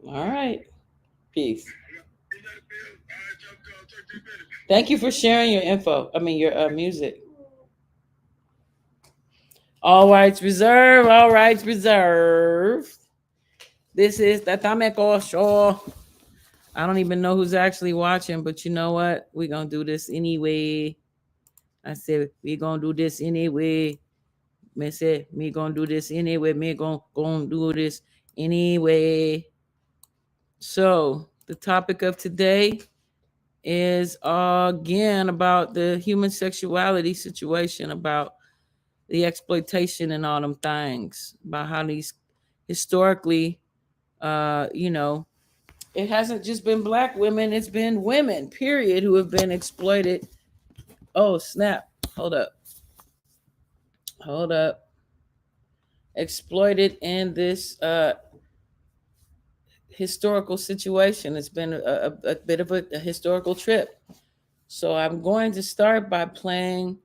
All right. Peace. Thank you for sharing your info. I mean, your music. All rights reserved. All rights reserved. This is the Tomeicko show. I don't even know who's actually watching, but you know what? We're going to do this anyway. I said, we're going to do this anyway. Me said, me going to do this anyway. Me going to do this anyway. So, the topic of today is again about the human sexuality situation, about the exploitation and all them things, about how these historically, you know, it hasn't just been black women, it's been women, period, who have been exploited. Oh, snap. Hold up. Hold up. Exploited in this historical situation. It's been a bit of a historical trip. So I'm going to start by playing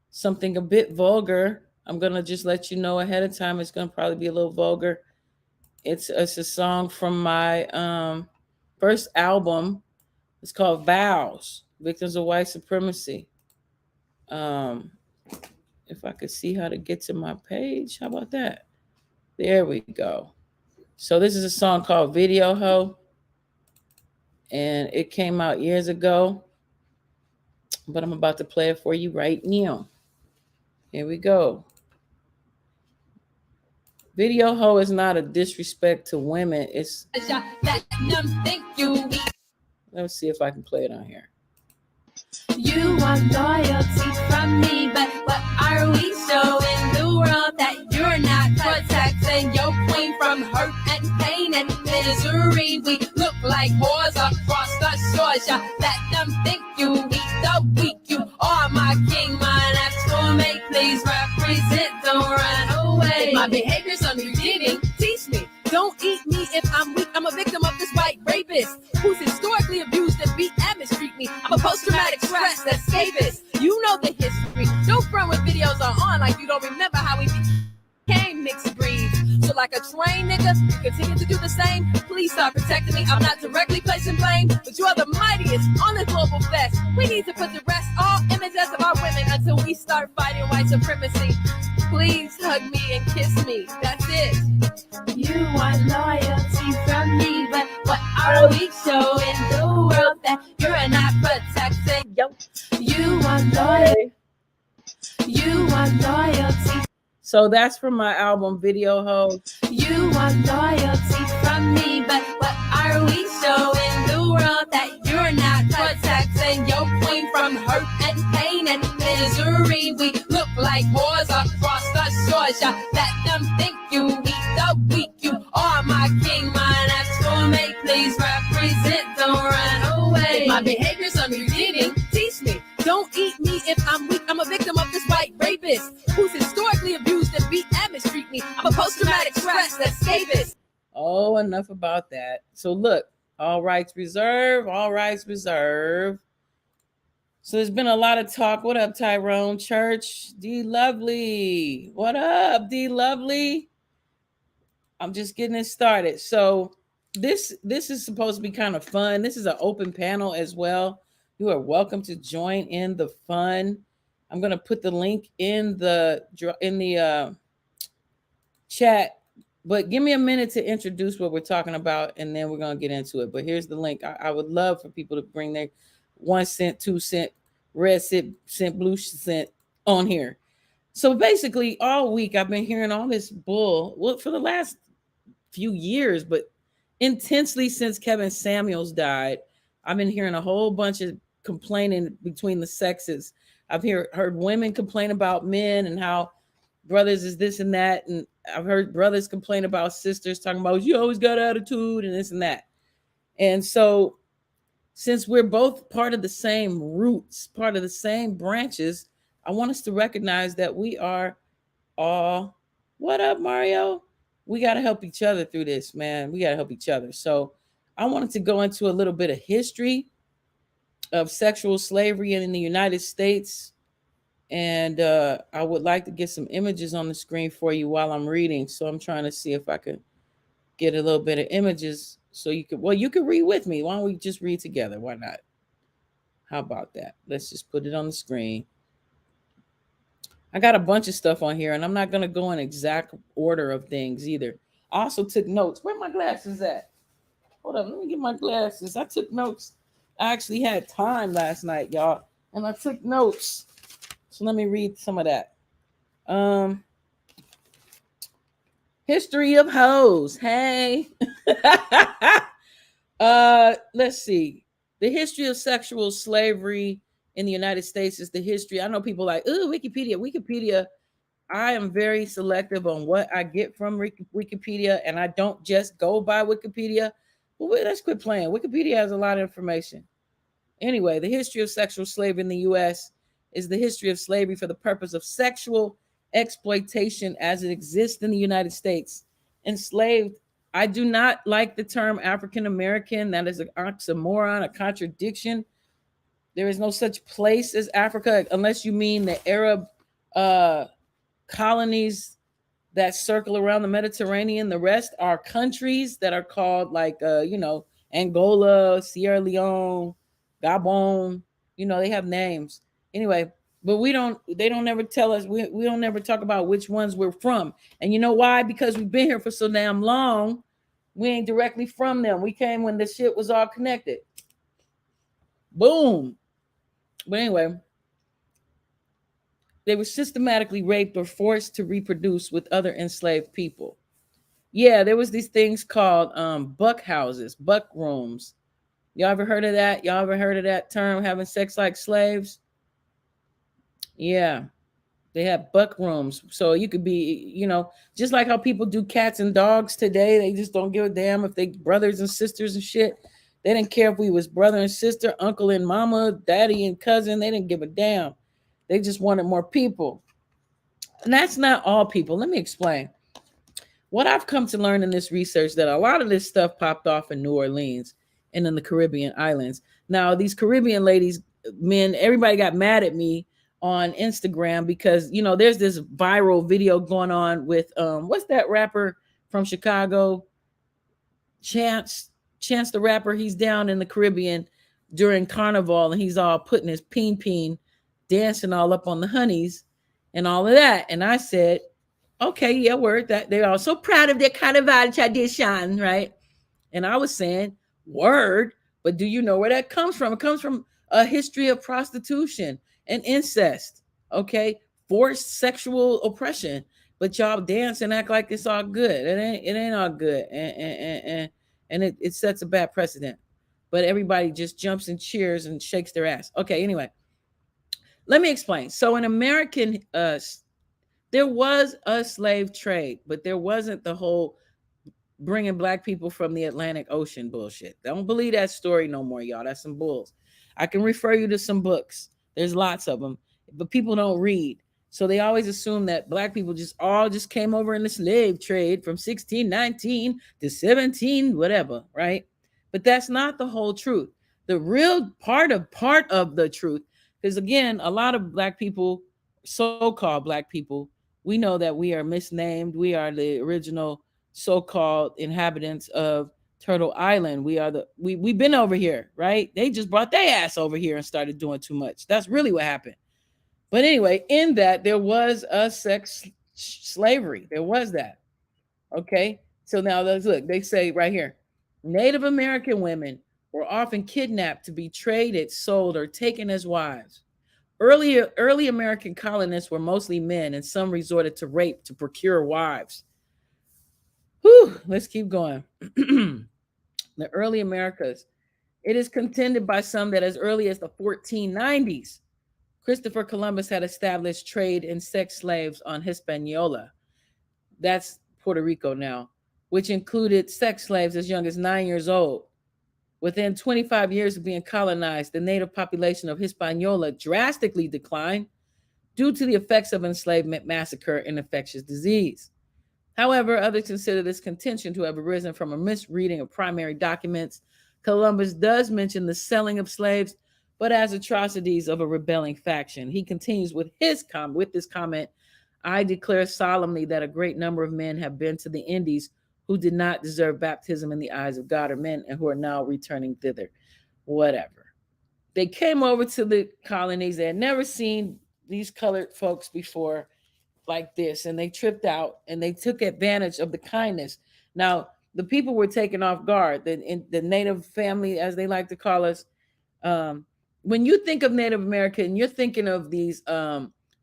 something a bit vulgar. I'm going to just let you know ahead of time it's going to probably be a little vulgar. It's a song from my first album. It's called Vows, Victims of White Supremacy. Um, if I could see how to get to my page, how about that? There we go. So this is a song called Video Ho, and it came out years ago, but I'm about to play it for you right now. Here we go. Video Ho is not a disrespect to women. It's let's see if I can play it on here. You want loyalty from me, but what are we showing the world that you're not protecting your queen from hurt and pain and misery? We look like whores across the shores. You let them think you weak, the weak. You are my king, my natural mate. Please represent, don't run away. If my behavior's unredeeming, teach me. Don't eat me if I'm weak. I'm a victim of this white rapist who's historically abused and beat and mistreat me. I'm a post-traumatic stress escapist. You know the history. Don't front with videos on like you don't remember how we became mixed breeds. So like a trained nigga, you continue to do the same. Please start protecting me. I'm not directly placing blame, but you are the mightiest on the global fest. We need to put to rest all images of our women until we start fighting white supremacy. Please hug me and kiss me. That's it. You want loyalty from me, but what are we showing the world that you're not protecting? Yo, you want loyalty. You want loyalty. So that's from my album Video Ho. You want loyalty from me, but what are we showing the world that you're not protecting your queen from hurt and pain and misery? We look like whores across the shores. You let them think you weak, the weak. You are my king, my natural mate. Please represent, don't run away. If my behavior's unredeeming, teach me. Don't eat me if I'm weak. I'm a victim of this white rapist who's historically abused and beat and mistreat me. I'm a post-traumatic stress escapist. Oh, enough about that. So look, all rights reserved, all rights reserved. So there's been a lot of talk. What up, Tyrone Church? D Lovely. What up, D Lovely? I'm just getting it started. So this is supposed to be kind of fun. This is an open panel as well. You are welcome to join in the fun. I'm going to put the link in the chat, but give me a minute to introduce what we're talking about, and then we're going to get into it. But here's the link. I would love for people to bring their 1 cent, 2 cent, red cent, blue cent on here. So basically, all week I've been hearing all this bull. Well, for the last few years, but intensely since Kevin Samuels died, I've been hearing a whole bunch of complaining between the sexes. I've heard women complain about men and how brothers is this and that, and I've heard brothers complain about sisters, talking about you always got attitude and this and that. And so, since we're both part of the same roots, part of the same branches, I want us to recognize that we are all. What up, Mario? We got to help each other through this, man. We got to help each other. So, I wanted to go into a little bit of history of sexual slavery in the United States. And I would like to get some images on the screen for you while I'm reading. So I'm trying to see if I could get a little bit of images So you could read with me. Why don't we just read together? Why not? How about that? Let's just put it on the screen. I got a bunch of stuff on here, and I'm not gonna go in exact order of things either. I also took notes. Where my glasses at? Hold up, let me get my glasses. I took notes. I actually had time last night, y'all, and I took notes. So let me read some of that. Um, History of hoes. Hey. Let's see. The history of sexual slavery in the United States is the history. I know people like, oh, Wikipedia. Wikipedia. I am very selective on what I get from Wikipedia, and I don't just go by Wikipedia. Well, let's quit playing. Wikipedia has a lot of information. Anyway, the history of sexual slavery in the U.S. is the history of slavery for the purpose of sexual exploitation as it exists in the United States. Enslaved, I do not like the term African American. That is an oxymoron, a contradiction. There is no such place as Africa unless you mean the Arab colonies that circle around the Mediterranean. The rest are countries that are called like, Angola, Sierra Leone, Gabon. They have names. Anyway, but they don't ever tell us, we don't ever talk about which ones we're from. And you know why? Because we've been here for so damn long. We ain't directly from them. We came when the shit was all connected. Boom. But anyway, they were systematically raped or forced to reproduce with other enslaved people. Yeah, there was these things called buck houses, buck rooms. Y'all ever heard of that? Y'all ever heard of that term, having sex like slaves? Yeah, they have buck rooms. So you could be, just like how people do cats and dogs today. They just don't give a damn if they brothers and sisters and shit. They didn't care if we was brother and sister, uncle and mama, daddy and cousin. They didn't give a damn. They just wanted more people. And that's not all people. Let me explain. What I've come to learn in this research, that a lot of this stuff popped off in New Orleans and in the Caribbean islands. Now, these Caribbean ladies, men, everybody got mad at me on Instagram because, there's this viral video going on with, what's that rapper from Chicago? Chance the Rapper. He's down in the Caribbean during Carnival, and he's all putting his peen, dancing all up on the honeys and all of that. And I said, okay, yeah, word, that they're all so proud of their Carnival tradition, right? And I was saying, word, but do you know where that comes from? It comes from a history of prostitution and incest, okay? Forced sexual oppression. But y'all dance and act like it's all good. It ain't all good. And it sets a bad precedent. But everybody just jumps and cheers and shakes their ass. Okay, anyway. Let me explain. So in American, there was a slave trade, but there wasn't the whole bringing black people from the Atlantic Ocean bullshit. Don't believe that story no more, y'all. That's some bulls. I can refer you to some books. There's lots of them, but people don't read. So they always assume that black people just came over in the slave trade from 1619 to 17, whatever, right? But that's not the whole truth. The real part of the truth, because again, a lot of black people, so-called black people, we know that we are misnamed. We are the original so-called inhabitants of Turtle Island. We've been over here, right? They just brought their ass over here and started doing too much. That's really what happened. But anyway, in that, there was a sex slavery. There was that. Okay. So now let's look. They say right here, Native American women were often kidnapped to be traded, sold, or taken as wives. Early American colonists were mostly men, and some resorted to rape to procure wives. Whew, let's keep going. The early Americas. It is contended by some that as early as the 1490s, Christopher Columbus had established trade in sex slaves on Hispaniola. That's Puerto Rico now, which included sex slaves as young as 9 years old. Within 25 years of being colonized, the native population of Hispaniola drastically declined due to the effects of enslavement, massacre, and infectious disease. However, others consider this contention to have arisen from a misreading of primary documents. Columbus does mention the selling of slaves, but as atrocities of a rebelling faction. He continues with this comment, I declare solemnly that a great number of men have been to the Indies who did not deserve baptism in the eyes of God or men and who are now returning thither. Whatever. They came over to the colonies. They had never seen these colored folks before like this, and they tripped out and they took advantage of the kindness. Now, the people were taken off guard. The Native family, as they like to call us, um, when you think of Native American, you're thinking of these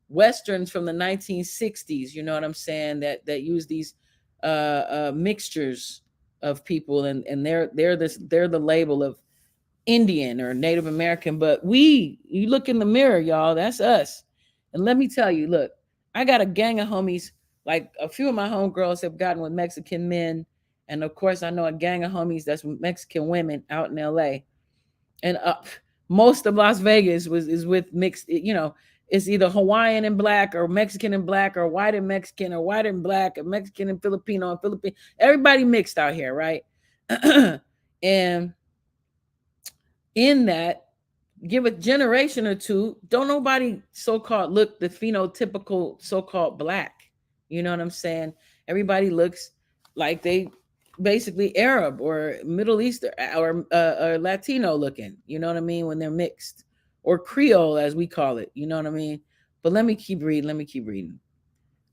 westerns from the 1960s. You know what I'm saying? That use these mixtures of people, and they're the label of Indian or Native American. But you look in the mirror, y'all, that's us. And let me tell you, look, I got a gang of homies. Like a few of my homegirls have gotten with Mexican men. And of course, I know a gang of homies that's with Mexican women out in LA. And most of Las Vegas is with mixed, it's either Hawaiian and black or Mexican and black or white and Mexican or white and black or Mexican and Filipino and Philippine. Everybody mixed out here, right? And in that, give a generation or two, don't nobody so-called look the phenotypical so-called black. You know what I'm saying? Everybody looks like they basically Arab or Middle Eastern or Latino looking. You know what I mean? When they're mixed, or Creole as we call it. You know what I mean? But let me keep reading.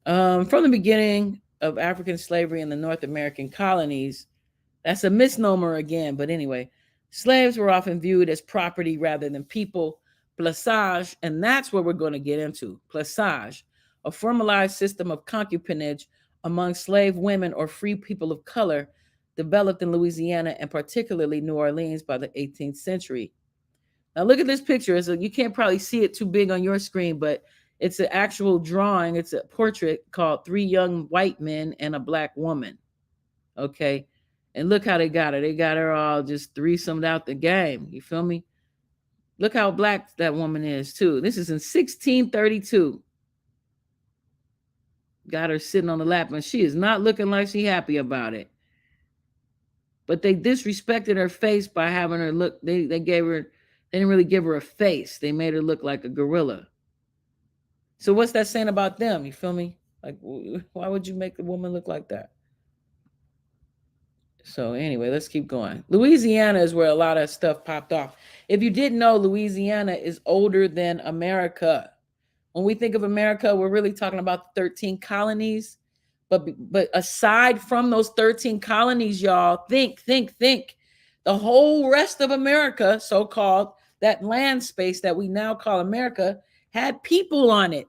From the beginning of African slavery in the North American colonies, that's a misnomer again. But anyway, slaves were often viewed as property rather than people. Plaçage, and that's what we're going to get into. Plaçage, a formalized system of concubinage among slave women or free people of color, developed in Louisiana and particularly New Orleans by the 18th century. Now look at this picture. So you can't probably see it too big on your screen, but it's an actual drawing. It's a portrait called Three Young White Men and a Black Woman. Okay. And look how they got her. They got her all just threesomed out the game. You feel me? Look how black that woman is, too. This is in 1632. Got her sitting on the lap, and she is not looking like she happy about it. But they disrespected her face by having her look. They didn't really give her a face. They made her look like a gorilla. So what's that saying about them? You feel me? Like, why would you make a woman look like that? So anyway, let's keep going. Louisiana is where a lot of stuff popped off. If you didn't know, Louisiana is older than America. When we think of America, we're really talking about the 13 colonies. But aside from those 13 colonies, y'all, think. The whole rest of America, so-called, that land space that we now call America, had people on it.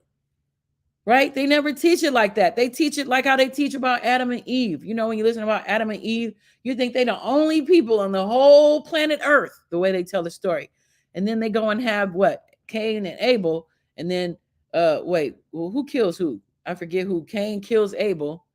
Right? They never teach it like that. They teach it like how they teach about Adam and Eve. You know, when you listen about Adam and Eve, you think they're the only people on the whole planet Earth, the way they tell the story. And then they go and have what? Cain and Abel. And then, who kills who? I forget who. Cain kills Abel.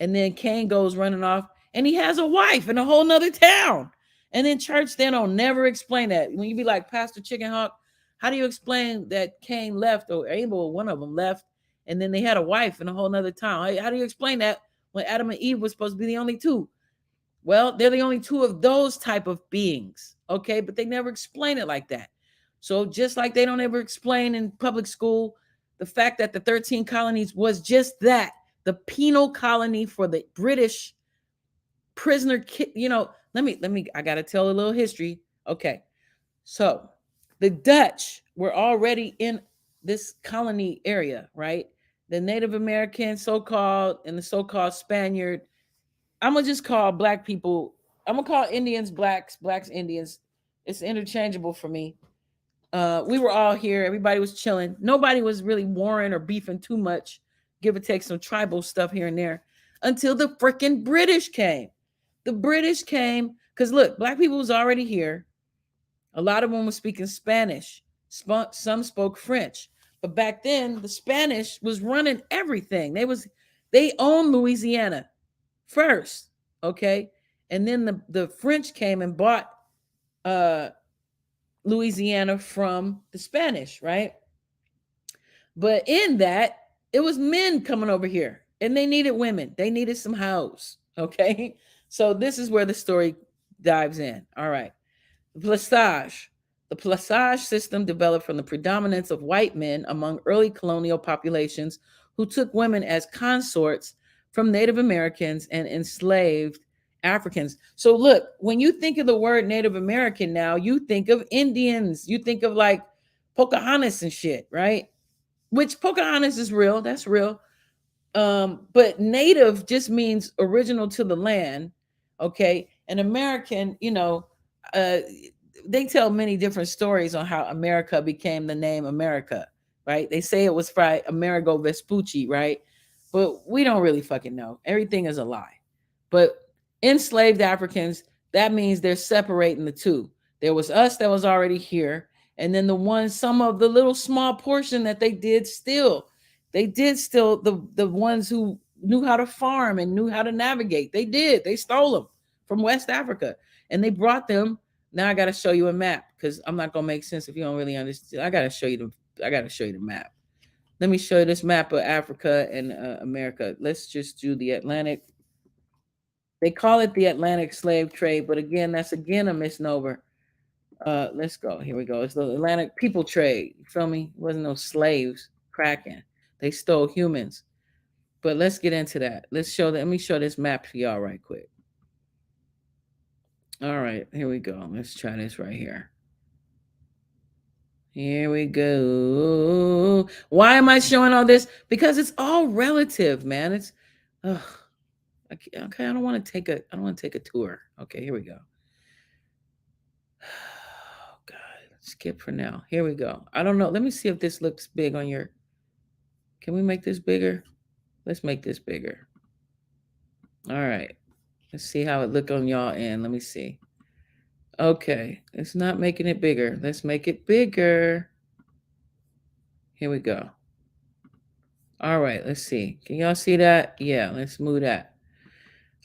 And then Cain goes running off and he has a wife in a whole nother town. And then church then will never explain that. When you be like, Pastor Chicken Hawk, how do you explain that Cain left or Abel, one of them left? And then they had a wife in a whole nother town. How do you explain that when Adam and Eve were supposed to be the only two? Well, they're the only two of those type of beings, okay? But they never explain it like that. So just like they don't ever explain in public school the fact that the 13 colonies was just that, the penal colony for the British prisoner. Let me. I gotta tell a little history. Okay, so the Dutch were already in this colony area, right? The Native American, so-called, and the so-called Spaniard. I'm gonna just call black people. I'm gonna call Indians blacks, blacks Indians. It's interchangeable for me. We were all here. Everybody was chilling. Nobody was really warring or beefing too much. Give or take some tribal stuff here and there until the freaking British came. The British came because look, black people was already here. A lot of them were speaking Spanish. Some spoke French. But back then, the Spanish was running everything. They owned Louisiana first, okay? And then the French came and bought Louisiana from the Spanish, right? But in that, it was men coming over here and they needed women. They needed some hoes, okay? So this is where the story dives in. All right. The Plaçage system developed from the predominance of white men among early colonial populations who took women as consorts from Native Americans and enslaved Africans. So look, when you think of the word Native American now, you think of Indians, you think of like Pocahontas and shit, right? Which Pocahontas is real, that's real. But native just means original to the land. Okay. And American, uh they tell many different stories on how America became the name America, right? They say it was by Amerigo Vespucci, right? But we don't really fucking know. Everything is a lie. But enslaved Africans, that means they're separating the two. There was us that was already here, and then the ones, some of the little small portion that they did steal the ones who knew how to farm and knew how to navigate. They did. They stole them from West Africa and they brought them. Now I got to show you a map because I'm not gonna make sense if you don't really understand. I got to show you the map. Let me show you this map of Africa and America. Let's just do the Atlantic. They call it the Atlantic slave trade, but again, that's again a misnomer. Let's go. Here we go. It's the Atlantic people trade. You feel me? It wasn't no slaves cracking. They stole humans. But let's get into that. Let me show this map for y'all right quick. All right, here we go. Let's try this right here. Here we go. Why am I showing all this? Because it's all relative, man. It's okay. I don't want to take a tour. Okay, here we go. Oh God, skip for now. Here we go. I don't know. Let me see if this looks big on your. Can we make this bigger? Let's make this bigger. All right. Let's see how it look on y'all end. Let me see. Okay. It's not making it bigger. Let's make it bigger. Here we go. All right. Let's see. Can y'all see that? Yeah. Let's move that.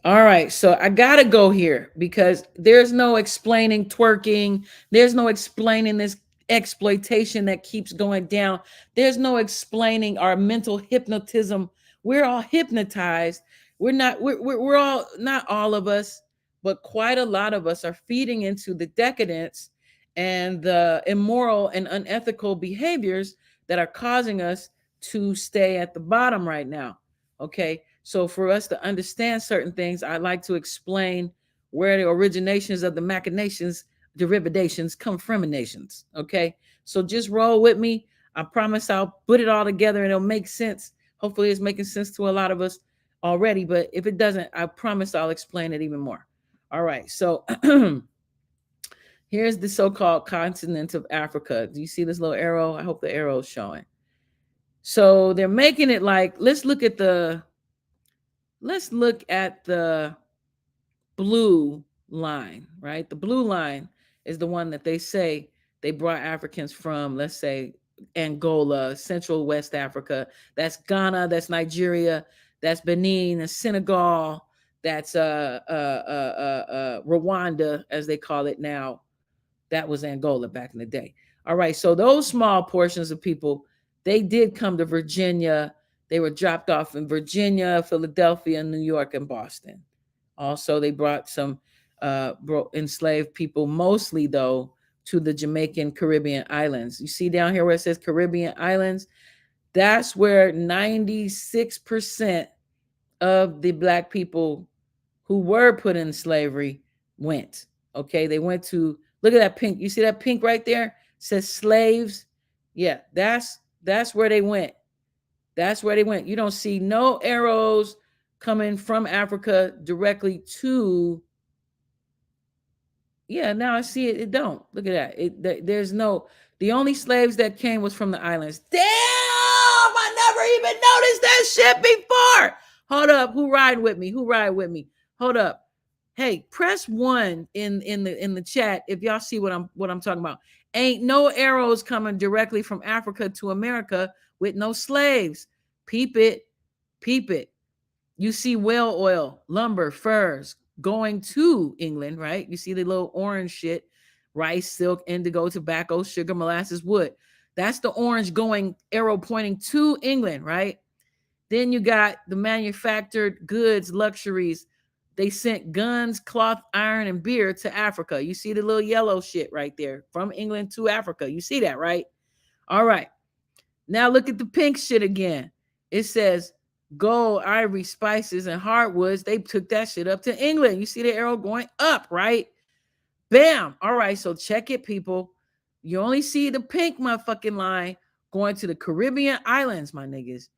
All right. So I got to go here because there's no explaining twerking. There's no explaining this exploitation that keeps going down. There's no explaining our mental hypnotism. We're all hypnotized. We're all, not all of us, but quite a lot of us are feeding into the decadence and the immoral and unethical behaviors that are causing us to stay at the bottom right now. Okay. So for us to understand certain things, I'd like to explain where the originations of the machinations, derivations come from nations. Okay. So just roll with me. I promise I'll put it all together and it'll make sense. Hopefully it's making sense to a lot of us already, but if it doesn't, I promise I'll explain it even more. All right. So here's the so-called continent of Africa. Do you see this little arrow? I hope the arrow is showing. So they're making it like, let's look at the blue line, right? The blue line is the one that they say they brought Africans from, let's say Angola, Central West Africa. That's Ghana, that's Nigeria, that's Benin, that's Senegal, that's Rwanda, as they call it now. That was Angola back in the day. All right, so those small portions of people, they did come to Virginia. They were dropped off in Virginia, Philadelphia, New York, and Boston. Also, they brought some enslaved people, mostly though, to the Jamaican Caribbean islands. You see down here where it says Caribbean islands? That's where 96% of the Black people who were put in slavery went. Okay, they went to, look at that pink. You see that pink right there? It says slaves. Yeah, that's where they went. That's where they went. You don't see no arrows coming from Africa directly to. Yeah, now I see it. It don't. Look at that. There's no. The only slaves that came was from the islands. Damn! I never even noticed that shit before. Hold up. Who ride with me? Who ride with me? Hold up. Hey, press 1 in the chat if y'all see what I'm talking about. Ain't no arrows coming directly from Africa to America with no slaves. Peep it. Peep it. You see whale oil, lumber, furs going to England, right? You see the little orange shit, rice, silk, indigo, tobacco, sugar, molasses, wood. That's the orange going, arrow pointing to England, right? Then you got the manufactured goods, luxuries. They sent guns, cloth, iron, and beer to Africa. You see the little yellow shit right there from England to Africa. You see that, right? All right. Now look at the pink shit again. It says gold, ivory, spices, and hardwoods. They took that shit up to England. You see the arrow going up, right? Bam. All right, so check it, people. You only see the pink motherfucking line going to the Caribbean islands, my niggas.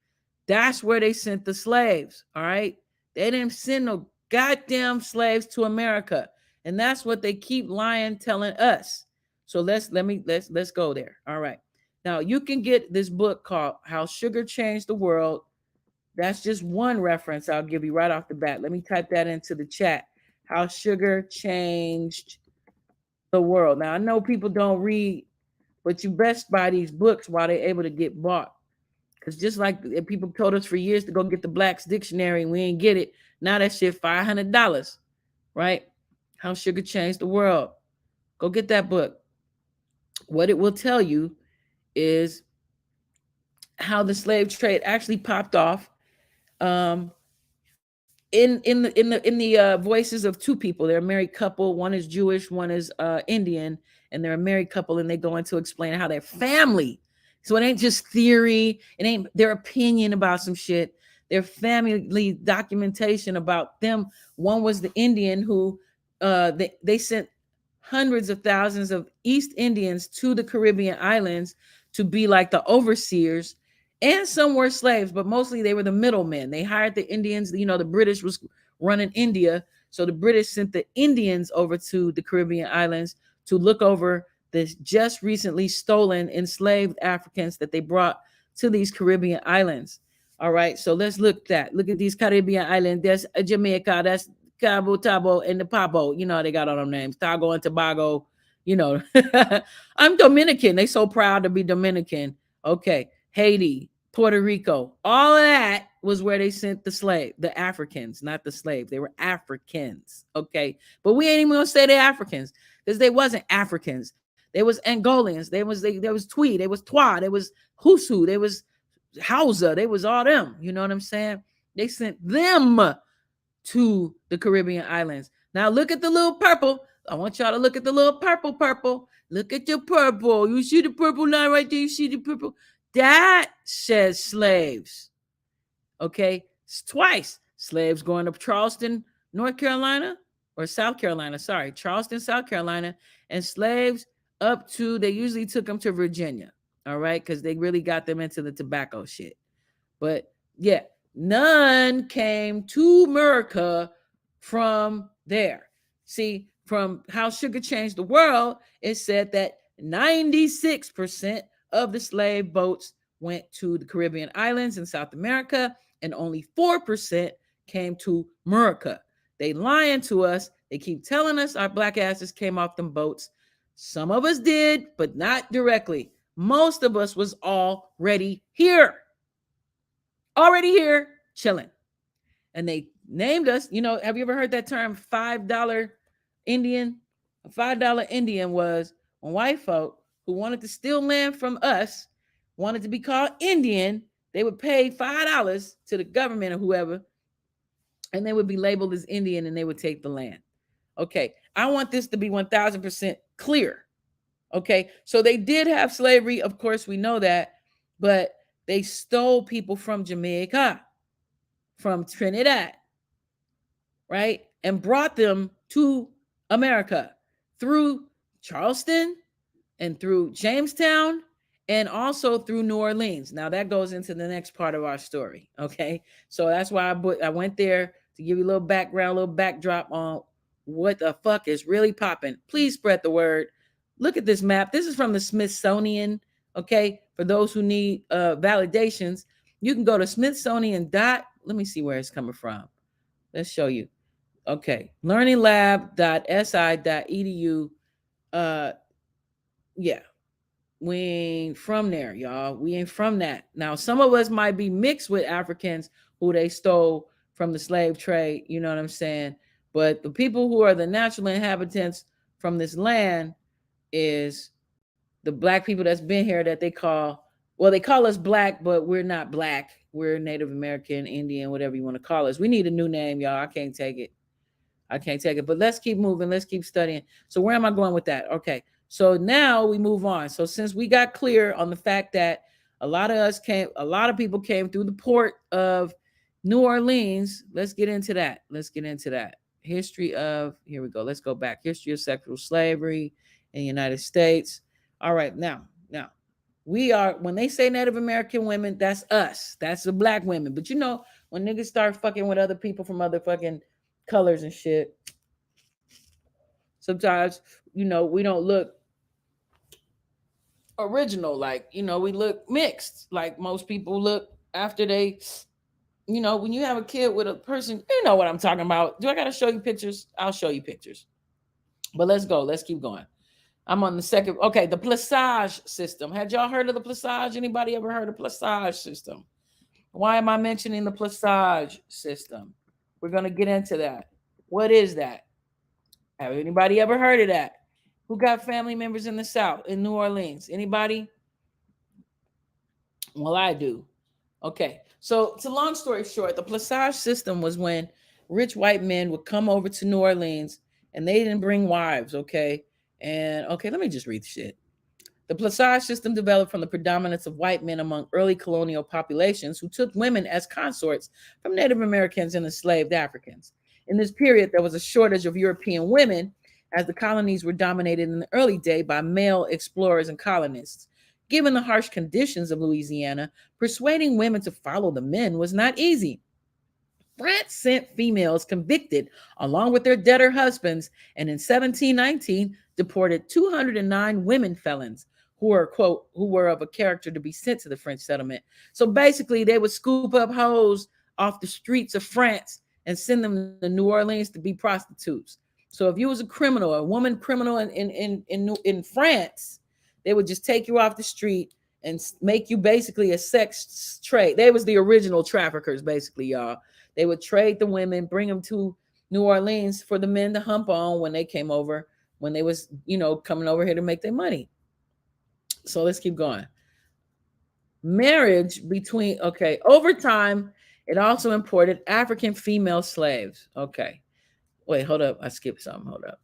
That's where they sent the slaves. All right. They didn't send no goddamn slaves to America. And that's what they keep lying, telling us. So let's go there. All right. Now you can get this book called How Sugar Changed the World. That's just one reference I'll give you right off the bat. Let me type that into the chat. How Sugar Changed the World. Now I know people don't read, but you best buy these books while they're able to get bought. Because just like people told us for years to go get the Black's Dictionary and we ain't get it, now that shit $500, right? How Sugar Changed the World. Go get that book. What it will tell you is how the slave trade actually popped off. In the voices of two people. They're a married couple. One is Jewish, one is Indian, and they're a married couple. And they go into explain how their family. So it ain't just theory. It ain't their opinion about some shit. Their family documentation about them. One was the Indian who they sent hundreds of thousands of East Indians to the Caribbean islands to be like the overseers, and some were slaves, but mostly they were the middlemen. They hired the Indians. You know, the British was running India, so the British sent the Indians over to the Caribbean islands to look over the just recently stolen enslaved Africans that they brought to these Caribbean islands. All right, so let's look at these Caribbean islands. There's Jamaica, that's Cabo, Tabo, and the Pabo. You know, they got all them names, Togo and Tobago. You know, I'm Dominican. They so proud to be Dominican. Okay, Haiti, Puerto Rico, all of that was where they sent the Africans, not the slaves. They were Africans. Okay, but we ain't even gonna say they're Africans because they wasn't Africans. They was Angolians. There was Twi. There was Twa. There was Husu. There was Hausa. They was all them. You know what I'm saying? They sent them to the Caribbean islands. Now look at the little purple. I want y'all to look at the little purple. Look at your purple. You see the purple line right there? You see the purple? That says slaves. Okay, it's twice. Slaves going to Charleston, North Carolina, or South Carolina. Sorry, Charleston, South Carolina, and slaves up to, they usually took them to Virginia. All right, because they really got them into the tobacco shit. But yeah, none came to America from there. See, from How Sugar Changed the World, it said that 96% of the slave boats went to the Caribbean islands in South America, and only 4% came to America. They lying to us. They keep telling us our black asses came off them boats. Some of us did, but not directly. Most of us was already here, chilling. And they named us, you know, have you ever heard that term, $5 Indian? A $5 Indian was when white folk who wanted to steal land from us wanted to be called Indian. They would pay $5 to the government or whoever, and they would be labeled as Indian, and they would take the land. Okay, I want this to be 1000% clear. Okay, so they did have slavery, of course, we know that, but they stole people from Jamaica, from Trinidad, right, and brought them to America through Charleston and through Jamestown and also through New Orleans. Now that goes into the next part of our story. Okay, so that's why I went there to give you a little background, a little backdrop on what the fuck is really popping. Please spread the word. Look at this map. This is from the Smithsonian. Okay, for those who need validations, you can go to Smithsonian. Let me see where it's coming from. Let's show you. Okay, learninglab.si.edu. Yeah, we ain't from there, y'all. We ain't from that. Now, some of us might be mixed with Africans who they stole from the slave trade. You know what I'm saying? But the people who are the natural inhabitants from this land is the black people that's been here that they call us black, but we're not black. We're Native American, Indian, whatever you want to call us. We need a new name, y'all. I can't take it. But let's keep moving. Let's keep studying. So where am I going with that? Okay. So now we move on. So since we got clear on the fact that a lot of people came through the port of New Orleans, let's get into that. Let's get into that. History of, here we go. Let's go back. History of sexual slavery in the United States. All right, now, we are, when they say Native American women, that's us. That's the black women. But you know, when niggas start fucking with other people from other fucking colors and shit, sometimes, you know, we don't look original. Like, you know, we look mixed. Like most people look after they, you know, when you have a kid with a person, you know what I'm talking about. Do I got to show you pictures? I'll show you pictures. But let's go. Let's keep going. I'm on the second. Okay, the Placage system. Had y'all heard of the Placage? Anybody ever heard of Placage system? Why am I mentioning the Placage system? We're going to get into that. What is that? Have anybody ever heard of that? Who got family members in the South, in New Orleans? Anybody? Well, I do. Okay. So, it's a long story short. The Placage system was when rich white men would come over to New Orleans and they didn't bring wives. Okay. And okay, let me just read the shit. The Placage system developed from the predominance of white men among early colonial populations who took women as consorts from Native Americans and enslaved Africans. In this period, there was a shortage of European women as the colonies were dominated in the early day by male explorers and colonists. Given the harsh conditions of Louisiana, persuading women to follow the men was not easy. France sent females convicted along with their debtor husbands, and in 1719 deported 209 women felons who were, quote, who were of a character to be sent to the French settlement. So basically, they would scoop up hoes off the streets of France and send them to New Orleans to be prostitutes. So if you was a criminal, a woman criminal in France, they would just take you off the street and make you basically a sex trade. They was the original traffickers, basically, y'all. They would trade the women, bring them to New Orleans for the men to hump on when they came over, when they was, you know, coming over here to make their money. So let's keep going. Marriage between, okay, over time, it also imported African female slaves. Okay. Wait, hold up. I skipped something. Hold up.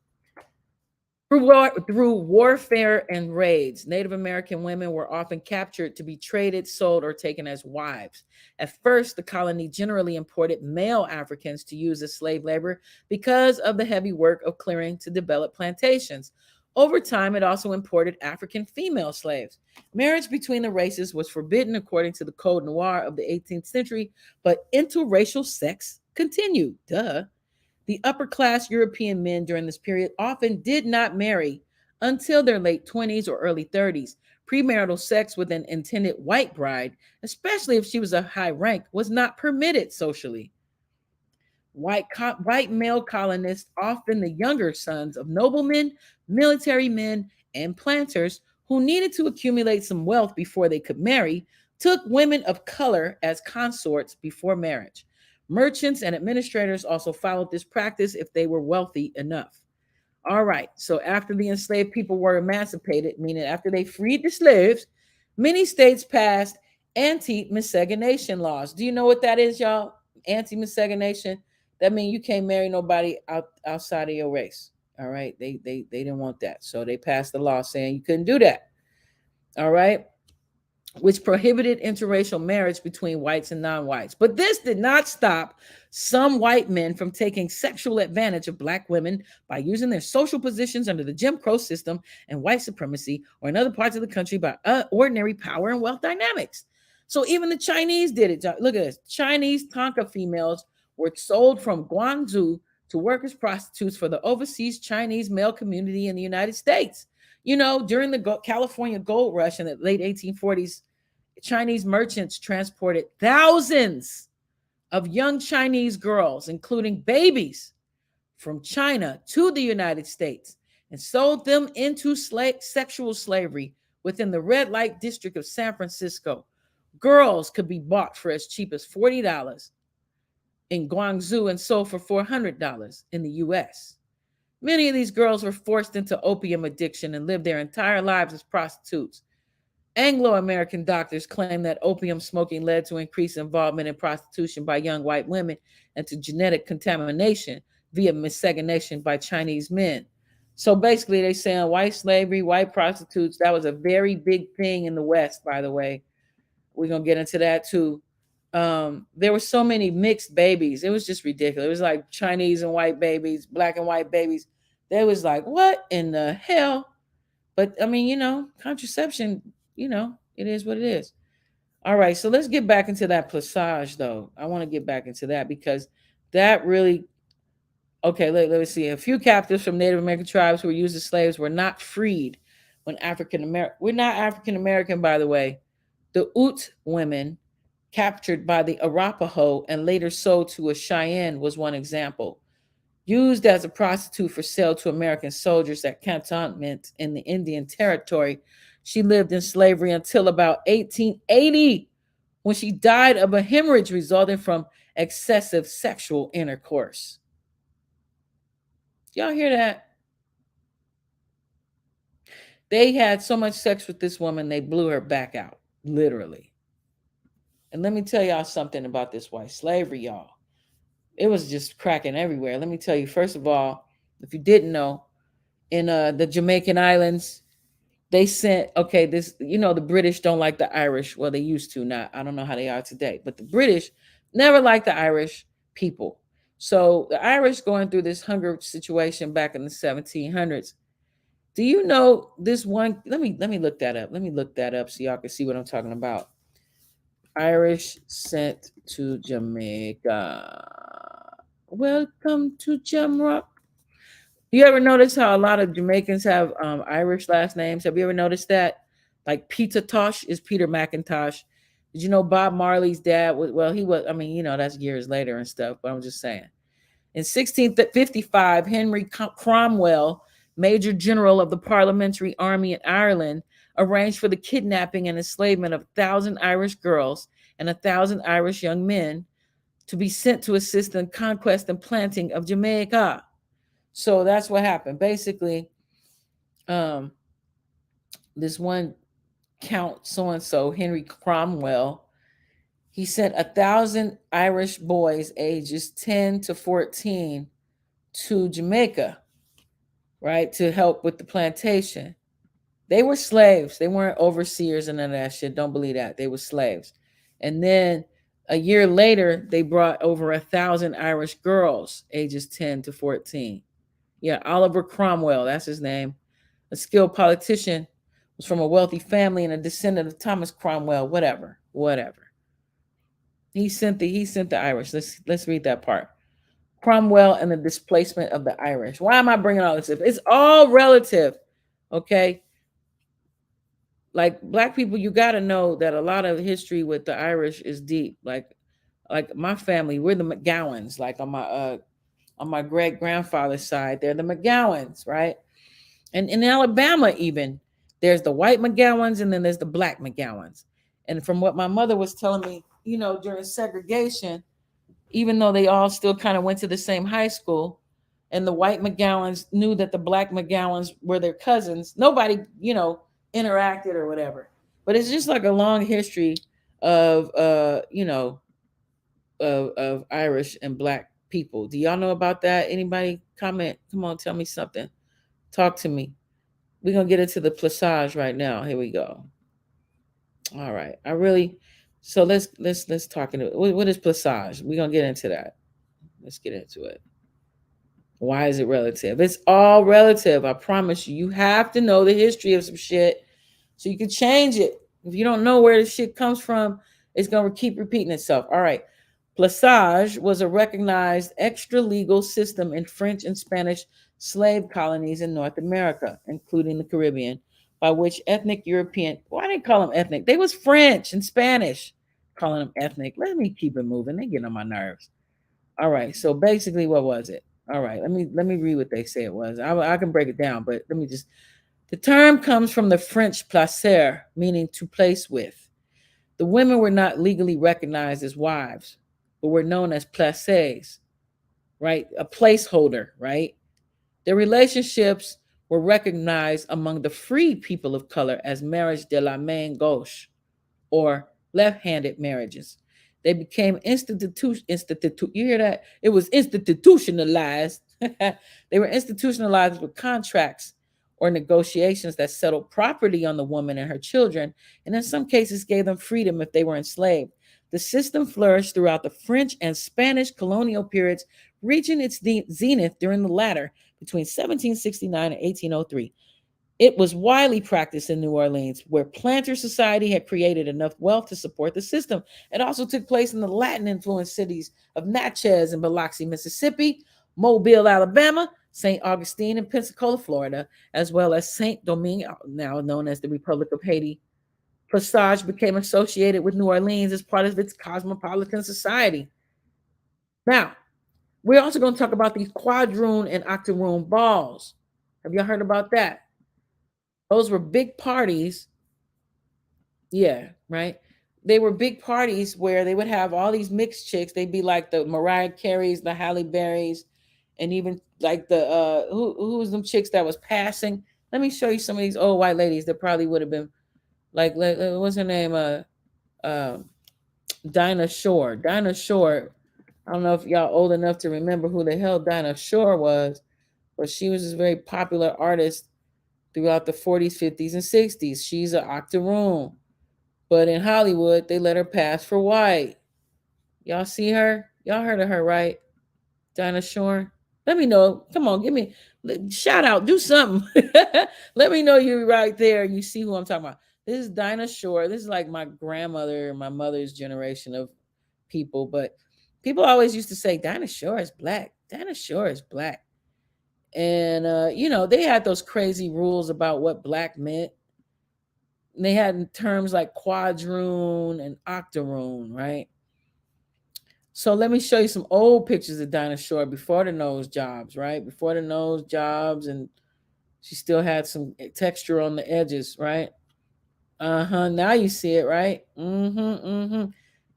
Through warfare and raids, Native American women were often captured to be traded, sold, or taken as wives. At first, the colony generally imported male Africans to use as slave labor because of the heavy work of clearing to develop plantations. Over time, it also imported African female slaves. Marriage between the races was forbidden according to the Code Noir of the 18th century, but interracial sex continued. Duh. The upper class European men during this period often did not marry until their late 20s or early 30s. Premarital sex with an intended white bride, especially if she was of high rank, was not permitted socially. White male colonists, often the younger sons of noblemen, military men, and planters who needed to accumulate some wealth before they could marry, took women of color as consorts before marriage. Merchants and administrators also followed this practice if they were wealthy enough. All right, so after the enslaved people were emancipated, meaning after they freed the slaves, many states passed anti-miscegenation laws. Do you know what that is, y'all? Anti-miscegenation. That means you can't marry nobody outside of your race. All right, they didn't want that, so they passed the law saying you couldn't do that. All right, which prohibited interracial marriage between whites and non-whites. But this did not stop some white men from taking sexual advantage of black women by using their social positions under the Jim Crow system and white supremacy, or in other parts of the country by ordinary power and wealth dynamics. So even the Chinese did it. Look at this. Chinese Tonka females were sold from Guangzhou to work as prostitutes for the overseas Chinese male community in the United States. You know, during the California gold rush in the late 1840s, Chinese merchants transported thousands of young Chinese girls, including babies, from China to the United States and sold them into sexual slavery within the red light district of San Francisco. Girls could be bought for as cheap as $40 in Guangzhou and sold for $400 in the US. Many of these girls were forced into opium addiction and lived their entire lives as prostitutes. Anglo-American doctors claim that opium smoking led to increased involvement in prostitution by young white women and to genetic contamination via miscegenation by Chinese men. So basically, they're saying white slavery, white prostitutes, that was a very big thing in the West, by the way. We're going to get into that too. there were so many mixed babies. It was just ridiculous. It was like Chinese and white babies, black and white babies. They was like, what in the hell? But I mean, contraception, it is what it is. All right, so let's get back into that plissage, though. I want to get back into that because that really, okay, let's see. A few captives from Native American tribes who were used as slaves were not freed when African American, we're not African American, by the way. The Ute women captured by the Arapaho and later sold to a Cheyenne was one example. Used as a prostitute for sale to American soldiers at cantonment in the Indian Territory, she lived in slavery until about 1880 when she died of a hemorrhage resulting from excessive sexual intercourse. Y'all hear that? They had so much sex with this woman, they blew her back out, literally. And let me tell y'all something about this white slavery, y'all. It was just cracking everywhere. Let me tell you, first of all, if you didn't know, in the Jamaican islands, they sent, okay, this, the British don't like the Irish. Well, they used to, not, I don't know how they are today, but the British never liked the Irish people. So the Irish going through this hunger situation back in the 1700s. Do you know this one? Let me look that up. Let me look that up so y'all can see what I'm talking about. Irish sent to Jamaica. Welcome to Jamrock. You ever notice how a lot of Jamaicans have Irish last names? Have you ever noticed that? Like Peter Tosh is Peter McIntosh. Did you know Bob Marley's dad was, well, he was, I mean, that's years later and stuff, but I'm just saying. In 1655, Henry Cromwell, Major General of the Parliamentary Army in Ireland, arranged for the kidnapping and enslavement of 1,000 Irish girls and 1,000 Irish young men to be sent to assist in conquest and planting of Jamaica. So that's what happened. Basically, this one Count so-and-so, Henry Cromwell, he sent 1,000 Irish boys ages 10 to 14 to Jamaica, right, to help with the plantation. They were slaves. They weren't overseers and none of that shit. Don't believe that. They were slaves. And then a year later, they brought over 1,000 Irish girls ages 10 to 14. Yeah, Oliver Cromwell, that's his name. A skilled politician, was from a wealthy family and a descendant of Thomas Cromwell, whatever. He sent the Irish. Let's read that part. Cromwell and the displacement of the Irish. Why am I bringing all this up? It's all relative, okay? Like Black people, you got to know that a lot of history with the Irish is deep. Like my family, we're the McGowans. Like on my great grandfather's side, they're the McGowans, right? And in Alabama, even there's the white McGowans and then there's the Black McGowans. And from what my mother was telling me, during segregation, even though they all still kind of went to the same high school, and the white McGowans knew that the Black McGowans were their cousins, nobody, interacted or whatever. But it's just like a long history of of Irish and Black people. Do y'all know about that? Anybody comment? Come on, tell me something. Talk to me. We're gonna get into the plissage right now. Here we go. All right. So let's talk into it. What is plissage? We're gonna get into that. Let's get into it. Why is it relative? It's all relative. I promise you. You have to know the history of some shit so you can change it. If you don't know where the shit comes from, it's gonna keep repeating itself. All right. Plissage was a recognized extra-legal system in French and Spanish slave colonies in North America, including the Caribbean, by which ethnic European, why did they call them ethnic? They was French and Spanish, calling them ethnic. Let me keep it moving. They get on my nerves. All right, so basically, what was it? All right, let me read what they say it was. I can break it down, but let me just. The term comes from the French placer, meaning to place with. The women were not legally recognized as wives, but were known as placés, right? A placeholder, right? Their relationships were recognized among the free people of color as marriage de la main gauche, or left-handed marriages. They became you hear that? It was institutionalized. They were institutionalized with contracts or negotiations that settled property on the woman and her children, and in some cases gave them freedom if they were enslaved. The system flourished throughout the French and Spanish colonial periods, reaching its zenith during the latter between 1769 and 1803. It was widely practiced in New Orleans, where planter society had created enough wealth to support the system. It also took place in the Latin influenced cities of Natchez and Biloxi, Mississippi, Mobile, Alabama, St. Augustine, and Pensacola, Florida, as well as St. Domingue, now known as the Republic of Haiti. Passage became associated with New Orleans as part of its cosmopolitan society. Now, we're also going to talk about these quadroon and octoroon balls. Have y'all heard about that? Those were big parties. Yeah, right. They were big parties where they would have all these mixed chicks. They'd be like the Mariah Careys, the Halle Berrys, and even like the who was them chicks that was passing. Let me show you some of these old white ladies that probably would have been like what's her name? Uh Dinah Shore. Dinah Shore. I don't know if y'all old enough to remember who the hell Dinah Shore was, but she was this very popular artist throughout the 40s, 50s, and 60s. She's an octoroon. But in Hollywood, they let her pass for white. Y'all see her? Y'all heard of her, right? Dinah Shore. Let me know. Come on, give me shout out. Do something. Let me know you're right there. You see who I'm talking about. This is Dinah Shore. This is like my grandmother, my mother's generation of people. But people always used to say Dinah Shore is black. Dinah Shore is black. And they had those crazy rules about what black meant. They had terms like quadroon and octoroon, right? So let me show you some old pictures of Dinah Shore before the nose jobs, right? Before the nose jobs, and she still had some texture on the edges, right? Now you see it, right?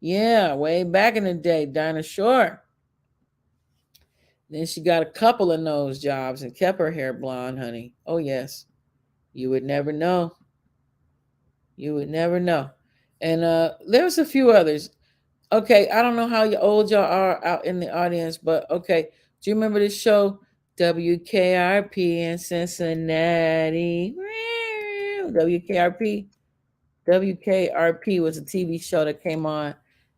Yeah, way back in the day, Dinah Shore. Then she got a couple of nose jobs and kept her hair blonde, honey. Oh yes, you would never know. You would never know. And there's a few others. Okay, I don't know how old y'all are out in the audience, but okay. Do you remember this show? WKRP in Cincinnati. WKRP. WKRP was a TV show that came on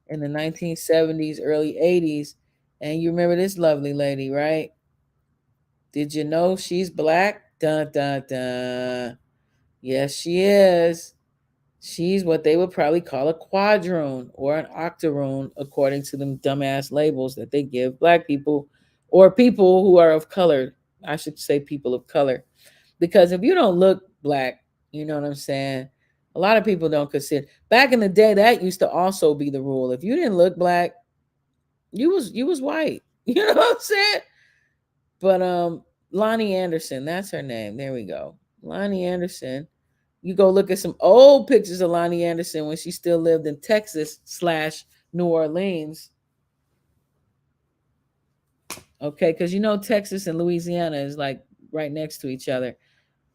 in the 1970s, early 80s. And you remember this lovely lady, right? Did you know she's black? Dun, dun, dun. Yes, she is. She's what they would probably call a quadroon or an octoroon, according to them dumbass labels that they give black people or people who are of color. I should say people of color. Because if you don't look black, you know what I'm saying? A lot of people don't consider. Back in the day, that used to also be the rule. If you didn't look black, you was white. You know what I'm saying? But Lonnie Anderson, that's her name. There we go. Lonnie Anderson. You go look at some old pictures of Lonnie Anderson when she still lived in Texas/New Orleans. Okay, because Texas and Louisiana is like right next to each other.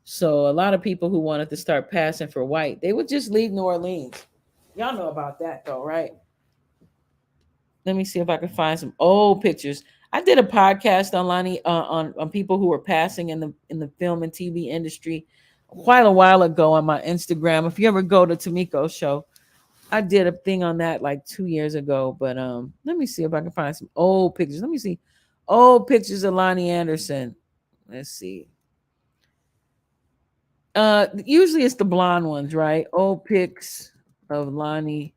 So a lot of people who wanted to start passing for white, they would just leave New Orleans. Y'all know about that though, right? Let me see if I can find some old pictures. I did a podcast on Lonnie on people who were passing in the film and TV industry quite a while ago on my Instagram. If you ever go to Tomeicko show, I did a thing on that like 2 years ago. But let me see if I can find some old pictures. Let me see old pictures of Lonnie Anderson. Let's see. Usually it's the blonde ones, right? Old pics of Lonnie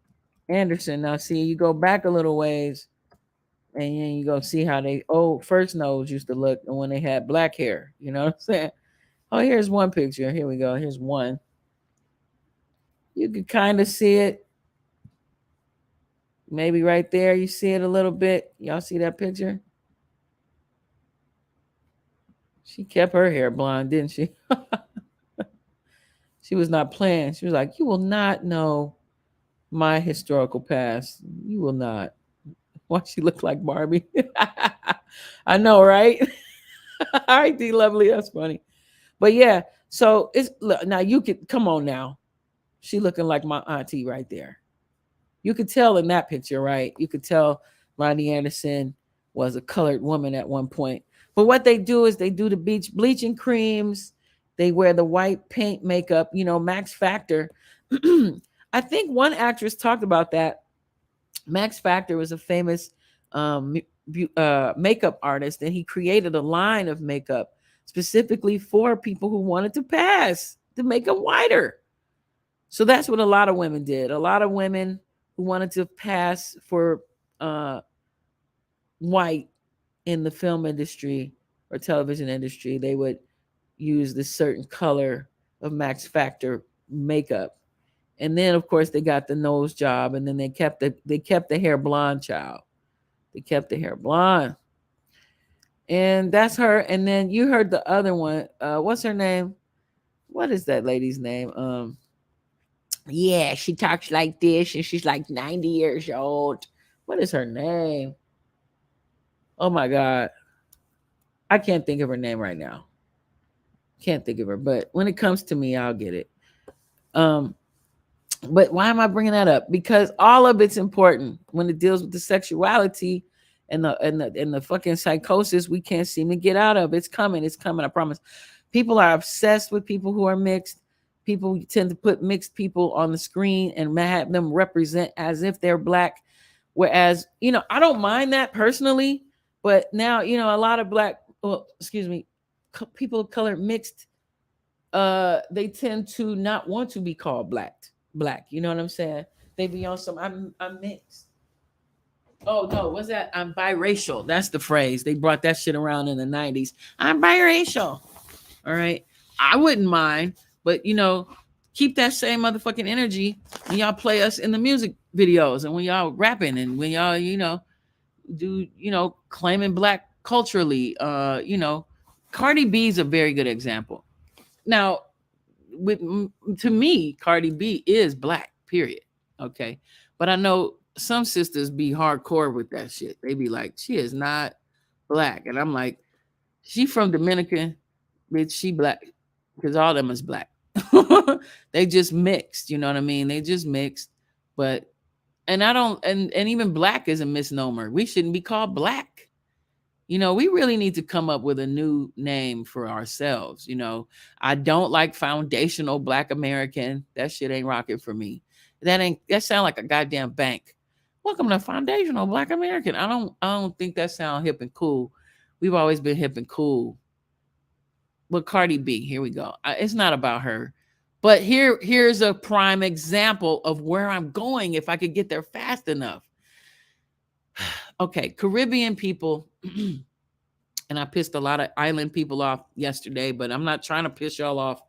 Anderson. Now see, you go back a little ways and then you go see how they first nose used to look and when they had black hair. You know what I'm saying? Oh, here's one picture. Here we go. Here's one. You can kind of see it. Maybe right there, you see it a little bit. Y'all see that picture? She kept her hair blonde, didn't she? She was not playing. She was like, you will not know my historical past. You will not. Why she look like Barbie? I know, right? All right, D Lovely. That's funny. But yeah, so it's look, now you could come on now. She looking like my auntie right there. You could tell in that picture, right? You could tell Lonnie Anderson was a colored woman at one point. But what they do is they do the bleaching creams. They wear the white paint makeup, Max Factor. I think one actress talked about that Max Factor was a famous makeup artist, and he created a line of makeup specifically for people who wanted to pass to make them whiter. So that's what a lot of women did. A lot of women who wanted to pass for uh, white in the film industry or television industry, they would use this certain color of Max Factor makeup. And then of course they got the nose job, and then they kept the hair blonde, child. They kept the hair blonde. And that's her. And then you heard the other one. What's her name? What is that lady's name? Yeah, she talks like this and she's like 90 years old. What is her name? Oh my God. I can't think of her name right now. Can't think of her, but when it comes to me, I'll get it. Um, but why am I bringing that up? Because all of it's important when it deals with the sexuality and the fucking psychosis we can't seem to get out of. It's coming. It's coming. I promise. People are obsessed with people who are mixed. People tend to put mixed people on the screen and have them represent as if they're black. Whereas, I don't mind that personally, but now, a lot of black, well, excuse me, people of color mixed, they tend to not want to be called black. You know what I'm saying? They be on some, I'm mixed. Oh no, what's that? I'm biracial. That's the phrase. They brought that shit around in the 90s. I'm biracial. All right. I wouldn't mind, but keep that same motherfucking energy when y'all play us in the music videos and when y'all rapping and when y'all, do, claiming black culturally. Cardi B is a very good example. Now, to me, Cardi B is black, period. Okay. But I know some sisters be hardcore with that shit. They be like, she is not black. And I'm like, she from Dominican, bitch, she black. Because all of them is black. They just mixed, you know what I mean? They just mixed. But and I don't and even black is a misnomer. We shouldn't be called black. We really need to come up with a new name for ourselves. I don't like foundational black American. That shit ain't rocking for me. That sound like a goddamn bank. Welcome to foundational black American. I don't think that sound hip and cool. We've always been hip and cool. But Cardi B, here we go. It's not about her. But here's a prime example of where I'm going if I could get there fast enough. Okay, Caribbean people, and I pissed a lot of island people off yesterday, but I'm not trying to piss y'all off.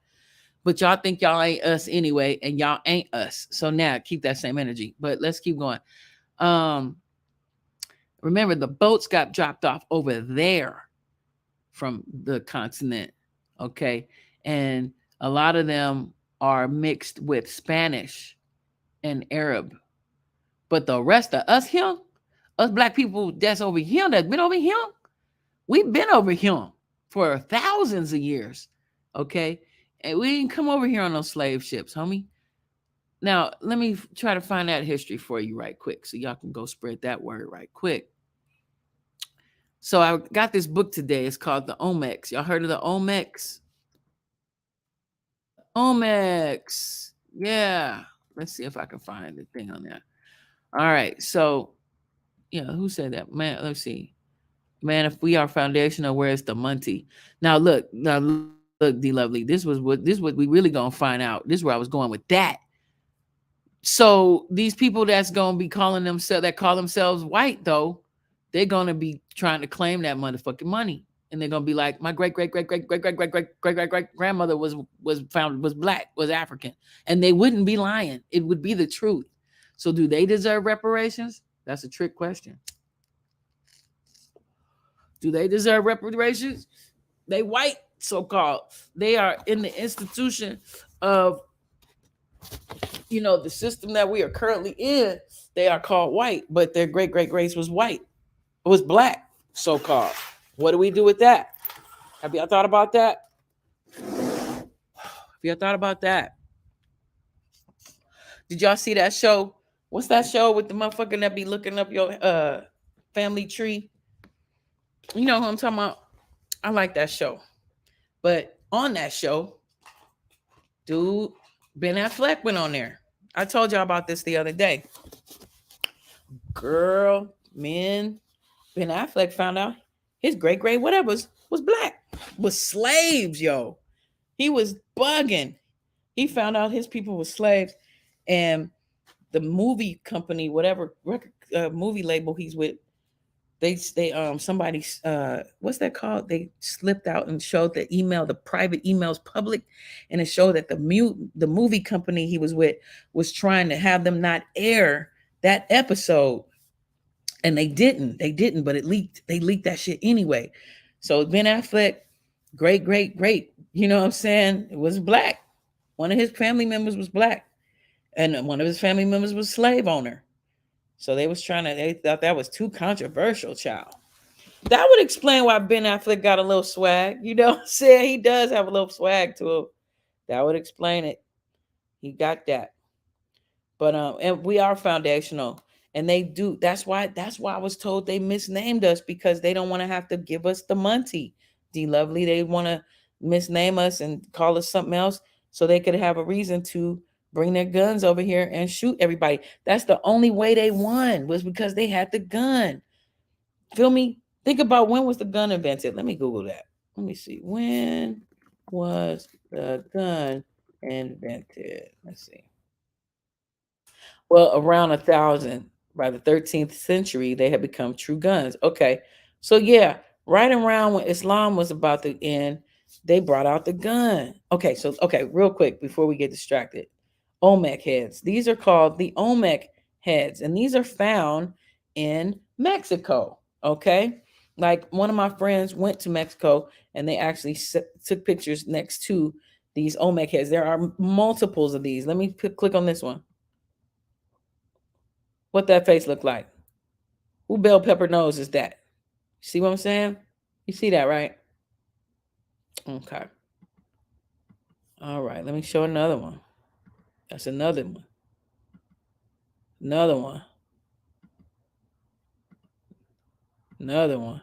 But y'all think y'all ain't us anyway, and y'all ain't us. So now keep that same energy. But let's keep going. Remember, the boats got dropped off over there from the continent. Okay. And a lot of them are mixed with Spanish and Arab. But the rest of us here, us black people that's over here, that's been over here, we've been over here for thousands of years. Okay. And we didn't come over here on those slave ships, homie. Now, let me try to find that history for you right quick so y'all can go spread that word right quick. So I got this book today. It's called The Omex. Y'all heard of the Omex? Omex. Yeah. Let's see if I can find the thing on that. All right. So, who said that? Man, let's see. Man, if we are foundational, where's the Monty? Now look, D Lovely. This is what we really gonna find out. This is where I was going with that. So these people that's gonna be call themselves white though, they're gonna be trying to claim that motherfucking money, and they're gonna be like, my great grandmother was black, was African, and they wouldn't be lying. It would be the truth. So do they deserve reparations? That's a trick question. Do they deserve reparations? They white, so-called. They are in the institution of the system that we are currently in. They are called white, but their great race was white. It was black, so-called. What do we do with that? Have y'all thought about that? Did y'all see that show? What's that show with the motherfucker that be looking up your family tree? You know who I'm talking about? I like that show. But on that show, dude, Ben Affleck went on there. I told y'all about this the other day. Girl, men, Ben Affleck found out his great whatever was black, was slaves, yo. He was bugging. He found out his people were slaves, and the movie company, whatever record movie label he's with, they somebody what's that called? They slipped out and showed the email, the private emails public, and it showed that the movie company he was with was trying to have them not air that episode, and they didn't, but it leaked. They leaked that shit anyway. So Ben Affleck, great, you know what I'm saying? It was black. One of his family members was black, and one of his family members was slave owner. So they thought that was too controversial, child. That would explain why Ben Affleck got a little swag. You know what I'm saying? He does have a little swag to him. That would explain it. He got that. But and we are foundational. And they do. That's why I was told they misnamed us, because they don't want to have to give us the Monty. D Lovely. They want to misname us and call us something else so they could have a reason to bring their guns over here and shoot everybody. That's the only way they won, was because they had the gun. Feel me? Think about, when was the gun invented? Let me Google that. Let me see. When was the gun invented? Let's see. Well, around 1,000. By the 13th century, they had become true guns. Okay. So yeah, right around when Islam was about to end, they brought out the gun. Okay, so okay, real quick before we get distracted. Olmec heads. These are called the Olmec heads, and these are found in Mexico. Okay. Like, one of my friends went to Mexico and they actually took pictures next to these Olmec heads. There are multiples of these. Let me click on this one. What that face look like? Who bell pepper nose is that? See what I'm saying? You see that, right? Okay. All right. Let me show another one. That's another one. Another one. Another one.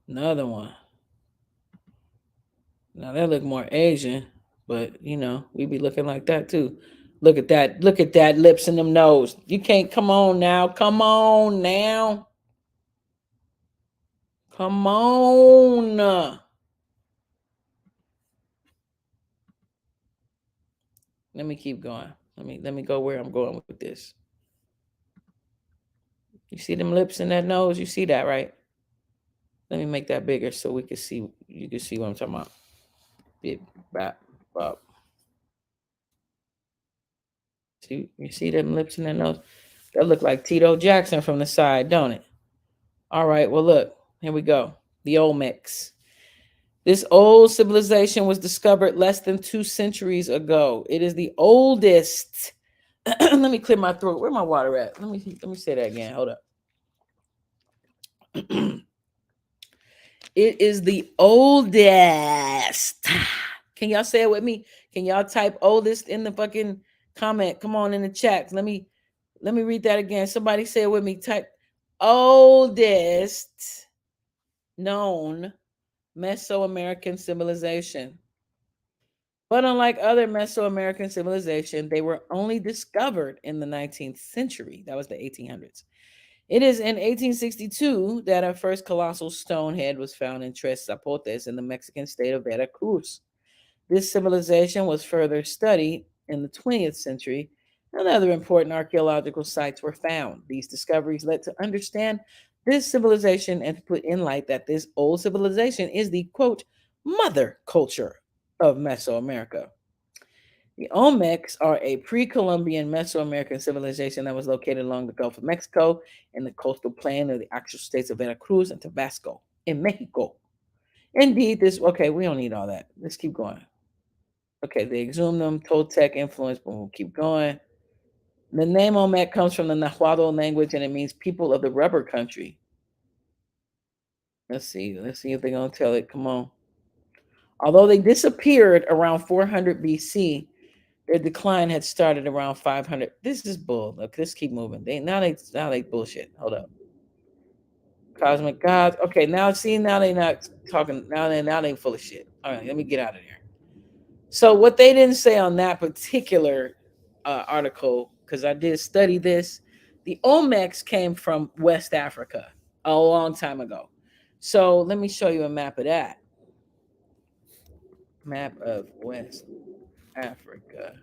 Another one. Now they look more Asian, but we be looking like that too. Look at that. Look at that lips and them nose. You can't, come on now. Come on now. Come on. Let me keep going. Let me go where I'm going with this. You see them lips and that nose? You see that, right? Let me make that bigger so we can see. You can see what I'm talking about. Big bop bop. See, you see them lips and that nose? That look like Tito Jackson from the side, don't it? All right. Well, look. Here we go. The Olmecs. This old civilization was discovered less than 2 centuries ago. It is the oldest. Let me clear my throat. Where my water at? Let me say that again. Hold up. It is the oldest. Can y'all say it with me? Can y'all type oldest in the fucking comment? Come on in the chat. Let me read that again. Somebody say it with me. Type oldest known Mesoamerican civilization. But unlike other Mesoamerican civilization, they were only discovered in the 19th century. That was the 1800s. It is in 1862 that our first colossal stone head was found in Tres Zapotes in the Mexican state of Veracruz. This civilization was further studied in the 20th century, and other important archaeological sites were found. These discoveries led to understand this civilization and to put in light that this old civilization is the, quote, mother culture of Mesoamerica. The Olmecs are a pre-Columbian Mesoamerican civilization that was located along the Gulf of Mexico in the coastal plain of the actual states of Veracruz and Tabasco in Mexico. Indeed, okay, we don't need all that. Let's keep going. Okay, they exhumed them, Toltec influence, but we'll keep going. The name Olmec comes from the Nahuatl language, and it means people of the rubber country. Let's see if they're going to tell it. Come on. Although they disappeared around 400 BC, their decline had started around 500. This is bull. Look, let's keep moving. Now they bullshit. Hold up. Cosmic gods. Okay, now they not talking. Now they full of shit. All right, let me get out of there. So what they didn't say on that particular article, because I did study this, The Olmecs came from West Africa a long time ago. So let me show you a map of that. Map of West Africa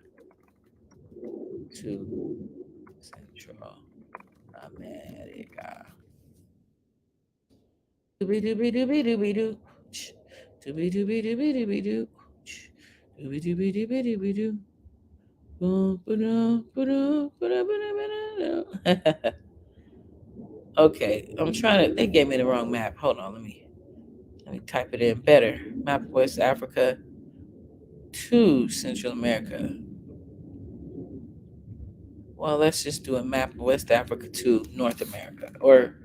to Central America. Dooby dooby dooby dooby doo. Dooby dooby dooby dooby doo. Dooby dooby dooby dooby doo. Okay, I'm trying to. They gave me the wrong map. Hold on, let me type it in better. Map of West Africa to Central America. Well, let's just do a map of West Africa to North America or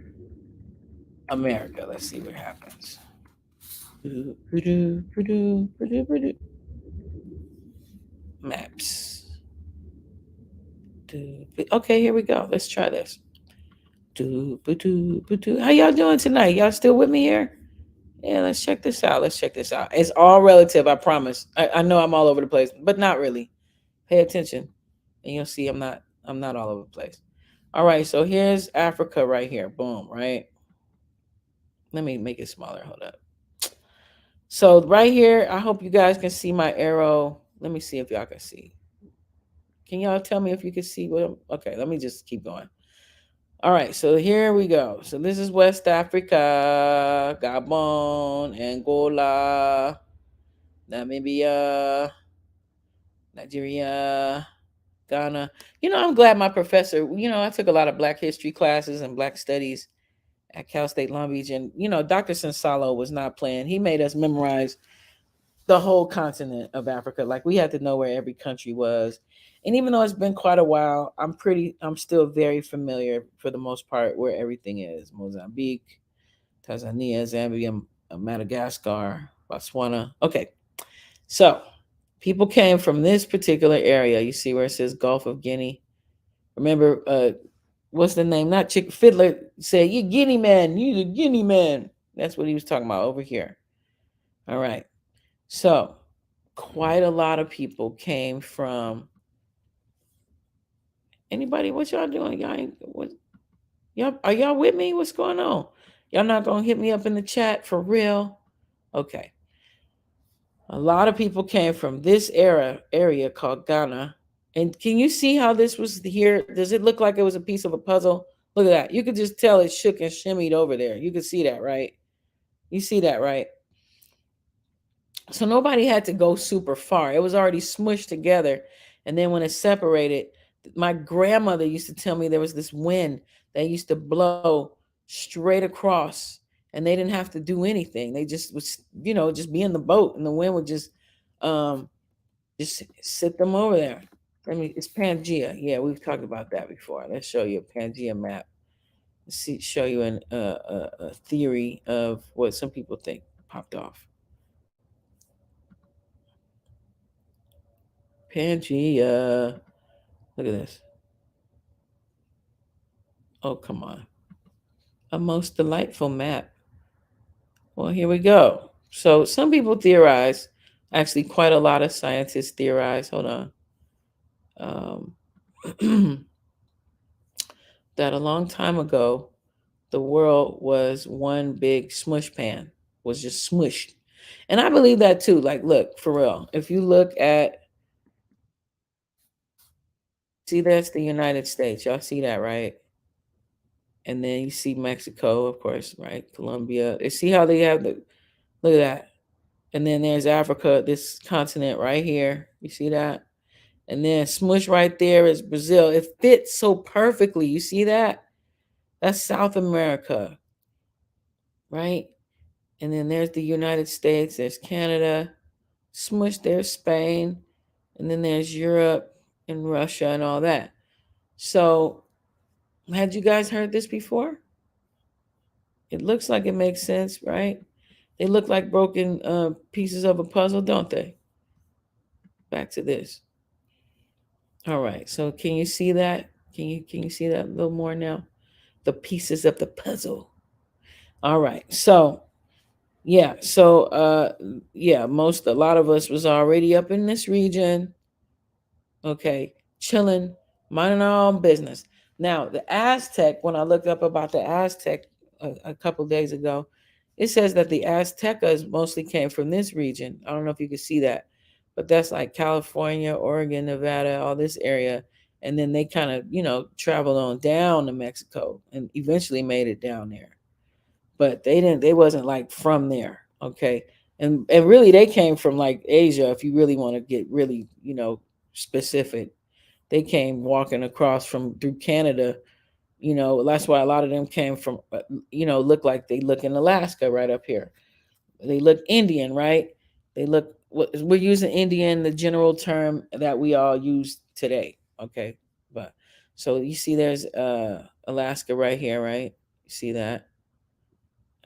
America. Let's see what happens. Maps. Okay, here we go. Let's try this. How y'all doing tonight? Y'all still with me here? Yeah, let's check this out. It's all relative, I promise. I know I'm all over the place, but not really. Pay attention, and you'll see I'm not all over the place. All right, so here's Africa right here. Boom, right? Let me make it smaller. Hold up. So right here, I hope you guys can see my arrow. Let me see if y'all can see. Can y'all tell me if you can see what okay, let me just keep going. All right, so here we go. So this is West Africa, Gabon, Angola, Namibia, Nigeria, Ghana. I'm glad my professor, I took a lot of Black history classes and Black studies at Cal State Long Beach. And, Dr. Sensalo was not playing. He made us memorize the whole continent of Africa. Like we had to know where every country was. And even though it's been quite a while, I'm still very familiar for the most part where everything is. Mozambique, Tanzania, Zambia, Madagascar, Botswana. Okay. So people came from this particular area. You see where it says Gulf of Guinea. Remember, what's the name? Not Chick Fiddler said, "You Guinea man, you the Guinea man." That's what he was talking about over here. All right. So quite a lot of people came from. Anybody, what y'all doing? Y'all ain't what? Y'all are y'all with me? What's going on? Y'all not gonna hit me up in the chat for real? Okay. A lot of people came from this area called Ghana. And can you see how this was here? Does it look like it was a piece of a puzzle? Look at that. You could just tell it shook and shimmied over there. You could see that, right? You see that, right? So nobody had to go super far. It was already smushed together. And then when it separated, my grandmother used to tell me there was this wind that used to blow straight across and they didn't have to do anything. They just was, just be in the boat and the wind would just sit them over there. I mean, it's Pangea. Yeah, we've talked about that before. Let's show you a Pangea map. Let's show you a theory of what some people think popped off. Pangea. Look at this. Oh, come on. A most delightful map. Well, here we go. So some people theorize, actually quite a lot of scientists theorize, hold on, that a long time ago, the world was one big smush pan, was just smushed. And I believe that too. Like, look, for real, if you look at, see, that's the United States. Y'all see that, right? And then you see Mexico, of course, right? Colombia. You see how they have the, look at that. And then there's Africa, this continent right here. You see that? And then smush right there is Brazil. It fits so perfectly. You see that? That's South America, right? And then there's the United States. There's Canada. Smush, there's Spain. And then there's Europe and Russia and all that. So had you guys heard this before? It looks like it makes sense, right? They look like broken pieces of a puzzle, don't they? Back to this. All right. So can you see that? Can you see that a little more now? The pieces of the puzzle. All right. So yeah. So a lot of us was already up in this region. Okay, chilling, minding our own business. Now, the Aztec, when I looked up about the Aztec a couple days ago, it says that the Aztecas mostly came from this region. I don't know if you can see that, but that's like California, Oregon, Nevada, all this area. And then they kind of, traveled on down to Mexico and eventually made it down there. But they wasn't like from there. Okay. And really they came from like Asia, if you really want to get really, specific. They came walking across from through Canada. That's why a lot of them came from, look like they look in Alaska right up here. They look Indian, right? They look, we're using Indian, the general term that we all use today. Okay. But so you see there's Alaska right here, right? You see that?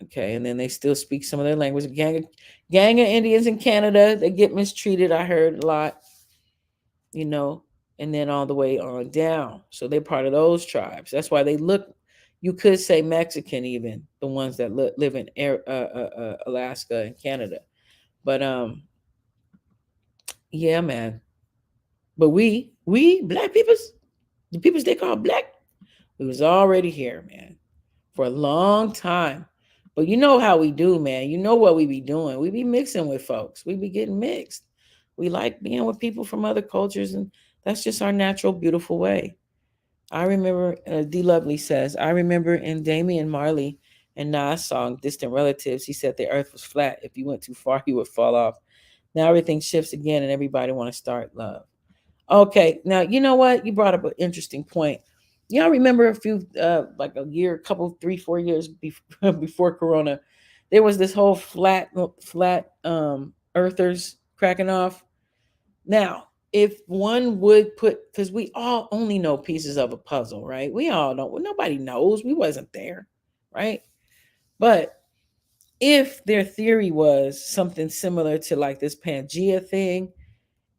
Okay. And then they still speak some of their language. Gang of Indians in Canada, they get mistreated. I heard a lot, you know, and then all the way on down. So they're part of those tribes. That's why they look, you could say Mexican, even the ones that live in Alaska and Canada. But yeah, man. But we black peoples, the peoples they call black, we was already here, man, for a long time. But you know how we do, man. You know what we be doing. We be mixing with folks. We be getting mixed. We like being with people from other cultures, and that's just our natural, beautiful way. I remember, D. Lovely says, I remember in Damian Marley and Nas' song, Distant Relatives, he said the earth was flat. If you went too far, you would fall off. Now everything shifts again and everybody want to start love. Okay, now you know what? You brought up an interesting point. Y'all remember a few, like a year, a couple, 3, 4 years before Corona, there was this whole flat earthers cracking off. Now, if one would put, because we all only know pieces of a puzzle, right? We all know, nobody knows. We wasn't there, right? But if their theory was something similar to like this Pangea thing,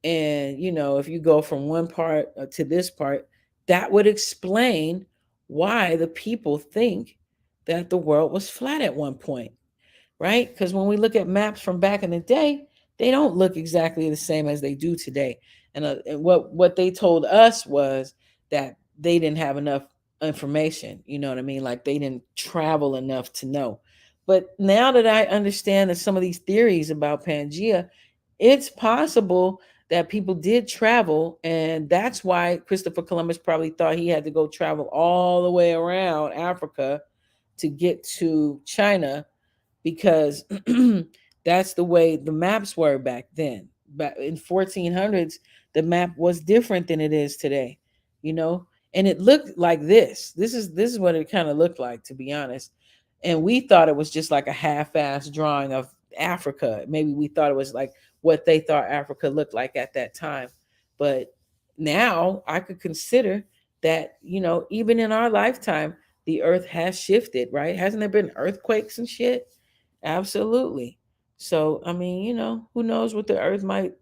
and if you go from one part to this part, that would explain why the people think that the world was flat at one point, right? Because when we look at maps from back in the day, they don't look exactly the same as they do today. And what they told us was that they didn't have enough information. You know what I mean? Like they didn't travel enough to know. But now that I understand that some of these theories about Pangea, it's possible that people did travel, and that's why Christopher Columbus probably thought he had to go travel all the way around Africa to get to China, because that's the way the maps were back then. Back in 1400s, the map was different than it is today, you know, and it looked like this. This is what it kind of looked like, to be honest. And we thought it was just like a half-ass drawing of Africa. Maybe we thought it was like what they thought Africa looked like at that time. But now I could consider that, even in our lifetime, the earth has shifted, right? Hasn't there been earthquakes and shit? Absolutely. So, I mean, who knows what the earth might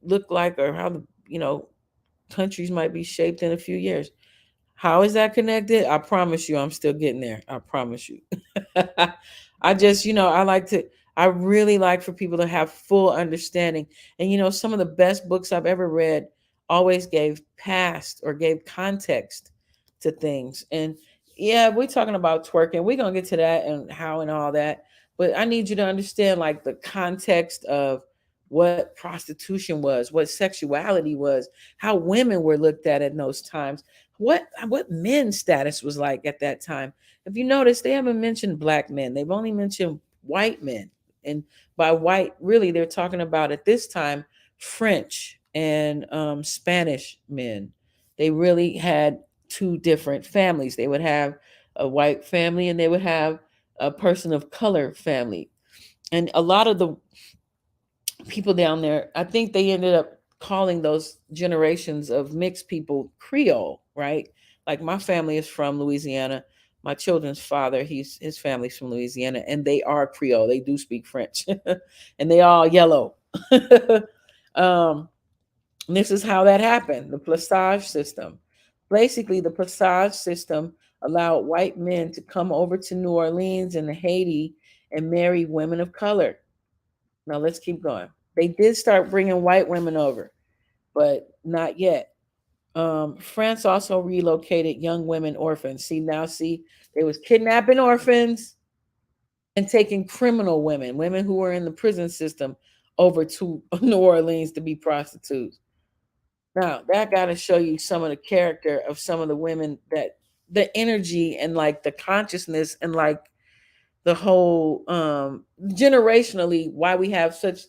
look like, or how countries might be shaped in a few years. How is that connected? I promise you, I'm still getting there. I promise you. I just, I really like for people to have full understanding. And, some of the best books I've ever read always gave past or gave context to things. And yeah, we're talking about twerking. We're going to get to that and how and all that. But I need you to understand like the context of what prostitution was, what sexuality was, how women were looked at in those times, what men's status was like at that time. If you notice, they haven't mentioned black men. They've only mentioned white men. And by white, really, they're talking about at this time French and Spanish men. They really had two different families. They would have a white family and they would have a person of color family. And a lot of the people down there, I think they ended up calling those generations of mixed people Creole, right? Like my family is from Louisiana. My children's father, his family's from Louisiana, and they are Creole. They do speak French, and they all yellow. um, this is how that happened. The Placage system. Basically, the Placage system allowed white men to come over to New Orleans and Haiti and marry women of color. Now let's keep going. They did start bringing white women over, but not yet. France also relocated young women orphans. See, they was kidnapping orphans and taking criminal women, women who were in the prison system, over to New Orleans to be prostitutes. Now that got to show you some of the character of some of the women, that the energy and like the consciousness and like the whole generationally why we have such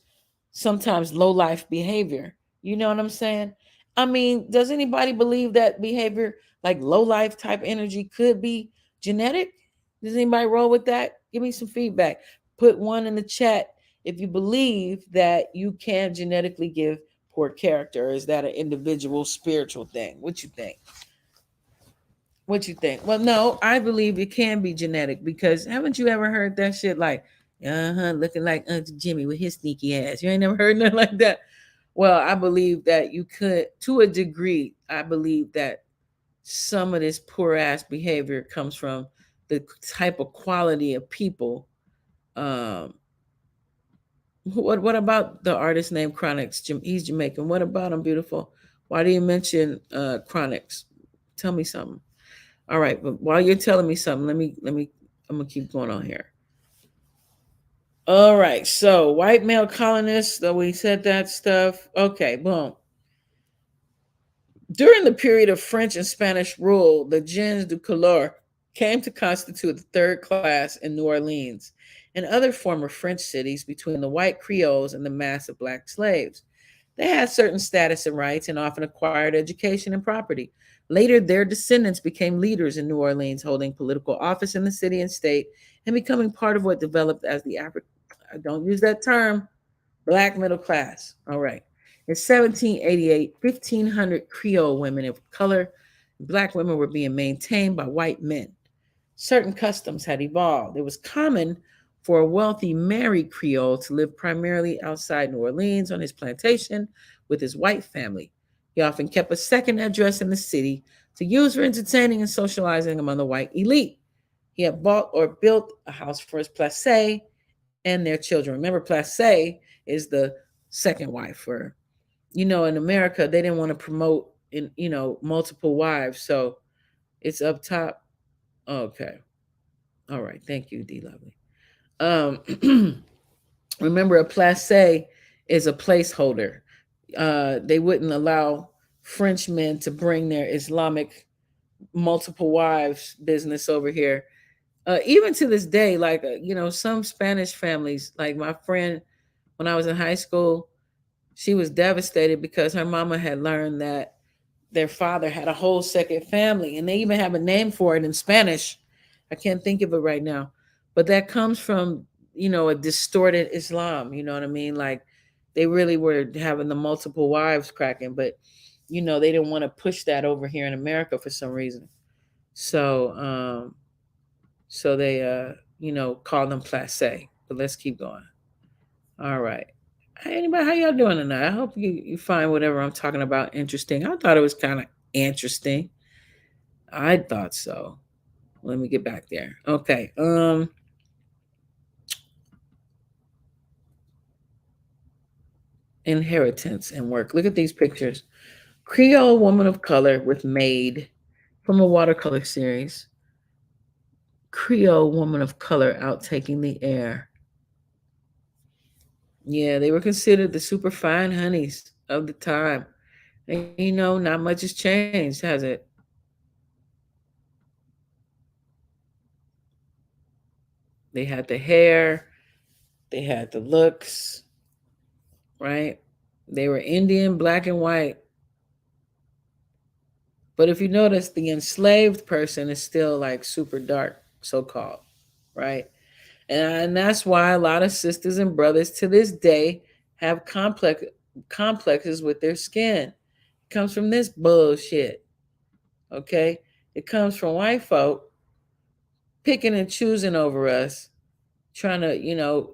sometimes low life behavior. You know what I'm saying? I mean, does anybody believe that behavior like low life type energy could be genetic? Does anybody roll with that? Give me some feedback. Put one in the chat if you believe that you can genetically give poor character. Or is that an individual spiritual thing? What you think? What you think? Well, no, I believe it can be genetic, because haven't you ever heard that shit like, looking like Uncle Jimmy with his sneaky ass? You ain't never heard nothing like that. Well, I believe that you could, to a degree. I believe that some of this poor ass behavior comes from the type of quality of people. Um, what about the artist named Chronix? He's Jamaican. What about him, beautiful? Why do you mention Chronix? Tell me something. All right, but while you're telling me something, let me I'm gonna keep going on here. All right, so white male colonists, though we said that stuff. Okay, boom. During the period of French and Spanish rule, the gens de couleur came to constitute the third class in New Orleans and other former French cities between the white Creoles and the mass of black slaves. They had certain status and rights and often acquired education and property. Later, their descendants became leaders in New Orleans, holding political office in the city and state and becoming part of what developed as the I don't use that term, black middle class. All right. In 1788, 1,500 Creole women of color and black women were being maintained by white men. Certain customs had evolved. It was common for a wealthy married Creole to live primarily outside New Orleans on his plantation with his white family. He often kept a second address in the city to use for entertaining and socializing among the white elite. He had bought or built a house for his placé and their children. Remember, placé is the second wife. For, in America, they didn't want to promote multiple wives, so it's up top. Okay, all right, thank you, D Lovely. Remember, a placé is a placeholder. They wouldn't allow Frenchmen to bring their Islamic multiple wives business over here. Even to this day, like, some Spanish families, like my friend, when I was in high school, she was devastated because her mama had learned that their father had a whole second family, and they even have a name for it in Spanish. I can't think of it right now, but that comes from a distorted Islam. You know what I mean? Like, they really were having the multiple wives cracking, but they didn't want to push that over here in America for some reason. So they call them placé. But let's keep going. All right. Hey, anybody, how y'all doing tonight? I hope you find whatever I'm talking about interesting. I thought it was kind of interesting. I thought so. Let me get back there. Okay. Inheritance and work. Look at these pictures. Creole woman of color with maid from a watercolor series. Creole woman of color out taking the air. Yeah, they were considered the super fine honeys of the time. And not much has changed, has it? They had the hair, they had the looks, right? They were Indian, black and white. But if you notice, the enslaved person is still like super dark, so called, right? And that's why a lot of sisters and brothers to this day have complexes with their skin. It comes from this bullshit. Okay? It comes from white folk picking and choosing over us, trying to,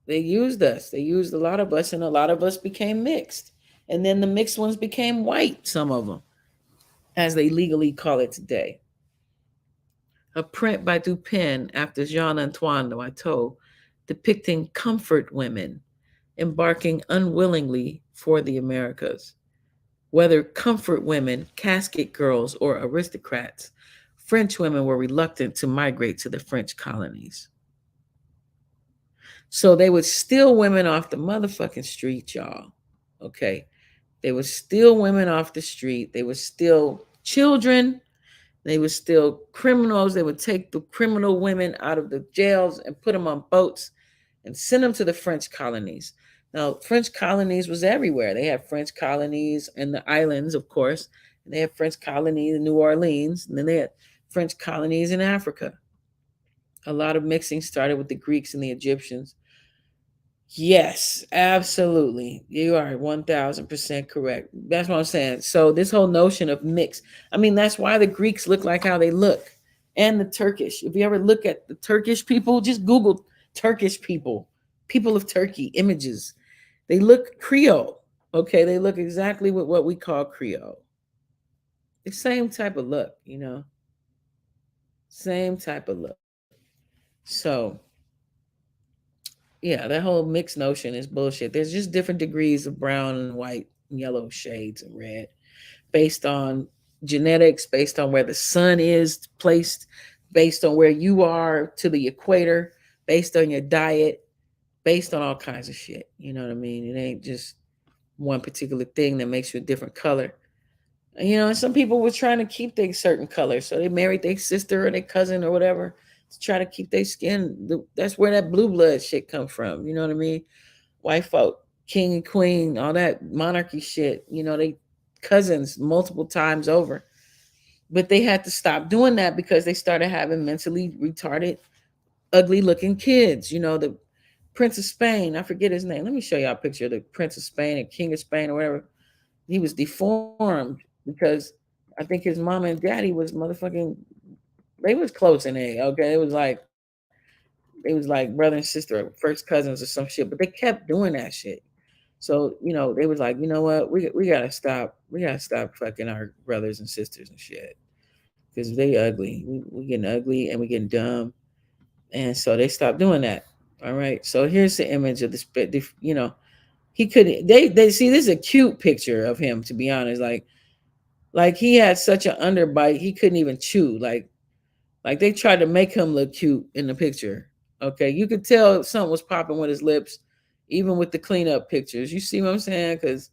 they used us. They used a lot of us, and a lot of us became mixed. And then the mixed ones became white, some of them, as they legally call it today. A print by Dupin after Jean-Antoine Watteau depicting comfort women embarking unwillingly for the Americas. Whether comfort women, casket girls, or aristocrats, French women were reluctant to migrate to the French colonies. So they would steal women off the motherfucking street, y'all. Okay. They would steal women off the street. They would steal children. They would steal criminals. They would take the criminal women out of the jails and put them on boats and send them to the French colonies. Now, French colonies was everywhere. They had French colonies in the islands, of course. And they had French colonies in New Orleans. And then they had French colonies in Africa. A lot of mixing started with the Greeks and the Egyptians. Yes, absolutely. You are 1000% correct. That's what I'm saying. So, this whole notion of mix, I mean, that's why the Greeks look like how they look, and the Turkish. If you ever look at the Turkish people, just Google Turkish people, people of Turkey images. They look Creole. Okay. They look exactly what we call Creole. The same type of look, same type of look. So, yeah, that whole mixed notion is bullshit. There's just different degrees of brown and white, and yellow shades and red based on genetics, based on where the sun is placed, based on where you are to the equator, based on your diet, based on all kinds of shit. You know what I mean? It ain't just one particular thing that makes you a different color. And some people were trying to keep their certain color. So they married their sister or their cousin or whatever to try to keep their skin. That's where that blue blood shit come from. You know what I mean? White folk, king and queen, all that monarchy shit. They cousins multiple times over. But they had to stop doing that because they started having mentally retarded, ugly looking kids. The Prince of Spain, I forget his name. Let me show y'all a picture of the Prince of Spain and King of Spain or whatever. He was deformed because I think his mama and daddy was motherfucking, they was close in age. Okay. They was like brother and sister or first cousins or some shit, but they kept doing that shit. So, they was like, you know what? We gotta stop. We gotta stop fucking our brothers and sisters and shit. Because they ugly. We getting ugly and we getting dumb. And so they stopped doing that. All right. So here's the image of he could they see, this is a cute picture of him, to be honest. Like he had such an underbite, he couldn't even chew. Like they tried to make him look cute in the picture. Okay, you could tell something was popping with his lips, even with the cleanup pictures. You see what I'm saying? Because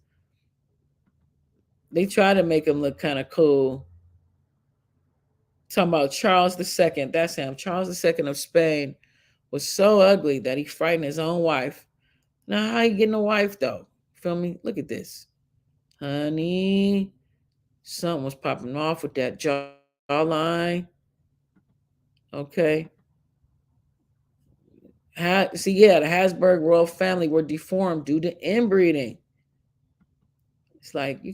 they try to make him look kind of cool. Talking about Charles II, that's him. Charles II of Spain was so ugly that he frightened his own wife. Now, how you getting a wife though? Feel me? Look at this, honey. Something was popping off with that jawline. Okay. The Habsburg royal family were deformed due to inbreeding. It's like you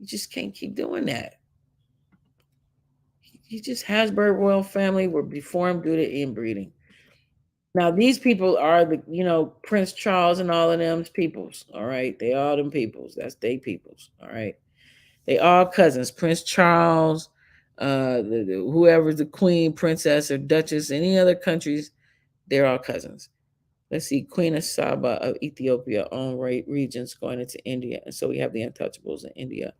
just can't keep doing that. You just Habsburg royal family were deformed due to inbreeding. Now these people are Prince Charles and all of them's peoples. All right, they all them peoples. That's they peoples. All right, they all cousins. Prince Charles, whoever's the queen, princess, or duchess, any other countries, they're all cousins. Let's see, Queen of Saba of Ethiopia, own regions going into India. And so we have the untouchables in India.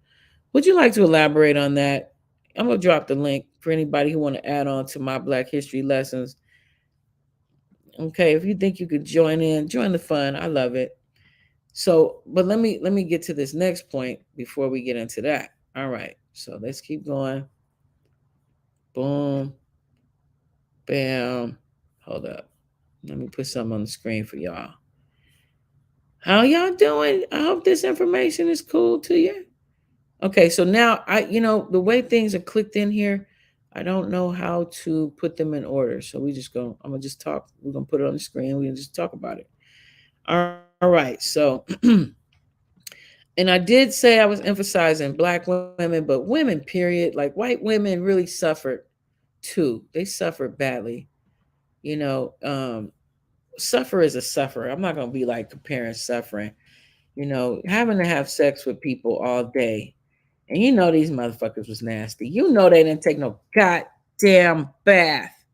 Would you like to elaborate on that? I'm going to drop the link for anybody who want to add on to my Black History lessons. Okay, if you think you could join the fun. I love it. So, but let me get to this next point before we get into that. All right, so let's keep going. Boom, bam. Hold up. Let me put something on the screen for y'all. How y'all doing? I hope this information is cool to you. Okay, so now the way things are clicked in here, I don't know how to put them in order. So I'm gonna just talk. We're gonna put it on the screen. We're gonna just talk about it. All right. So, and I did say I was emphasizing Black women, but women, period. Like white women really suffered too. They suffered badly. You know, suffer is a suffer. I'm not gonna be like comparing suffering. Having to have sex with people all day. And these motherfuckers was nasty. They didn't take no goddamn bath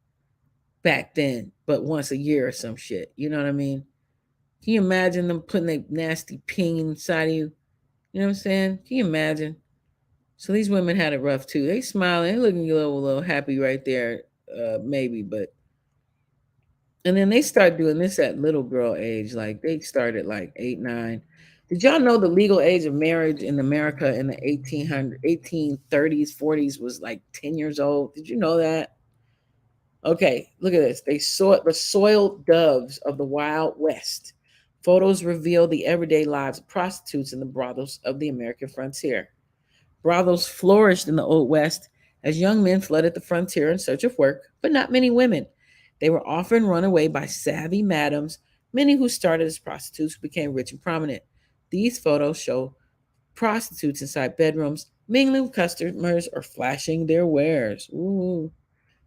back then, but once a year or some shit. You know what I mean? Can you imagine them putting a nasty peen inside of you You know what I'm saying? Can you imagine? So these women had it rough too. They smiling, they looking a little happy right there, maybe, but and then they start doing this at little girl age. Like they started like 8, 9. Did y'all know the legal age of marriage in America in the 1830s, 40s was like 10 years old? Did you know that? Okay, look at this. They saw the soiled doves of the Wild West. Photos reveal the everyday lives of prostitutes in the brothels of the American frontier. Brothels flourished in the Old West as young men flooded the frontier in search of work, but not many women. They were often run away by savvy madams, many who started as prostitutes became rich and prominent. These photos show prostitutes inside bedrooms, mingling with customers or flashing their wares. Ooh,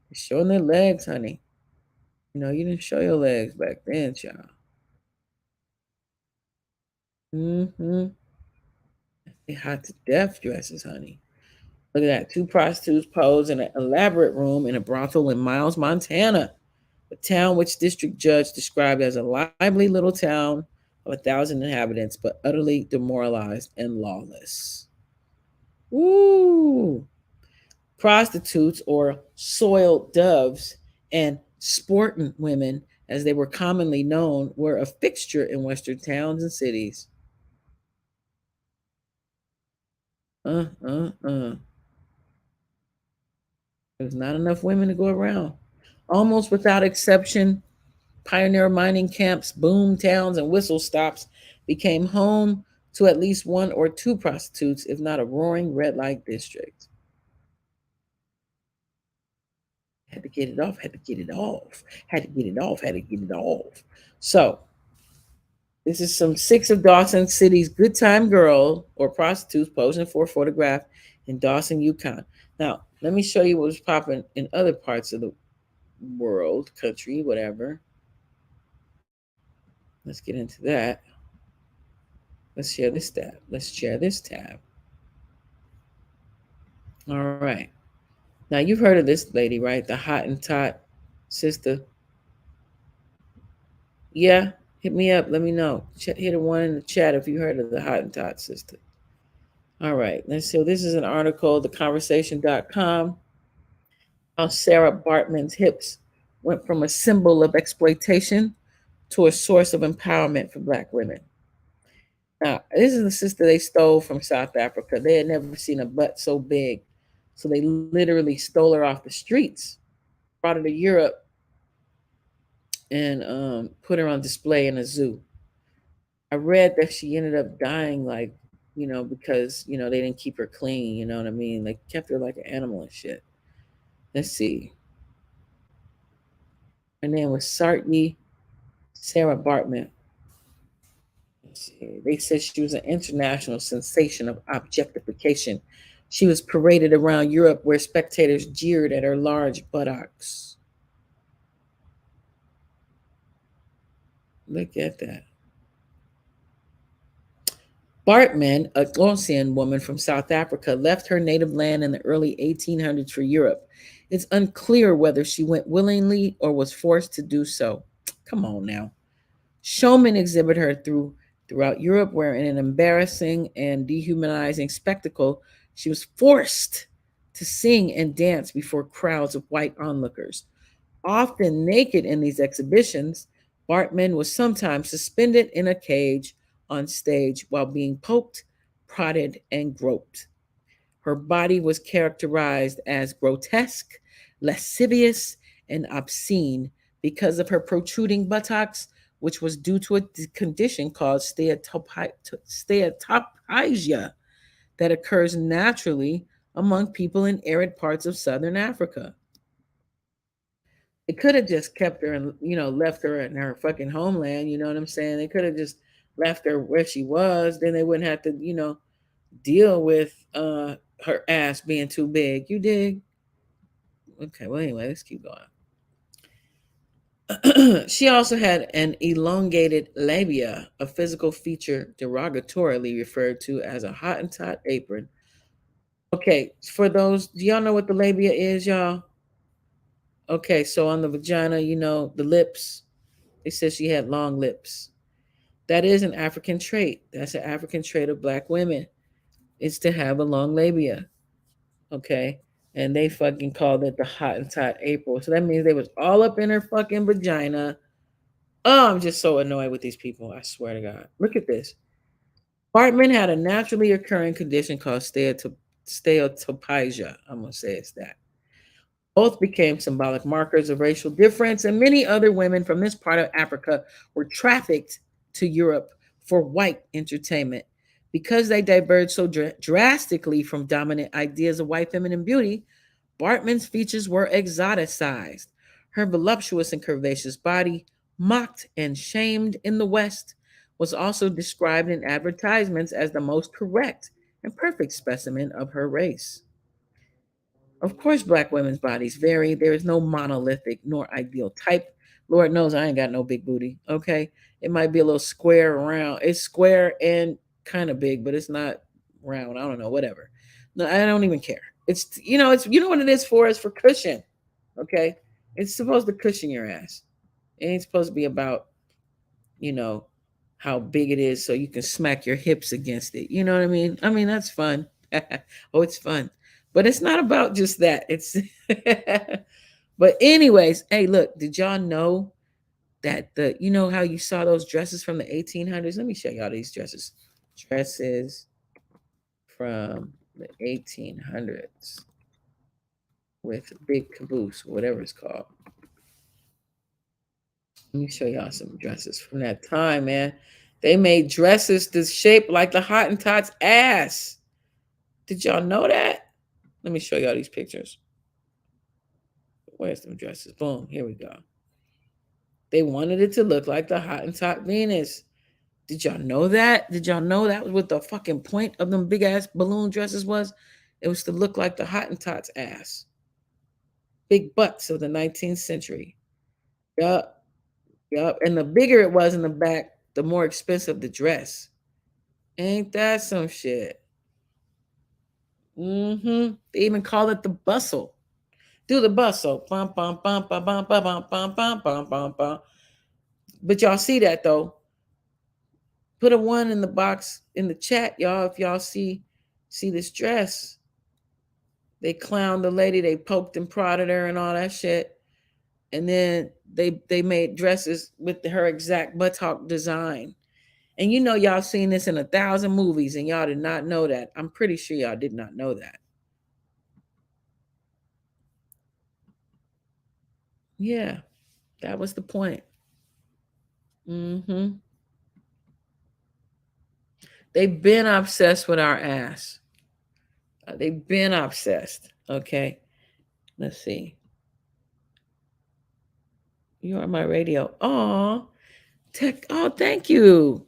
they're showing their legs, honey. You know, you didn't show your legs back then, child. Mm-hmm. They hot to death dresses, honey. Look at that. Two prostitutes pose in an elaborate room in a brothel in Miles, Montana, a town which district judge described as a lively little town of 1,000 inhabitants, but utterly demoralized and lawless. Woo! Prostitutes, or soiled doves, and sportant women, as they were commonly known, were a fixture in Western towns and cities. Uh, uh, uh. There's not enough women to go around. Almost without exception, pioneer mining camps, boom towns, and whistle stops became home to at least one or two prostitutes, if not a roaring red light district. Had to get it off, had to get it off, had to get it off, had to get it off. So, this is some six of Dawson City's good time girl or prostitutes posing for a photograph in Dawson, Yukon. Now, let me show you what was popping in other parts of the world, country, whatever. Let's get into that. Let's share this tab. Let's share this tab. All right. Now you've heard of this lady, right? The Hottentot sister. Yeah, hit me up. Let me know. Hit a one in the chat if you heard of the Hottentot sister. All right. Let's see. This is an article, theconversation.com. How Sarah Bartman's hips went from a symbol of exploitation to a source of empowerment for Black women. Now, this is the sister they stole from South Africa. They had never seen a butt so big. So they literally stole her off the streets, brought her to Europe, and put her on display in a zoo. I read that she ended up dying, like, because, they didn't keep her clean. You know what I mean? They kept her like an animal and shit. Let's see. Her name was Sartyi Sarah Bartman. They said she was an international sensation of objectification. She was paraded around Europe where spectators jeered at her large buttocks. Look at that. Bartman, a Ghanaian woman from South Africa, left her native land in the early 1800s for Europe. It's unclear whether she went willingly or was forced to do so. Come on now. Showmen exhibit her throughout Europe, where in an embarrassing and dehumanizing spectacle, she was forced to sing and dance before crowds of white onlookers. Often naked in these exhibitions, Bartman was sometimes suspended in a cage on stage while being poked, prodded, and groped. Her body was characterized as grotesque, lascivious, and obscene because of her protruding buttocks, which was due to a condition called steatopygia that occurs naturally among people in arid parts of southern Africa. They could have just kept her and, left her in her fucking homeland. You know what I'm saying? They could have just left her where she was. Then they wouldn't have to, deal with her ass being too big. You dig? Okay, well, anyway, let's keep going. She also had an elongated labia, a physical feature derogatorily referred to as a Hottentot apron. Okay, for those, do y'all know what the labia is, y'all? Okay, so on the vagina, the lips, they said she had long lips. That is an African trait. That's an African trait of Black women. is to have a long labia. Okay. And they fucking called it the Hottentot April. So that means they was all up in her fucking vagina. Oh, I'm just so annoyed with these people. I swear to God. Look at this. Hartman had a naturally occurring condition called steatopygia. I'm going to say it's that. Both became symbolic markers of racial difference, and many other women from this part of Africa were trafficked to Europe for white entertainment. Because they diverged so drastically from dominant ideas of white feminine beauty, Bartman's features were exoticized. Her voluptuous and curvaceous body, mocked and shamed in the West, was also described in advertisements as the most correct and perfect specimen of her race. Of course, Black women's bodies vary. There is no monolithic nor ideal type. Lord knows I ain't got no big booty. Okay. It might be a little square around. It's square and kind of big, but it's not round. I don't know, whatever. No, I don't even care. It's what it is for? It's for cushion. Okay. It's supposed to cushion your ass. It ain't supposed to be about, you know, how big it is so you can smack your hips against it. You know what I mean? I mean, that's fun. Oh, it's fun. But it's not about just that. It's but anyways, hey, look, did y'all know that how you saw those dresses from the 1800s? Let me show y'all these dresses. Dresses from the 1800s with big caboose, whatever it's called. Let me show y'all some dresses from that time, man. They made dresses to shape like the Hottentot's ass. Did y'all know that? Let me show y'all these pictures. Where's them dresses? Boom, here we go. They wanted it to look like the Hottentot Venus. Did y'all know that? Did y'all know that was what the fucking point of them big ass balloon dresses was? It was to look like the Hottentot's ass. Big butts of the 19th century. Yup. Yup. And the bigger it was in the back, the more expensive the dress. Ain't that some shit? Mm-hmm. They even call it the bustle. Do the bustle. Bum, bum, bum, bum, bum, bum, bum, bum, bum, bum, bum, bum. But y'all see that though. Put a one in the box in the chat, y'all, if y'all see this dress. They clowned the lady, they poked and prodded her and all that shit. And then they made dresses with her exact buttock design. And y'all seen this in 1,000 movies and y'all did not know that. I'm pretty sure y'all did not know that. Yeah, that was the point. Mm-hmm. They've been obsessed with our ass. They've been obsessed. Okay. Let's see. You are my radio. Oh, thank you.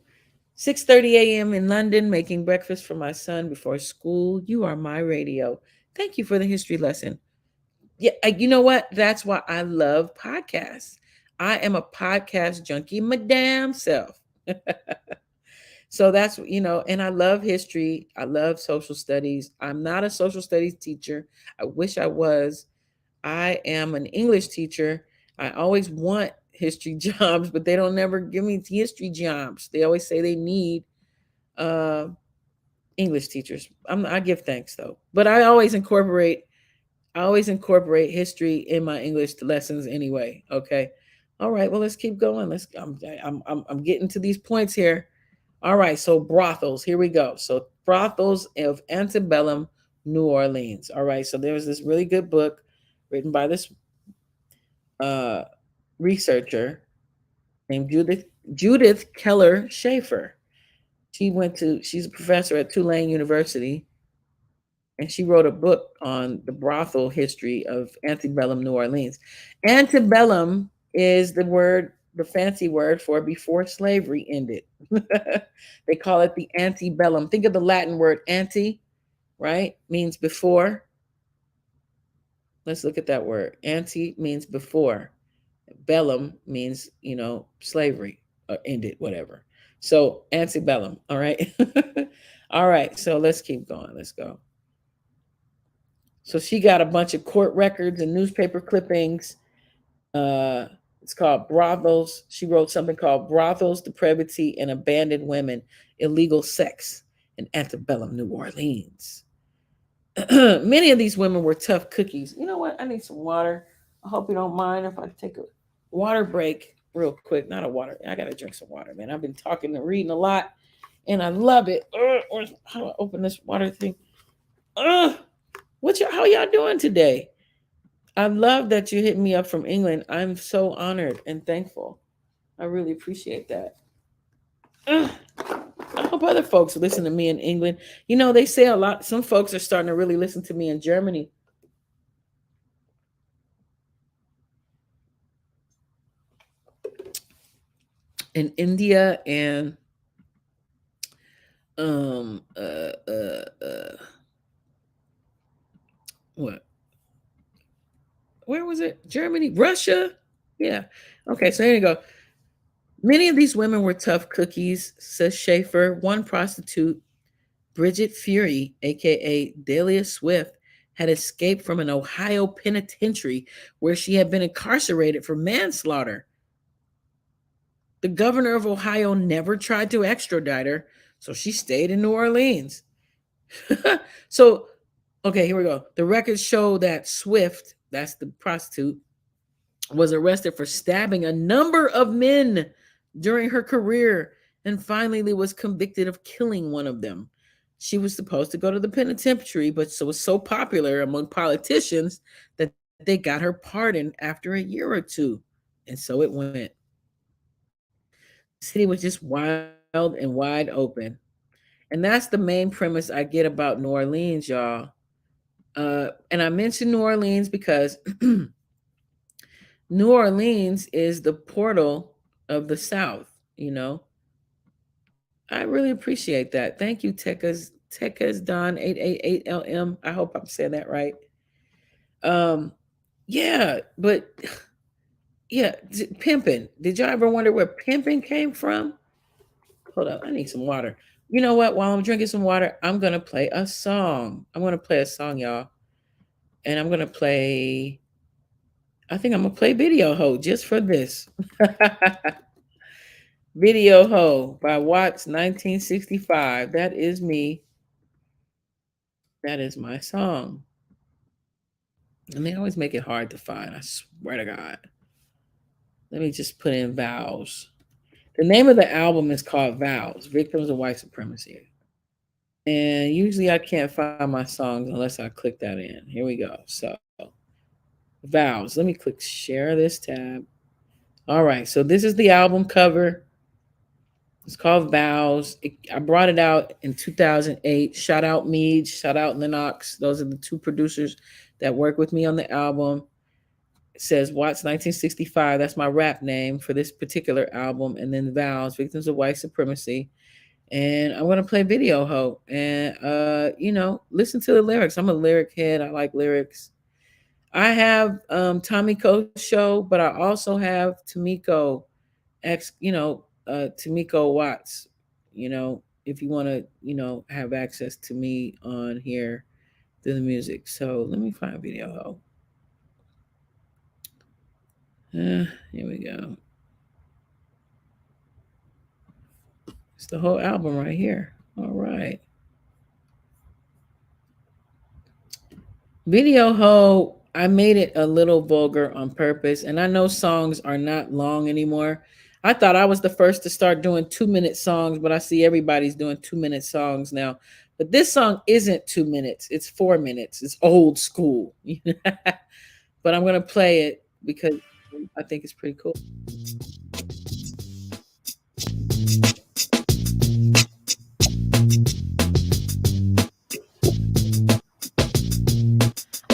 6:30 a.m. in London, making breakfast for my son before school. You are my radio. Thank you for the history lesson. Yeah, you know what? That's why I love podcasts. I am a podcast junkie, my damn self. So that's, and I love history. I love social studies. I'm not a social studies teacher. I wish I was. I am an English teacher. I always want history jobs, but they don't never give me history jobs. They always say they need English teachers. I give thanks though, but I always incorporate history in my English lessons anyway. Okay. All right. Well, let's keep going. I'm getting to these points here. All right. So brothels. Here we go. So brothels of antebellum New Orleans. All right. So there was this really good book written by this researcher named Judith Keller Schaefer. She's a professor at Tulane University, and she wrote a book on the brothel history of antebellum New Orleans. Antebellum is the fancy word for before slavery ended. They call it the antebellum. Think of the Latin word ante, right? Means before. Let's look at that word. Ante means before. Bellum means, slavery ended, whatever. So antebellum. All right. All right. So let's keep going. Let's go. So she got a bunch of court records and newspaper clippings. It's called Brothels. She wrote something called Brothels, Depravity, and Abandoned Women, Illegal Sex in antebellum New Orleans. Many of these women were tough cookies. You know what? I need some water. I hope you don't mind if I take a water break real quick. Not a water. I gotta drink some water, man. I've been talking and reading a lot, and I love it. How do I open this water thing? How y'all doing today? I love that you hit me up from England. I'm so honored and thankful. I really appreciate that. I hope other folks listen to me in England. You know, they say a lot. Some folks are starting to really listen to me in Germany. In India and what? Where was it? Germany, Russia? Yeah. Okay, so here you go. Many of these women were tough cookies, says Schaefer. One prostitute, Bridget Fury, aka Delia Swift, had escaped from an Ohio penitentiary where she had been incarcerated for manslaughter. The governor of Ohio never tried to extradite her, so she stayed in New Orleans. So, okay, here we go. The records show that Swift, that's the prostitute, was arrested for stabbing a number of men during her career and finally was convicted of killing one of them. She was supposed to go to the penitentiary, but so was so popular among politicians that they got her pardoned after a year or two. And so it went. The city was just wild and wide open. And that's the main premise I get about New Orleans, y'all. And I mentioned New Orleans because New Orleans is the portal of the South, you know. I really appreciate that. Thank you, Tekka's Don 888LM. I hope I'm saying that right. Yeah, but yeah, pimping. Did y'all ever wonder where pimping came from? Hold up, I need some water. You know what? While I'm drinking some water, I'm gonna play a song. I'm gonna play a song, y'all. And I'm gonna play, I think I'm gonna play Video Ho just for this. Video Ho by Watts 1965. That is me. That is my song. And they always make it hard to find. I swear to God. Let me just put in Vows. The name of the album is called Vows, Victims of White Supremacy. And usually I can't find my songs unless I click that in. Here we go. So, Vows. Let me click share this tab. All right. So this is the album cover. It's called Vows. I brought it out in 2008. Shout out Mead. Shout out Lennox. Those are the two producers that work with me on the album. It says Watts 1965. That's my rap name for this particular album. And then Vows, Victims of White Supremacy. And I'm going to play Video Ho. And, you know, listen to the lyrics. I'm a lyric head. I like lyrics. I have Tomeicko show, but I also have Tomeicko Tomeicko Watts, you know, if you want to, you know, have access to me on here through the music. So let me find Video Ho. Here we go. It's the whole album right here. All right. Video Ho, I made it a little vulgar on purpose. And I know songs are not long anymore. I thought I was the first to start doing 2-minute songs, but I see everybody's doing 2-minute songs now. But this song isn't 2 minutes. It's 4 minutes. It's old school. But I'm going to play it because I think it's pretty cool.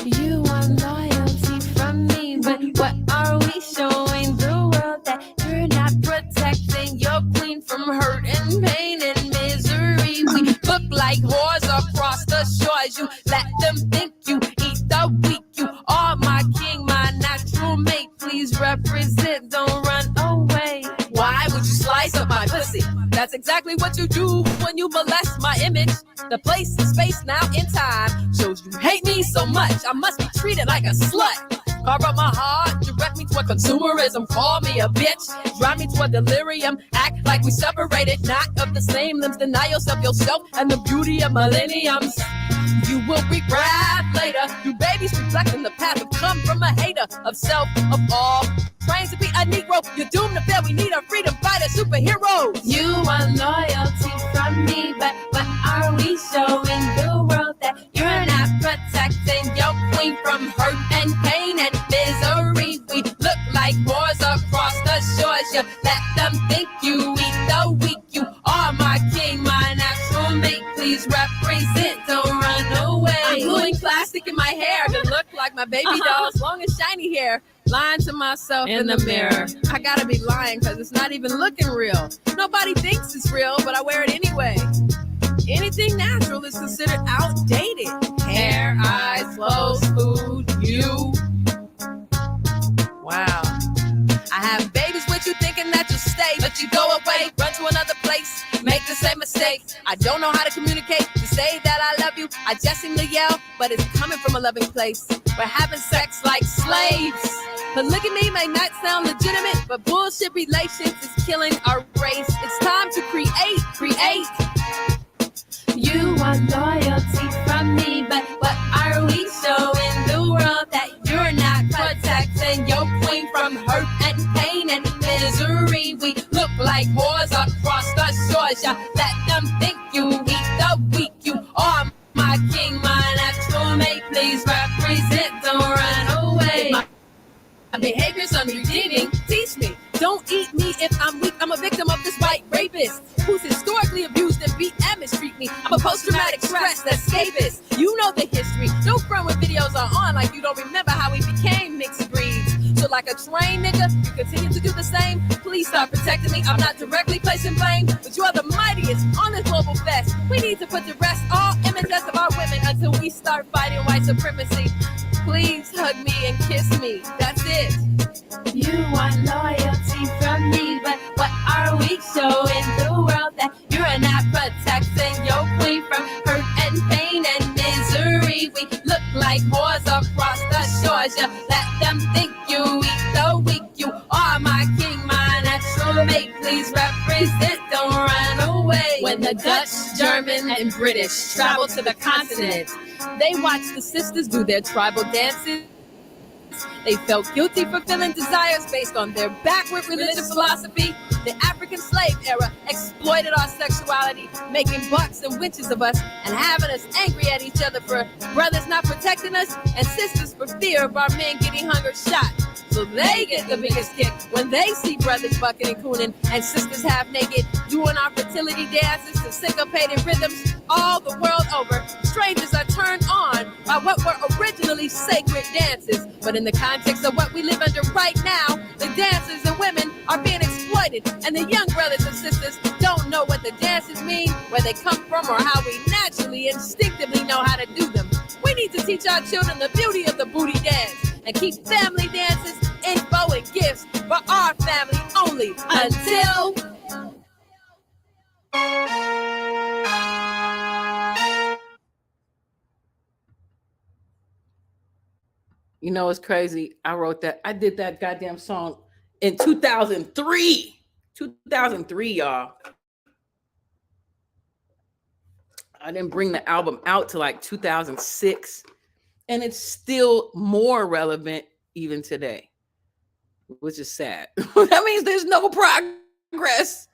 You want loyalty from me, but what are we showing the world? That you're not protecting your queen from hurt and pain and misery. We look like whores across the shores. You let them think you eat the weak. You are my king, my natural mate. Please represent, don't run away. Why would you slice up my pussy? That's exactly what you do when you molest my image. The place, the space, now in time shows you hate me so much. I must be treated like a slut. Carve up my heart, direct me toward consumerism. Call me a bitch, drive me toward delirium. Act like we separated, not of the same limbs. Deny yourself and the beauty of millenniums. You will regret later. You babies reflecting the path of come from a hater of self, of all. Trained to be a Negro, you're doomed to fail. We need our freedom fighter superheroes. You want loyalty from me, but what are we showing the world? That you're not protecting your queen from hurt and pain and misery. We look like wars across the shores. You let them think you eat the weak. You are my king, my natural mate. Please represent, don't run away. I'm gluing plastic in my hair to look like my baby doll's long and shiny hair. Lying to myself in the mirror. I gotta be lying because it's not even looking real. Nobody thinks it's real, but I wear it anyway. Anything natural is considered outdated. Hair, eyes, clothes, food, you. Wow. I have babies with you thinking that you'll stay, but you go away, run to another place, make the same mistake. I don't know how to communicate, to say that I love you. I just seem to yell, but it's coming from a loving place. We're having sex like slaves. Polygamy may not sound legitimate, but bullshit relations is killing our race. It's time to create. You want loyalty from me, but what are we showing the world? That you're not protecting your queen from hurt and pain and misery. We look like whores across the shores. You let them think you eat the weak. You are my king, my natural mate. Please represent, don't run away. My behavior's unredeeming. Teach me. Don't eat me if I'm weak. I'm a victim of this white rapist who's historically abused and beat and mistreat me. I'm a post-traumatic stress escapist. You know the history. Don't front when videos are on like you don't remember how we became mixed breeds. So like a trained nigga, you continue to do the same. Please start protecting me. I'm not directly placing blame, but you are the mightiest on this global fest. We need to put to rest all images of our women until we start fighting white supremacy. Please hug me and kiss me. That's it. You want loyalty from me, but what are we showing the world? That you're not protecting your queen from hurt and pain and misery. We look like whores across the shores. You let them think you eat the weak. You are my king, my natural mate. Please represent, don't run away. When the Dutch, German, and British traveled to the continent, they watched the sisters do their tribal dances. They felt guilty for fulfilling desires based on their backward religious philosophy. The African slave era exploited our sexuality, making bucks and witches of us and having us angry at each other for brothers not protecting us and sisters for fear of our men getting hunger shot. So they get the biggest kick when they see brothers bucking and cooning and sisters half naked doing our fertility dances to syncopated rhythms all the world over. Strangers are turned on by what were originally sacred dances. But in the context of what we live under right now, the dancers and women are being exploited, and the young brothers and sisters don't know what the dances mean, where they come from, or how we naturally, instinctively know how to do them. We need to teach our children the beauty of the booty dance and keep family dances, info, and gifts for our family only until... You know, it's crazy. I did that goddamn song in 2003. 2003, y'all. I didn't bring the album out till like 2006. And it's still more relevant even today, which is sad. That means there's no progress.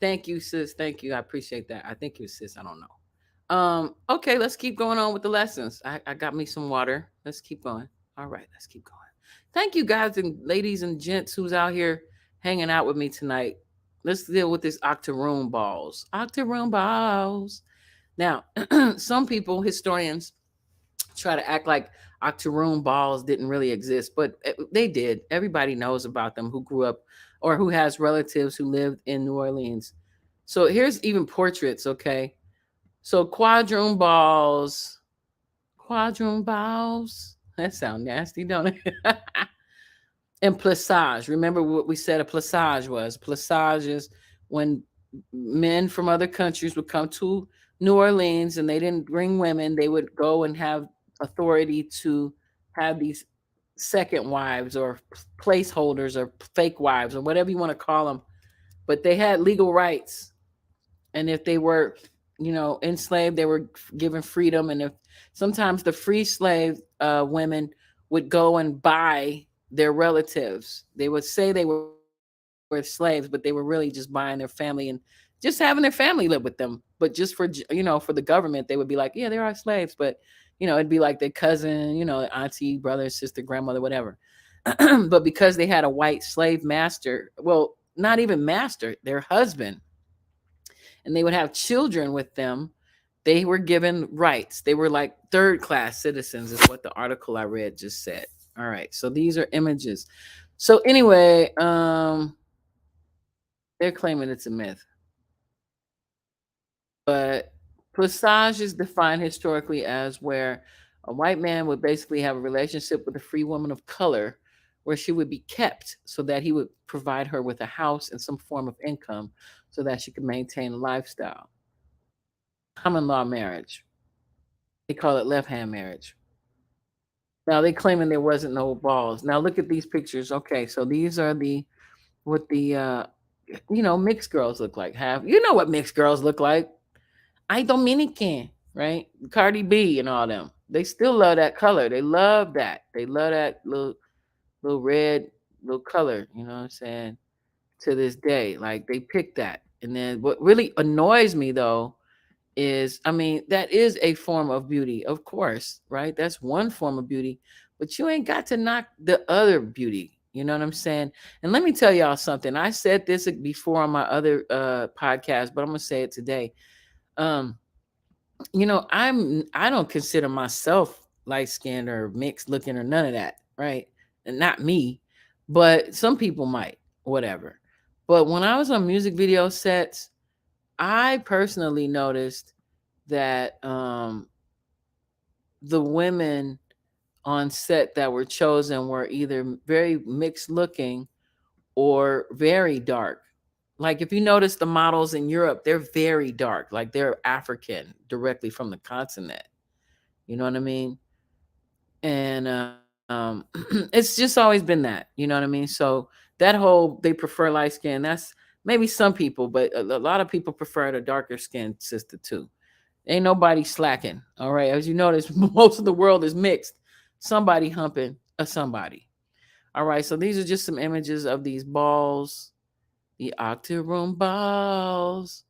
Thank you, sis. Thank you. I appreciate that. I think you, sis. I don't know. Okay, let's keep going on with the lessons. I got me some water. Let's keep going. All right, let's keep going. Thank you, guys and ladies and gents who's out here hanging out with me tonight. Let's deal with this octoroon balls. Octoroon balls. Now, some people, historians, try to act like octoroon balls didn't really exist, but they did. Everybody knows about them who grew up or who has relatives who lived in New Orleans. So here's even portraits, okay? So quadroon balls. That sounds nasty, don't it? And plissage. Remember what we said a plissage was? Plissage is when men from other countries would come to New Orleans and they didn't bring women. They would go and have authority to have these second wives or placeholders or fake wives or whatever you want to call them, but they had legal rights. And if they were, enslaved, they were given freedom. And if sometimes the free slave women would go and buy their relatives, they would say they were slaves, but they were really just buying their family and just having their family live with them. But just for the government, they would be like, yeah, they are slaves, but it'd be like their cousin, auntie, brother, sister, grandmother, whatever. But because they had a white slave master, well, not even master, their husband, and they would have children with them, they were given rights. They were like third class citizens, is what the article I read just said. All right. So these are images. So anyway, they're claiming it's a myth. But passage is defined historically as where a white man would basically have a relationship with a free woman of color where she would be kept so that he would provide her with a house and some form of income so that she could maintain a lifestyle. Common law marriage. They call it left hand marriage. Now they claiming there wasn't no balls. Now look at these pictures. Okay, so these are the what the mixed girls look like. What mixed girls look like? I Dominican, right? Cardi B and all them. They still love that color. They love that. They love that little red little color. You know what I'm saying? To this day, like they pick that. And then what really annoys me though is, I mean, that is a form of beauty, of course, right? That's one form of beauty, but you ain't got to knock the other beauty. You know what I'm saying? And let me tell y'all something. I said this before on my other podcast, but I'm gonna say it today. Um, I don't consider myself light skinned or mixed looking or none of that, right? And not me, but some people might, whatever. But when I was on music video sets, I personally noticed that the women on set that were chosen were either very mixed looking or very dark. Like if you notice the models in Europe, they're very dark, like they're African directly from the continent. You know what I mean? And it's just always been that. You know what I mean? So that whole they prefer light skin. That's maybe some people, but a lot of people prefer the darker skinned sister too. Ain't nobody slacking. All right. As you notice, most of the world is mixed. Somebody humping a somebody. All right. So these are just some images of these balls, the octoroom balls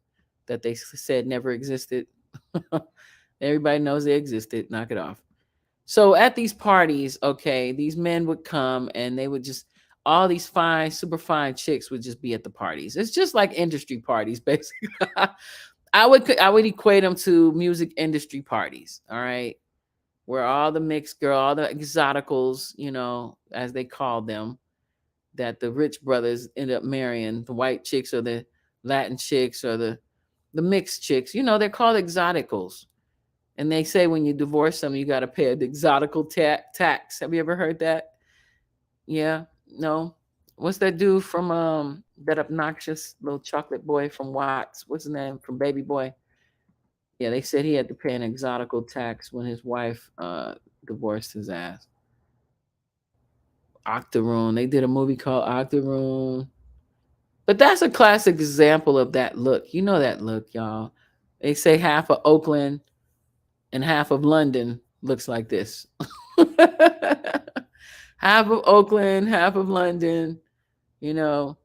that they said never existed. Everybody knows they existed. Knock it off. So at these parties, okay, these men would come and they would just all these fine, super fine chicks would just be at the parties. It's just like industry parties, basically. I would equate them to music industry parties. All right, where all the mixed girl, all the exoticals, as they call them, that the rich brothers end up marrying, the white chicks or the Latin chicks or the mixed chicks. They're called exoticals. And they say when you divorce them, you got to pay the exotical tax. Have you ever heard that? Yeah, no. What's that dude from that obnoxious little chocolate boy from Watts? What's his name from Baby Boy? Yeah, they said he had to pay an exotical tax when his wife divorced his ass. Octoroon. They did a movie called Octoroon. But that's a classic example of that look. You know that look, y'all. They say half of Oakland and half of London looks like this. Half of Oakland, half of London, you know.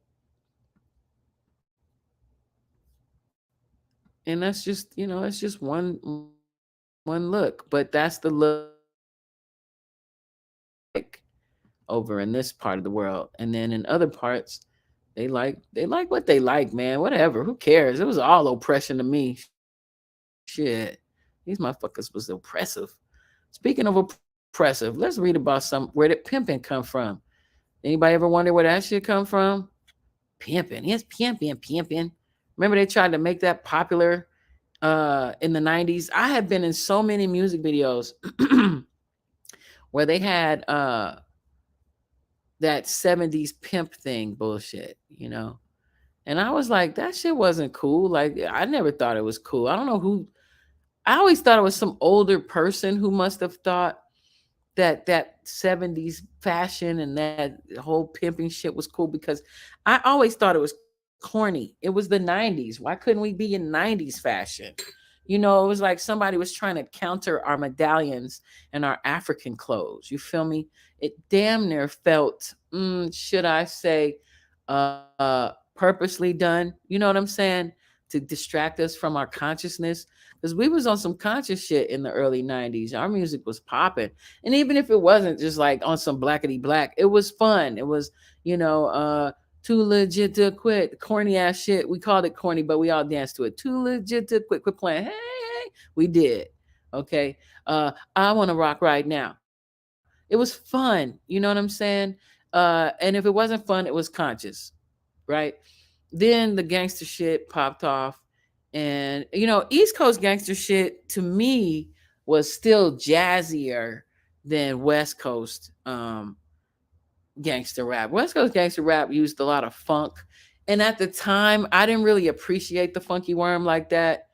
And that's just, it's just one look, but that's the look like over in this part of the world. And then in other parts, they like what they like, man. Whatever. Who cares? It was all oppression to me. Shit. These motherfuckers was oppressive. Speaking of oppressive, let's read about where did pimping come from? Anybody ever wonder where that shit come from? Pimping. Yes, pimping. Remember they tried to make that popular in the 90s? I have been in so many music videos where they had that 70s pimp thing bullshit, And I was like, that shit wasn't cool. Like, I never thought it was cool. I don't know who. I always thought it was some older person who must have thought that 70s fashion and that whole pimping shit was cool because I always thought it was corny. It was the 90s. Why couldn't we be in 90s fashion? It was like somebody was trying to counter our medallions and our African clothes. You feel me? It damn near felt, should I say, purposely done. You know what I'm saying? To distract us from our consciousness. Because we was on some conscious shit in the early 90s. Our music was popping. And even if it wasn't just like on some blackety black, it was fun. It was, too legit to quit. Corny ass shit. We called it corny, but we all danced to it. Too legit to quit. Quit playing. Hey, we did. Okay. I want to rock right now. It was fun. You know what I'm saying? And if it wasn't fun, it was conscious. Right. Then the gangster shit popped off. And, East Coast gangster shit to me was still jazzier than West Coast gangster rap. West Coast gangster rap used a lot of funk. And at the time, I didn't really appreciate the funky worm like that.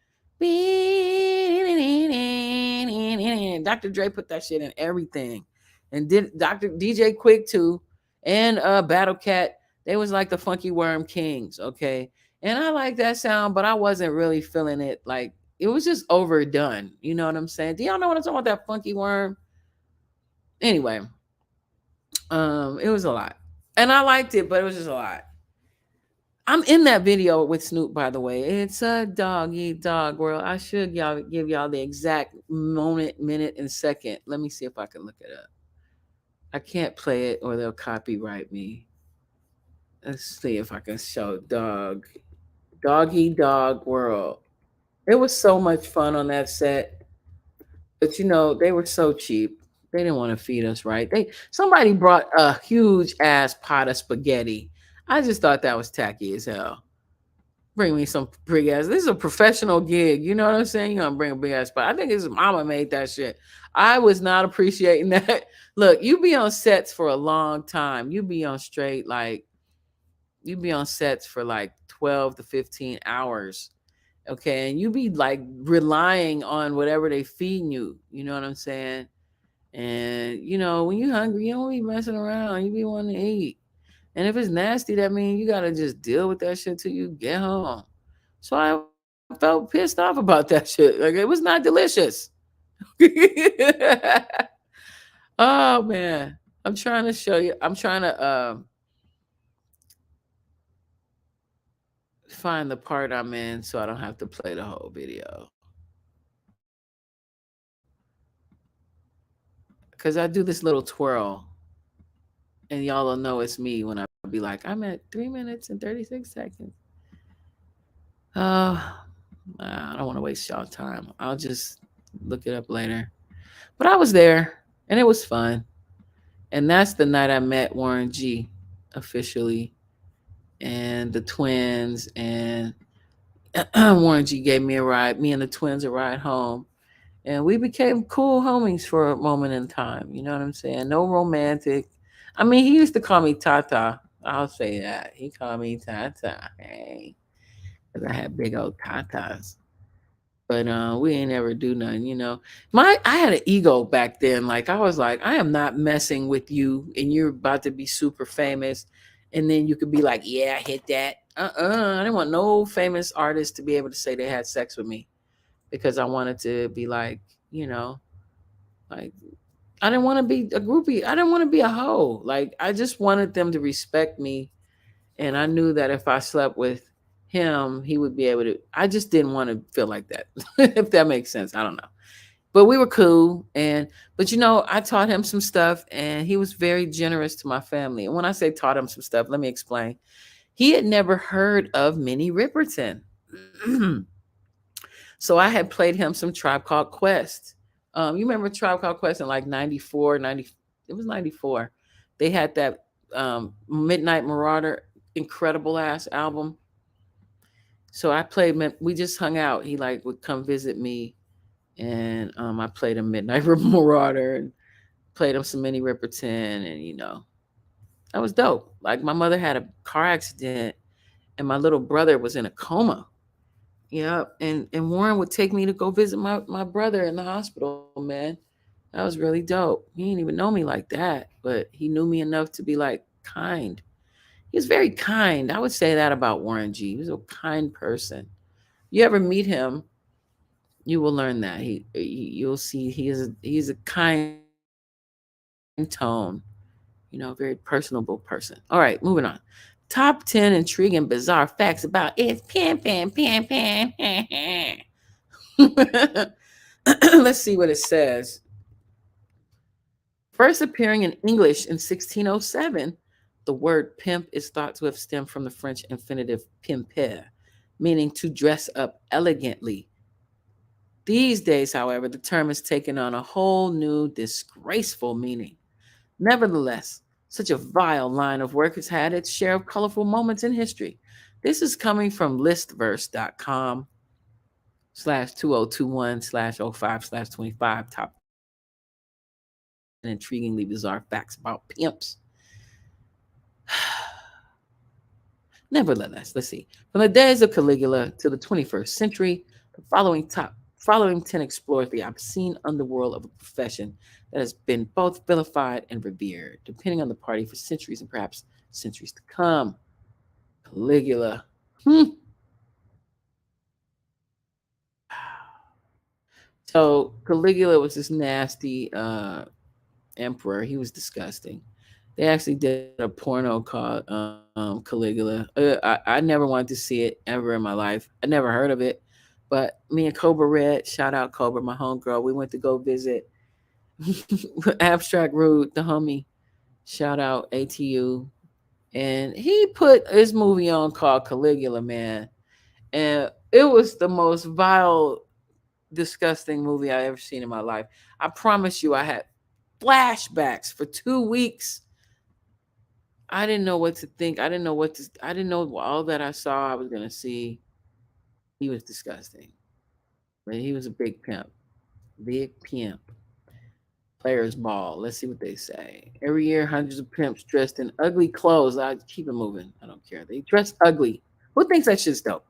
Dr. Dre put that shit in everything. And did Dr. DJ Quick too. And Battle Cat. They was like the funky worm kings, okay? And I like that sound, but I wasn't really feeling it. Like, it was just overdone. You know what I'm saying? Do y'all know what I'm talking about? That funky worm? Anyway, it was a lot. And I liked it, but it was just a lot. I'm in that video with Snoop, by the way. It's a dog eat dog world. I should give y'all the exact moment, minute, and second. Let me see if I can look it up. I can't play it or they'll copyright me. Let's see if I can show doggy dog world. It was so much fun on that set. But they were so cheap. They didn't want to feed us right. Somebody brought a huge ass pot of spaghetti. I just thought that was tacky as hell. Bring me some big ass. This is a professional gig. You know what I'm saying? You're gonna bring a big ass pot. I think his mama made that shit. I was not appreciating that. Look, you be on sets for a long time. You be on sets for like 12 to 15 hours. Okay. And you be like relying on whatever they feeding you. You know what I'm saying? And when you hungry, you don't be messing around. You be wanting to eat. And if it's nasty, that means you gotta just deal with that shit till you get home. So I felt pissed off about that shit. Like, it was not delicious. Oh man. I'm trying to show you. I'm trying to find the part I'm in so I don't have to play the whole video. Because I do this little twirl. And y'all will know it's me when I be like, I'm at 3 minutes and 36 seconds. I don't want to waste y'all time. I'll just look it up later. But I was there and it was fun. And that's the night I met Warren G officially and the twins. And Warren G gave me a ride, me and the twins a ride home. And we became cool homies for a moment in time. You know what I'm saying? No romantic. I mean, he used to call me Tata. I'll say that. He called me Tata. Hey. Because I had big old tatas. But we ain't ever do nothing. I had an ego back then. Like, I was like, I am not messing with you and you're about to be super famous. And then you could be like, yeah, I hit that. I didn't want no famous artist to be able to say they had sex with me. Because I wanted to be like, like, I didn't want to be a groupie. I didn't want to be a hoe. Like, I just wanted them to respect me. And I knew that if I slept with him, he would be able to. I just didn't want to feel like that, if that makes sense. I don't know. But we were cool. But I taught him some stuff and he was very generous to my family. And when I say taught him some stuff, let me explain. He had never heard of Minnie Riperton. So I had played him some Tribe Called Quest. You remember Tribe Called Quest in like 94, 90, it was 94. They had that Midnight Marauder, incredible ass album. So I played, we just hung out. He like would come visit me and I played him Midnight Marauder and played him some Minnie Riperton and that was dope. Like my mother had a car accident and my little brother was in a coma. Yeah, and Warren would take me to go visit my brother in the hospital, man. That was really dope. He didn't even know me like that, but he knew me enough to be like kind. He was very kind. I would say that about Warren G. He was a kind person. You ever meet him, you will learn that. You'll see he's a kind tone, very personable person. All right, moving on. Top 10 intriguing bizarre facts about it's pam. Let's see what it says. First appearing in English in 1607, the word pimp is thought to have stemmed from the French infinitive pimper, meaning to dress up elegantly. These days, however, the term has taken on a whole new, disgraceful meaning. Nevertheless, such a vile line of work has had its share of colorful moments in history. This is coming from listverse.com /2021 /05 /25 top 10 intriguingly bizarre facts about pimps. Nevertheless, let's see. From the days of Caligula to the 21st century, the following 10 explores the obscene underworld of a profession that has been both vilified and revered, depending on the party for centuries and perhaps centuries to come. Caligula. So Caligula was this nasty emperor. He was disgusting. They actually did a porno called Caligula. I never wanted to see it ever in my life. I never heard of it. But me and Cobra Red, shout out Cobra, my homegirl, we went to go visit Abstract Rude, the homie. Shout out ATU. And he put his movie on called Caligula, man. And it was the most vile, disgusting movie I ever seen in my life. I promise you, I had flashbacks for 2 weeks. I didn't know what to think. I didn't know all that I saw I was gonna see. He was disgusting. But he was a big pimp. Big pimp. Players ball. Let's see what they say. Every year, hundreds of pimps dressed in ugly clothes. I keep it moving. I don't care. They dress ugly. Who thinks that shit's dope?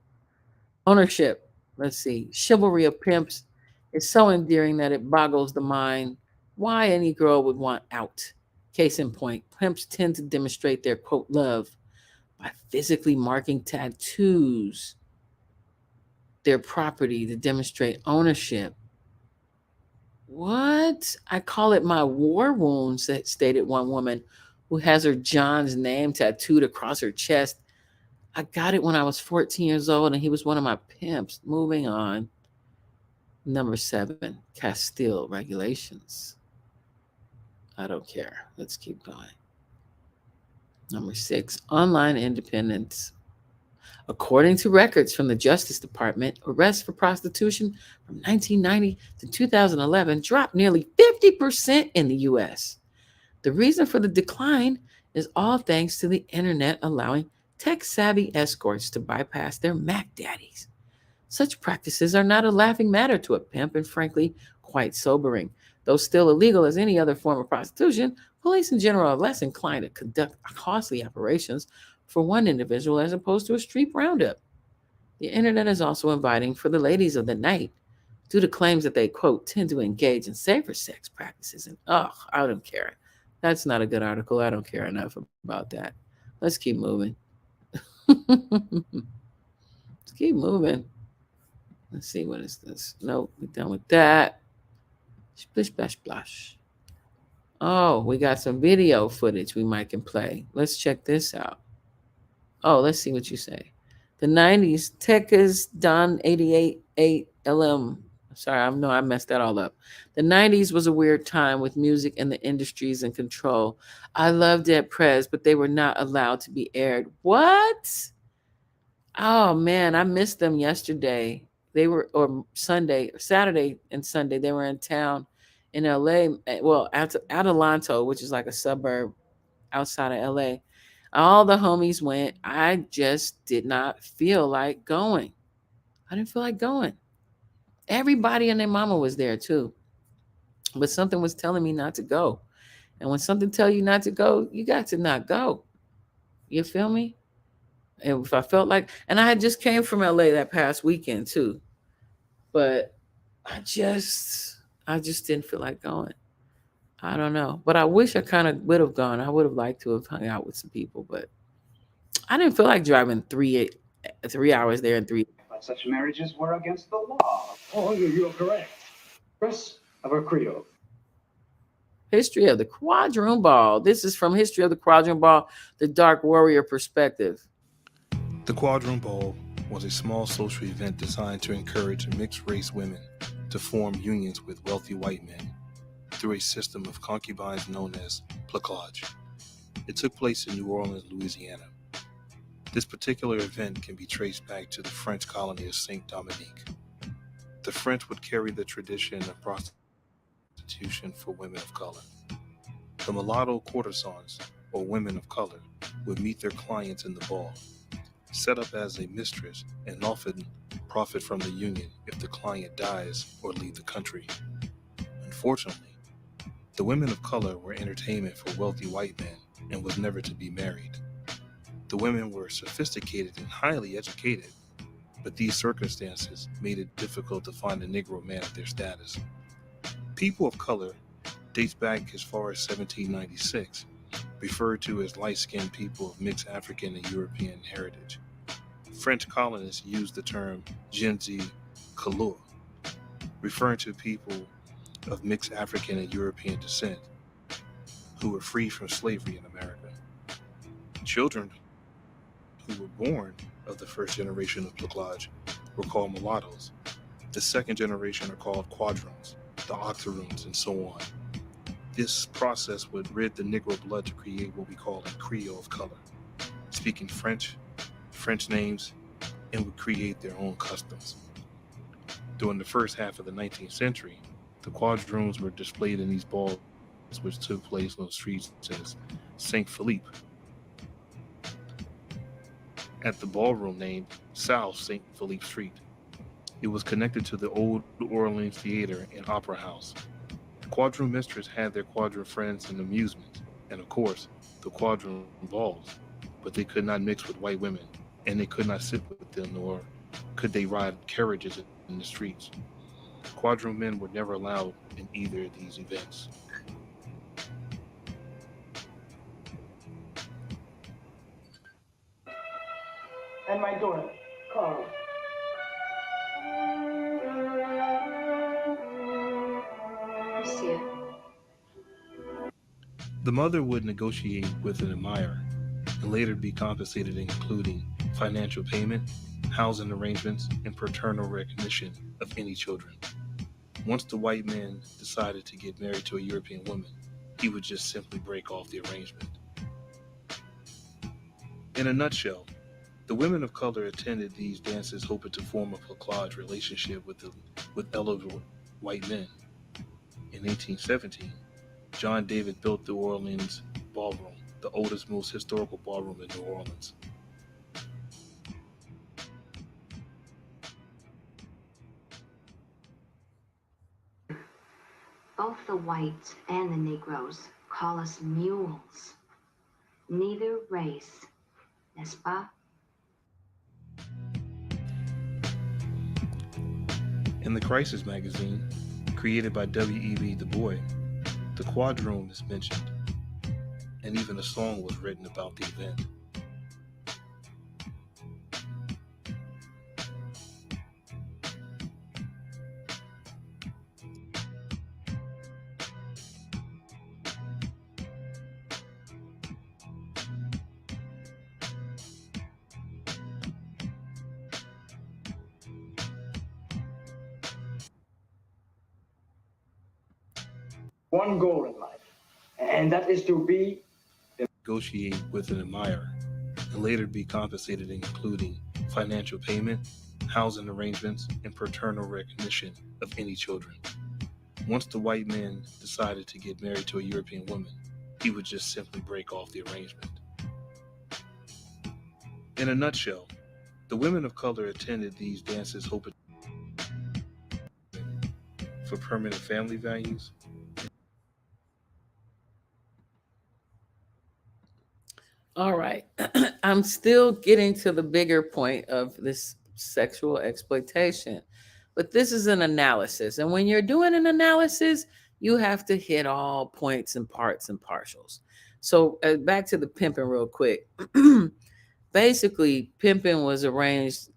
Ownership. Let's see. Chivalry of pimps is so endearing that it boggles the mind why any girl would want out. Case in point, pimps tend to demonstrate their quote love by physically marking tattoos, their property to demonstrate ownership. What? I call it my war wounds, that stated one woman who has her John's name tattooed across her chest. I got it when I was 14 years old and he was one of my pimps. Moving on. Number 7, Castile regulations. I don't care. Let's keep going. Number 6, online independence. According to records from the Justice Department, arrests for prostitution from 1990 to 2011 dropped nearly 50% in the US. The reason for the decline is all thanks to the internet allowing tech-savvy escorts to bypass their Mac daddies. Such practices are not a laughing matter to a pimp and frankly quite sobering. Though still illegal as any other form of prostitution, police in general are less inclined to conduct costly operations for one individual as opposed to a street roundup. The internet is also inviting for the ladies of the night due to claims that they, quote, tend to engage in safer sex practices. And, I don't care. That's not a good article. I don't care enough about that. Let's keep moving. Let's keep moving. Let's see, what is this? Nope, we're done with that. Splish, splash, splash. Oh, we got some video footage we might can play. Let's check this out. Oh, let's see what you say. The 90s, Tekka's Don 88 LM. Sorry, I know I messed that all up. The 90s was a weird time with music and the industries in control. I loved Dead Prez, but they were not allowed to be aired. What? Oh man, I missed them yesterday. They were, or Sunday, Saturday and Sunday, they were in town in LA. Well, Adelanto, which is like a suburb outside of LA. All the homies went. I just did not feel like going. I didn't feel like going. Everybody and their mama was there too. But something was telling me not to go. And when something tell you not to go, you got to not go. You feel me? And if I felt like, and I had just came from LA that past weekend too. But I just didn't feel like going. I don't know, but I wish I kind of would have gone. I would have liked to have hung out with some people, but I didn't feel like driving 3 hours there and three. But such marriages were against the law. Oh, you're correct. Press of our credo. History of the Quadroon Ball. This is from History of the Quadroon Ball, the Dark Warrior perspective. The Quadroon Ball was a small social event designed to encourage mixed-race women to form unions with wealthy white men through a system of concubines known as placage. It took place in New Orleans, Louisiana. This particular event can be traced back to the French colony of Saint Domingue. The French would carry the tradition of prostitution for women of color. The mulatto courtesans, or women of color, would meet their clients in the ball, set up as a mistress, and often profit from the union if the client dies or leave the country. Unfortunately, the women of color were entertainment for wealthy white men and was never to be married. The women were sophisticated and highly educated, but these circumstances made it difficult to find a Negro man of their status. People of color dates back as far as 1796, referred to as light-skinned people of mixed African and European heritage. French colonists used the term gens de couleur, referring to people of mixed African and European descent who were freed from slavery in America. Children who were born of the first generation of placage were called mulattoes. The second generation are called quadroons, the octoroons, and so on. This process would rid the Negro blood to create what we call a Creole of color, speaking French names, and would create their own customs. During the first half of the 19th century, the quadroons were displayed in these balls, which took place on streets as Saint Philippe, at the ballroom named South St. Philippe Street. It was connected to the Old Orleans Theater and Opera House. The quadroon mistress had their quadroon friends and amusements, and of course, the quadroon balls, but they could not mix with white women, and they could not sit with them, nor could they ride carriages in the streets. Quadroon men were never allowed in either of these events. And my daughter, Carl. Monsieur. The mother would negotiate with an admirer and later be compensated, including financial payment, housing arrangements, and paternal recognition of any children. Once the white man decided to get married to a European woman, he would just simply break off the arrangement. In a nutshell, the women of color attended these dances hoping to form a placage relationship with eligible white men. In 1817, John David built the Orleans Ballroom, the oldest, most historical ballroom in New Orleans. Both the whites and the Negroes call us mules. Neither race, n'est-ce pas? In the Crisis magazine, created by W.E.B. Du Bois, the quadroon is mentioned, and even a song was written about the event. One goal in life, and that is to be Negotiate with an admirer and later be compensated, including financial payment, housing arrangements, and paternal recognition of any children. Once the white man decided to get married to a European woman, he would just simply break off the arrangement. In a nutshell, the women of color attended these dances hoping for permanent family values. All right. I'm still getting to the bigger point of this sexual exploitation, but this is an analysis. And when you're doing an analysis, You have to hit all points and parts and partials. So back to the pimping real quick. Basically, pimping was arranged,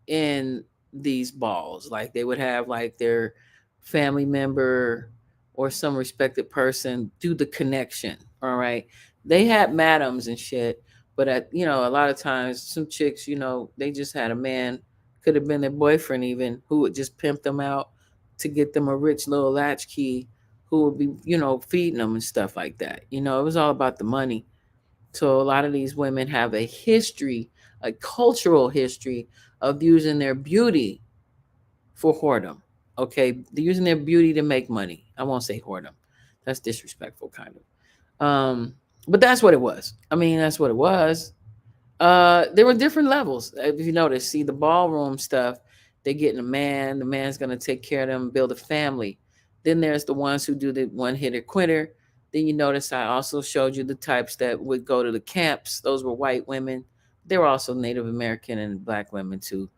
in these balls. Like they would have like their family member or some respected person do the connection. All right, they had madams and shit, but a lot of times some chicks, they just had a man, could have been their boyfriend even, who would just pimp them out to get them a rich little latchkey, who would be, feeding them and stuff like that. It was all about the money. So a lot of these women have a history, a cultural history of using their beauty for whoredom. Okay, they're using their beauty to make money. I won't say whoredom. That's disrespectful, kind of. But that's what it was. I mean, that's what it was. There were different levels. If you notice, see the ballroom stuff, they're getting a man. The man's gonna take care of them, build a family. Then there's the ones who do the one hitter quitter. Then you notice I also showed you the types that would go to the camps. Those were white women. There were also Native American and black women too,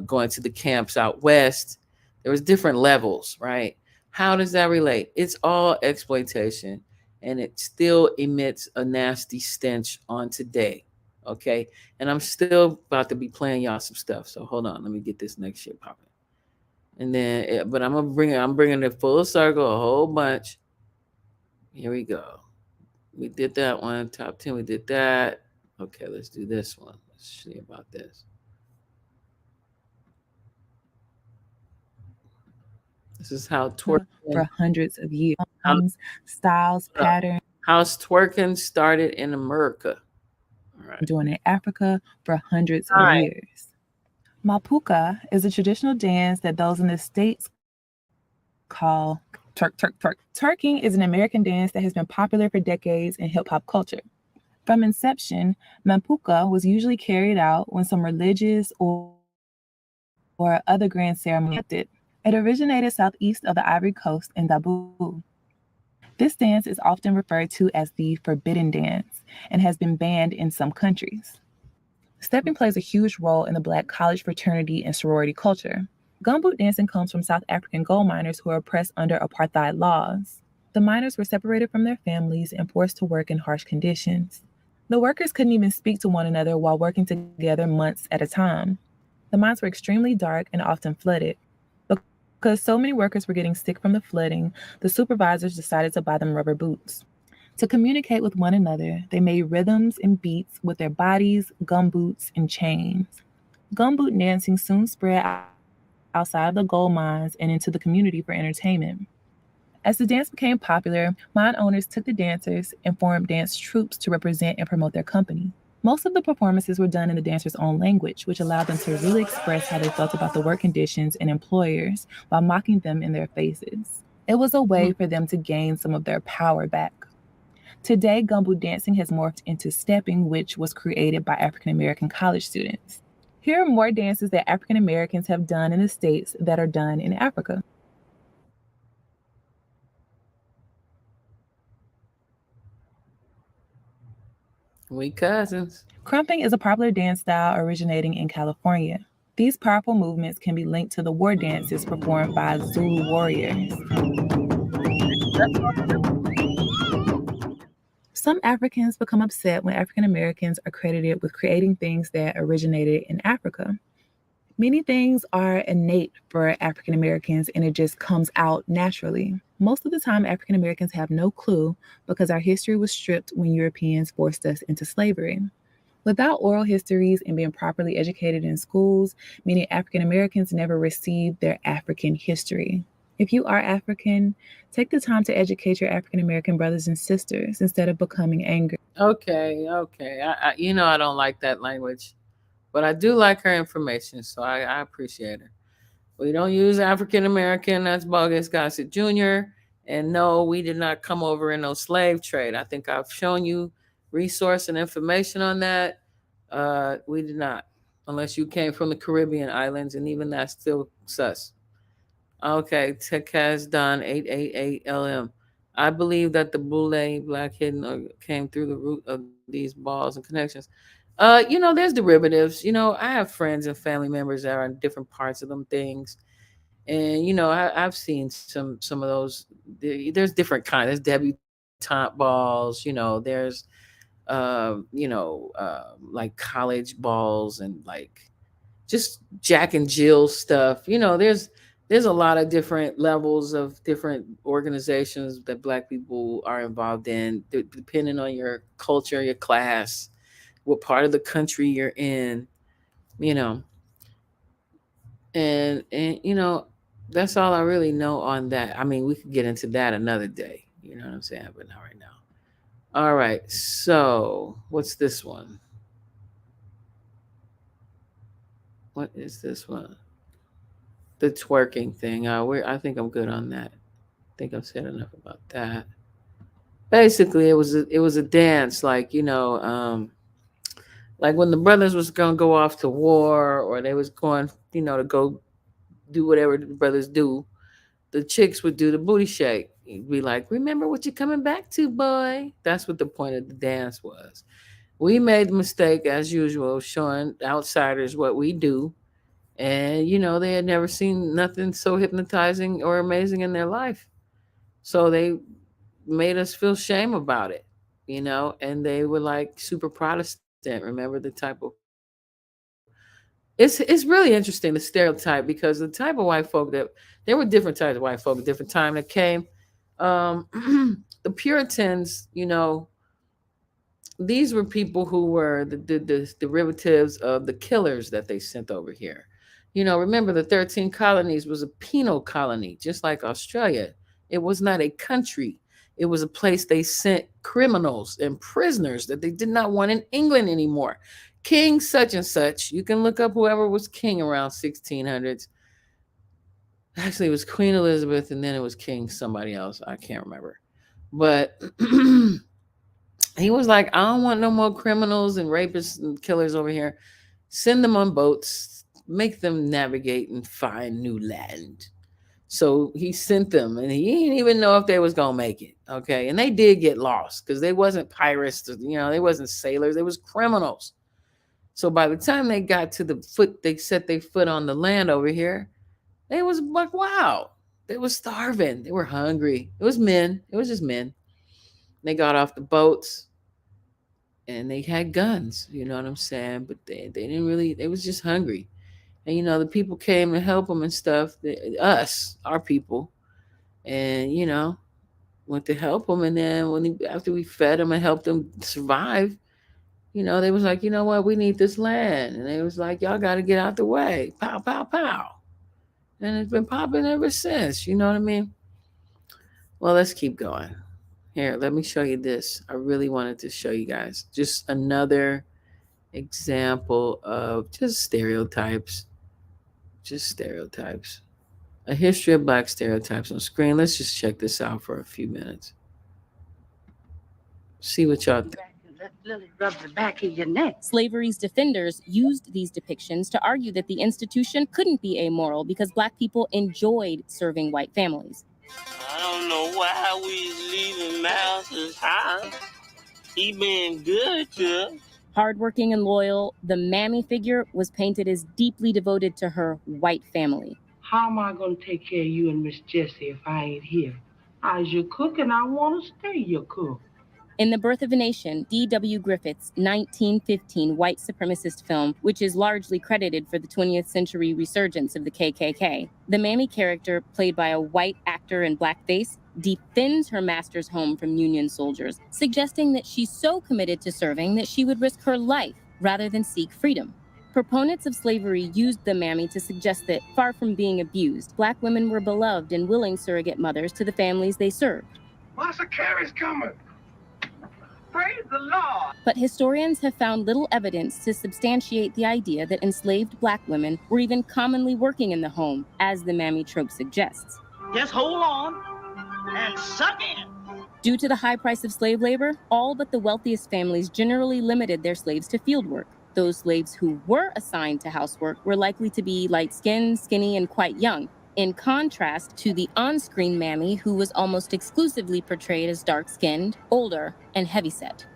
going to the camps out west. There was different levels, right? How does that relate? It's all exploitation, and it still emits a nasty stench on today. Okay, and I'm still about to be playing y'all some stuff. So hold on, let me get this next shit popping, and then, but I'm bringing it full circle, a whole bunch. Here we go. We did that one, top 10. We did that. Okay, let's do this one. Let's see about this. This is how twerking for hundreds of years. how, Styles, patterns how's twerking started in America. All right. doing in Africa for hundreds All of right. years. Mapuka is a traditional dance that those in the States call twerk, twerk, twerk. Twerking is an American dance that has been popular for decades in hip hop culture. From inception, Mapuka was usually carried out when some religious or other grand ceremony. It originated southeast of the Ivory Coast in Dabu. This dance is often referred to as the forbidden dance and has been banned in some countries. Stepping plays a huge role in the Black college fraternity and sorority culture. Gumboot dancing comes from South African gold miners who were oppressed under apartheid laws. The miners were separated from their families and forced to work in harsh conditions. The workers couldn't even speak to one another while working together months at a time. The mines were extremely dark and often flooded. Because so many workers were getting sick from the flooding, the supervisors decided to buy them rubber boots. To communicate with one another, they made rhythms and beats with their bodies, gumboots, and chains. Gumboot dancing soon spread outside of the gold mines and into the community for entertainment. As the dance became popular, mine owners took the dancers and formed dance troupes to represent and promote their company. Most of the performances were done in the dancers' own language, which allowed them to really express how they felt about the work conditions and employers while mocking them in their faces. It was a way for them to gain some of their power back. Today, gumboot dancing has morphed into stepping, which was created by African American college students. Here are more dances that African Americans have done in the States that are done in Africa. We cousins. Crumping is a popular dance style originating in California. These powerful movements can be linked to the war dances performed by Zulu warriors. Some Africans become upset when African Americans are credited with creating things that originated in Africa. Many things are innate for African Americans and it just comes out naturally. Most of the time, African Americans have no clue because our history was stripped when Europeans forced us into slavery. Without oral histories and being properly educated in schools, many African Americans never received their African history. If you are African, take the time to educate your African American brothers and sisters instead of becoming angry. Okay. I don't like that language, but I do like her information, so I appreciate her. We don't use African American. That's bogus, Gossett Jr. And no, we did not come over in no slave trade. I think I've shown you resource and information on that. We did not, unless you came from the Caribbean islands, and even that's still sus. Okay, Tech has done 888 LM. I believe that the Boule Black Hidden came through the root of these balls and connections. There's derivatives. I have friends and family members that are in different parts of them things. And I've seen some of those. There's different kinds. There's debutante balls. There's like college balls and like just Jack and Jill stuff. There's a lot of different levels of different organizations that Black people are involved in, depending on your culture, your class, what part of the country you're in. You know, and that's all I really know on that. I mean, we could get into that another day. You know what I'm saying? But not right now. All right. So what's this one? What is this one? The twerking thing. I think I'm good on that. I think I've said enough about that. Basically, it was a dance, like when the brothers was gonna go off to war, or they was going, to go do whatever the brothers do. The chicks would do the booty shake. You'd be like, "Remember what you're coming back to, boy." That's what the point of the dance was. We made the mistake, as usual, of showing outsiders what we do. And, they had never seen nothing so hypnotizing or amazing in their life. So they made us feel shame about it, and they were like super Protestant. Remember the type of it's really interesting, the stereotype, because the type of white folk that there were different types of white folk at different time that came. The Puritans, these were people who were the derivatives of the killers that they sent over here. Remember the 13 colonies was a penal colony, just like Australia. It was not a country. It was a place they sent criminals and prisoners that they did not want in England anymore. King such and such, you can look up whoever was king around 1600s. Actually, it was Queen Elizabeth, and then it was King somebody else. I can't remember. But he was like, I don't want no more criminals and rapists and killers over here. Send them on boats, make them navigate and find new land. So he sent them, and he didn't even know if they was gonna make it. Okay, and they did get lost because they wasn't pirates, they wasn't sailors, they was criminals. So by the time they got to the foot, they set their foot on the land over here. They was like, wow, they was starving, they were hungry. It was men, it was just men. They got off the boats, and they had guns. You know what I'm saying? But they didn't really. They was just hungry. And the people came to help them and stuff. Our people, and went to help them. And then after we fed them and helped them survive, they was like, you know what, we need this land. And they was like, y'all got to get out the way. Pow, pow, pow. And it's been popping ever since. You know what I mean? Well, let's keep going. Here, let me show you this. I really wanted to show you guys just another example of just stereotypes. Just stereotypes. A history of Black stereotypes on screen. Let's just check this out for a few minutes. See what y'all think. Rub the back of your neck. Slavery's defenders used these depictions to argue that the institution couldn't be amoral because Black people enjoyed serving white families. I don't know why we leaving Mouse's house. He been good to us. Hardworking and loyal, the Mammy figure was painted as deeply devoted to her white family. How am I going to take care of you and Miss Jessie if I ain't here? I's your cook, and I want to stay your cook. In The Birth of a Nation, D.W. Griffith's 1915 white supremacist film, which is largely credited for the 20th century resurgence of the KKK, the Mammy character, played by a white actor in blackface, defends her master's home from Union soldiers, suggesting that she's so committed to serving that she would risk her life rather than seek freedom. Proponents of slavery used the Mammy to suggest that, far from being abused, Black women were beloved and willing surrogate mothers to the families they served. Master Carey's coming! Praise the Lord! But historians have found little evidence to substantiate the idea that enslaved Black women were even commonly working in the home, as the Mammy trope suggests. Just hold on and suck in. Due to the high price of slave labor, all but the wealthiest families generally limited their slaves to field work. Those slaves who were assigned to housework were likely to be light-skinned, skinny, and quite young, in contrast to the on-screen Mammy, who was almost exclusively portrayed as dark-skinned, older, and heavyset.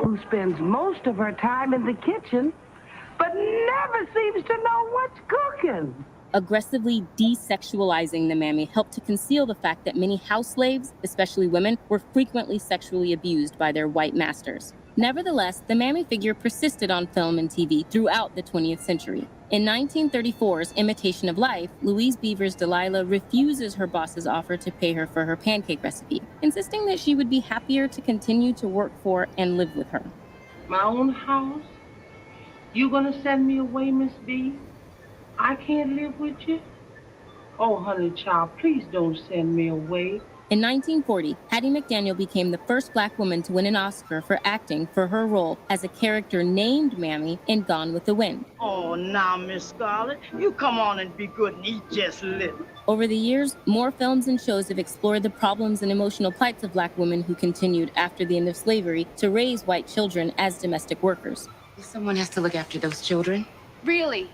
Who spends most of her time in the kitchen, but never seems to know what's cooking. Aggressively desexualizing the mammy helped to conceal the fact that many house slaves, especially women, were frequently sexually abused by their white masters. Nevertheless, the mammy figure persisted on film and TV throughout the 20th century. In 1934's Imitation of Life, Louise Beaver's Delilah refuses her boss's offer to pay her for her pancake recipe, insisting that she would be happier to continue to work for and live with her. My own house? You gonna send me away, Miss B? I can't live with you? Oh, honey child, please don't send me away. In 1940, Hattie McDaniel became the first Black woman to win an Oscar for acting for her role as a character named Mammy in Gone with the Wind. Oh, now, Miss Scarlett, you come on and be good and eat just a little. Over the years, more films and shows have explored the problems and emotional plights of Black women who continued after the end of slavery to raise white children as domestic workers. Someone has to look after those children. Really?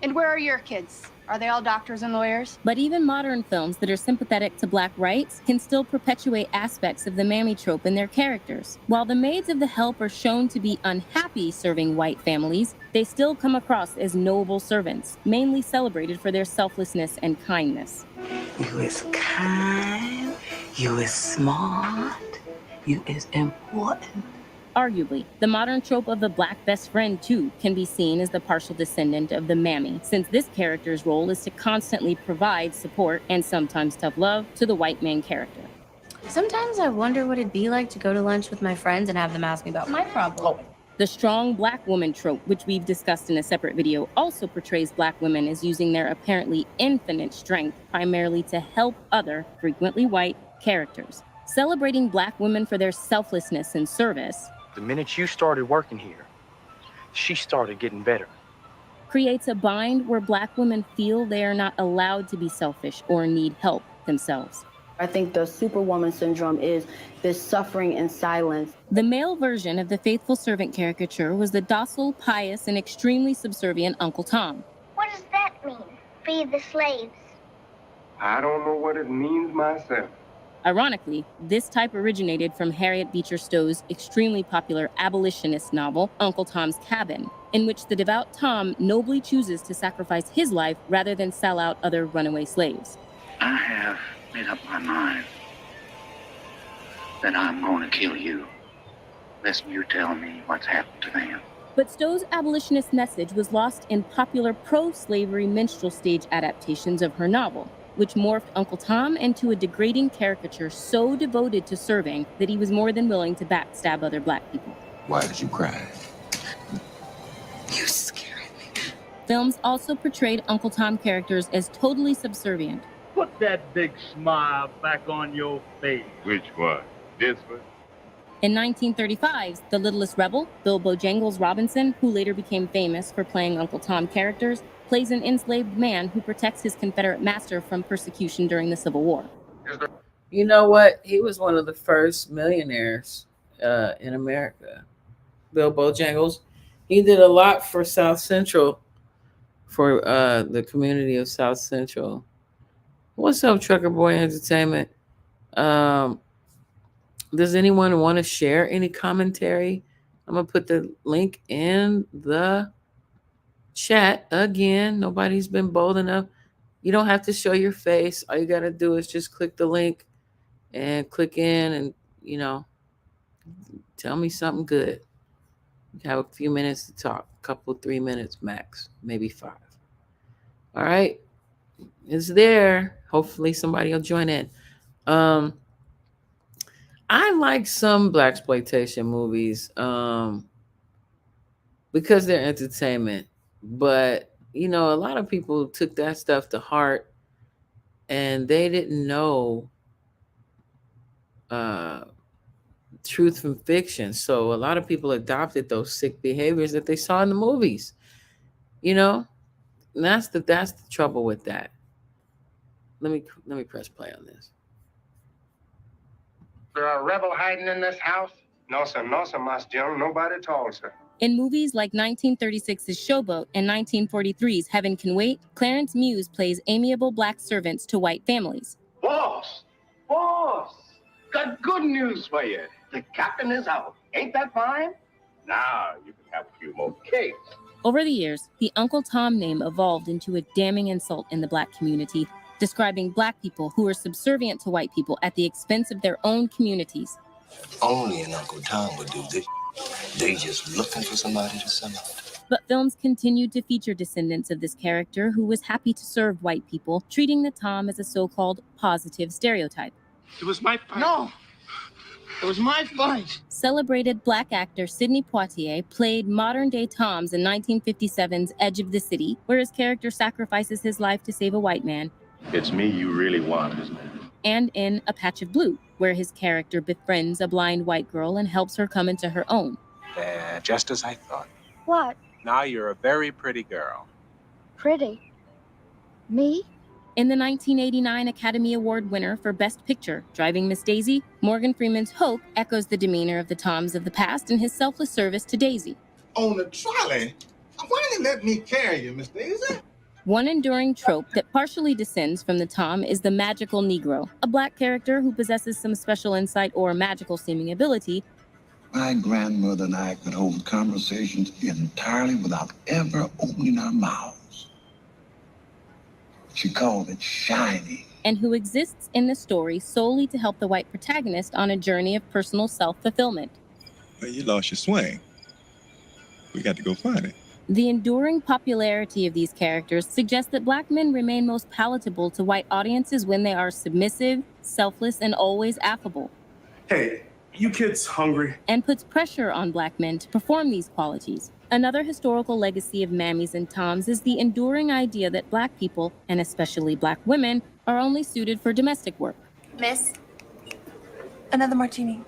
And where are your kids? Are they all doctors and lawyers? But even modern films that are sympathetic to Black rights can still perpetuate aspects of the mammy trope in their characters. While the maids of the help are shown to be unhappy serving white families, they still come across as noble servants, mainly celebrated for their selflessness and kindness. You is kind, you is smart, you is important. Arguably, the modern trope of the Black best friend, too, can be seen as the partial descendant of the mammy, since this character's role is to constantly provide support and sometimes tough love to the white main character. Sometimes I wonder what it'd be like to go to lunch with my friends and have them ask me about my problem. The strong Black woman trope, which we've discussed in a separate video, also portrays Black women as using their apparently infinite strength primarily to help other, frequently white, characters. Celebrating Black women for their selflessness and service, the minute you started working here, she started getting better. Creates a bind where Black women feel they are not allowed to be selfish or need help themselves. I think the superwoman syndrome is this suffering in silence. The male version of the faithful servant caricature was the docile, pious, and extremely subservient Uncle Tom. What does that mean? Feed the slaves. I don't know what it means myself. Ironically, this type originated from Harriet Beecher Stowe's extremely popular abolitionist novel, Uncle Tom's Cabin, in which the devout Tom nobly chooses to sacrifice his life rather than sell out other runaway slaves. I have made up my mind that I'm going to kill you, unless you tell me what's happened to them. But Stowe's abolitionist message was lost in popular pro-slavery minstrel stage adaptations of her novel, which morphed Uncle Tom into a degrading caricature so devoted to serving that he was more than willing to backstab other Black people. Why did you cry? You scared me. Films also portrayed Uncle Tom characters as totally subservient. Put that big smile back on your face. Which one? This one? In 1935's The Littlest Rebel, Bill Bojangles Robinson, who later became famous for playing Uncle Tom characters, plays an enslaved man who protects his Confederate master from persecution during the Civil War. You know what? He was one of the first millionaires in America. Bill Bojangles. He did a lot for South Central, for the community of South Central. What's up, Trucker Boy Entertainment? Does anyone want to share any commentary? I'm going to put the link in the chat again. Nobody's been bold enough. You don't have to show your face. All you got to do is just click the link and click in and, you know, tell me something good. You have a few minutes to talk, a couple, 3 minutes max, maybe 5. All right. It's there. Hopefully somebody will join in. I like some blaxploitation movies because they're entertainment. But, you know, a lot of people took that stuff to heart and they didn't know truth from fiction. So a lot of people adopted those sick behaviors that they saw in the movies, you know, and that's the trouble with that. Let me press play on this. There are a rebel hiding in this house? No, sir, Master General. Nobody at all, sir. In movies like 1936's Showboat and 1943's Heaven Can Wait, Clarence Muse plays amiable Black servants to white families. Boss! Got good news for you. The captain is out. Ain't that fine? Now you can have a few more cakes. Over the years, the Uncle Tom name evolved into a damning insult in the Black community, describing Black people who were subservient to white people at the expense of their own communities. Only an Uncle Tom would do this. They just looking for somebody to sell out. But films continued to feature descendants of this character who was happy to serve white people, treating the Tom as a so-called positive stereotype. It was my fight. No! It was my fight! Celebrated Black actor Sidney Poitier played modern-day Toms in 1957's Edge of the City, where his character sacrifices his life to save a white man. It's me you really want, isn't it? And in A Patch of Blue, where his character befriends a blind white girl and helps her come into her own. Just as I thought. What? Now you're a very pretty girl. Pretty? Me? In the 1989 Academy Award winner for Best Picture, Driving Miss Daisy, Morgan Freeman's Hope echoes the demeanor of the Toms of the past in his selfless service to Daisy. On the trolley? Why didn't you let me carry you, Miss Daisy? One enduring trope that partially descends from the Tom is the magical Negro, a Black character who possesses some special insight or magical seeming ability. My grandmother and I could hold conversations entirely without ever opening our mouths. She called it shiny. And who exists in the story solely to help the white protagonist on a journey of personal self-fulfillment. Well, you lost your swing. We got to go find it. The enduring popularity of these characters suggests that Black men remain most palatable to white audiences when they are submissive, selfless, and always affable. Hey, you kids hungry? And puts pressure on Black men to perform these qualities. Another historical legacy of Mammies and Toms is the enduring idea that Black people, and especially Black women, are only suited for domestic work. Miss, another martini.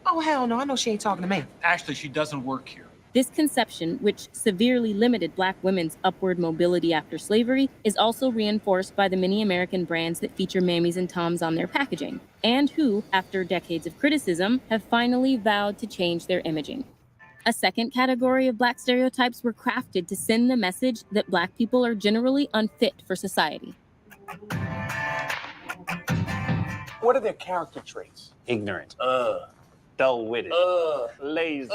Oh, hell no, I know she ain't talking to me. Actually, she doesn't work here. This conception, which severely limited Black women's upward mobility after slavery, is also reinforced by the many American brands that feature Mammies and Toms on their packaging, and who, after decades of criticism, have finally vowed to change their imaging. A second category of Black stereotypes were crafted to send the message that Black people are generally unfit for society. What are their character traits? Ignorant. Dull-witted. Lazy.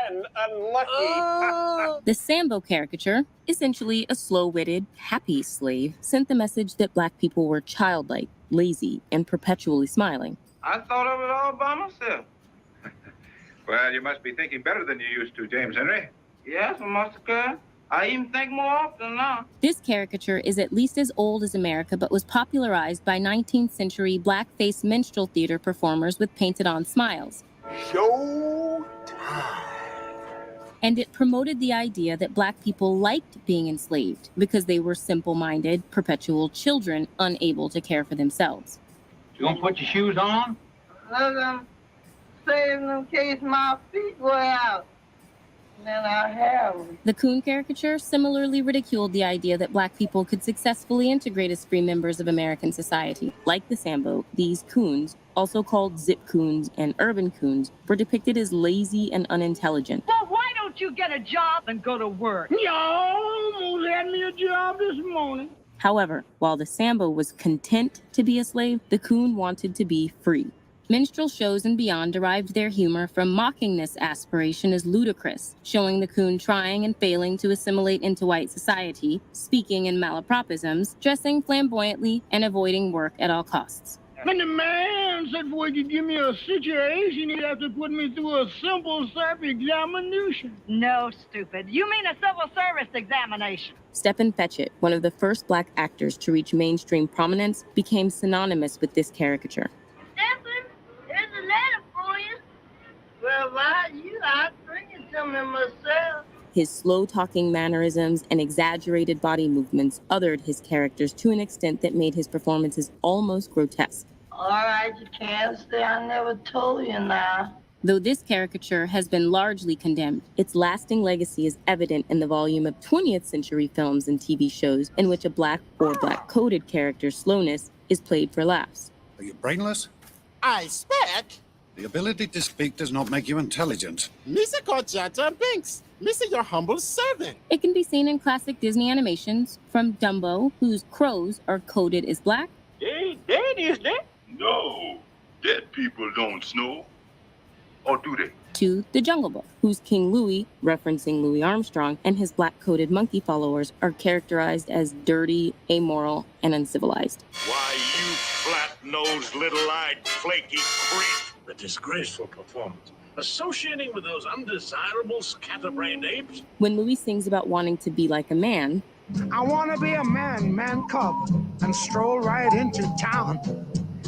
And unlucky. The Sambo caricature, essentially a slow-witted, happy slave, sent the message that Black people were childlike, lazy, and perpetually smiling. I thought of it all by myself. Well, you must be thinking better than you used to, James Henry. Yes, Master Kerr. I even think more often now. This caricature is at least as old as America, but was popularized by 19th century blackface minstrel theater performers with painted-on smiles. Show time. And it promoted the idea that Black people liked being enslaved because they were simple-minded, perpetual children unable to care for themselves. You gonna put your shoes on? I'm saving them in case my feet wear out. Then I have them. The coon caricature similarly ridiculed the idea that Black people could successfully integrate as free members of American society. Like the Sambo, these coons, also called zip coons and urban coons, were depicted as lazy and unintelligent. Well, why don't you get a job and go to work? You almost had me a job this morning. However, while the Sambo was content to be a slave, the coon wanted to be free. Minstrel shows and beyond derived their humor from mocking this aspiration as ludicrous, showing the coon trying and failing to assimilate into white society, speaking in malapropisms, dressing flamboyantly, and avoiding work at all costs. When the man said boy could give me a situation, he'd have to put me through a simple self-examination. No, stupid. You mean a civil service examination? Stephen Fetchit, one of the first Black actors to reach mainstream prominence, became synonymous with this caricature. There's a letter for you. Well, why you? I'd bring it to me myself. His slow-talking mannerisms and exaggerated body movements othered his characters to an extent that made his performances almost grotesque. All right, you can't say I never told you now. Though this caricature has been largely condemned, its lasting legacy is evident in the volume of 20th century films and TV shows in which a Black or Black-coded character's slowness is played for laughs. Are you brainless? I expect. The ability to speak does not make you intelligent. Mr. Corchata Binks, Mr. Your humble servant. It can be seen in classic Disney animations, from Dumbo, whose crows are coded as Black. They dead, is they? No, dead people don't snow. Or do they? To The Jungle Book, whose King Louis, referencing Louis Armstrong, and his black-coated monkey followers are characterized as dirty, amoral, and uncivilized. Why, you flat-nosed, little-eyed, flaky creep. A disgraceful performance. Associating with those undesirable, scatterbrained apes? When Louis sings about wanting to be like a man, I want to be a man cub, and stroll right into town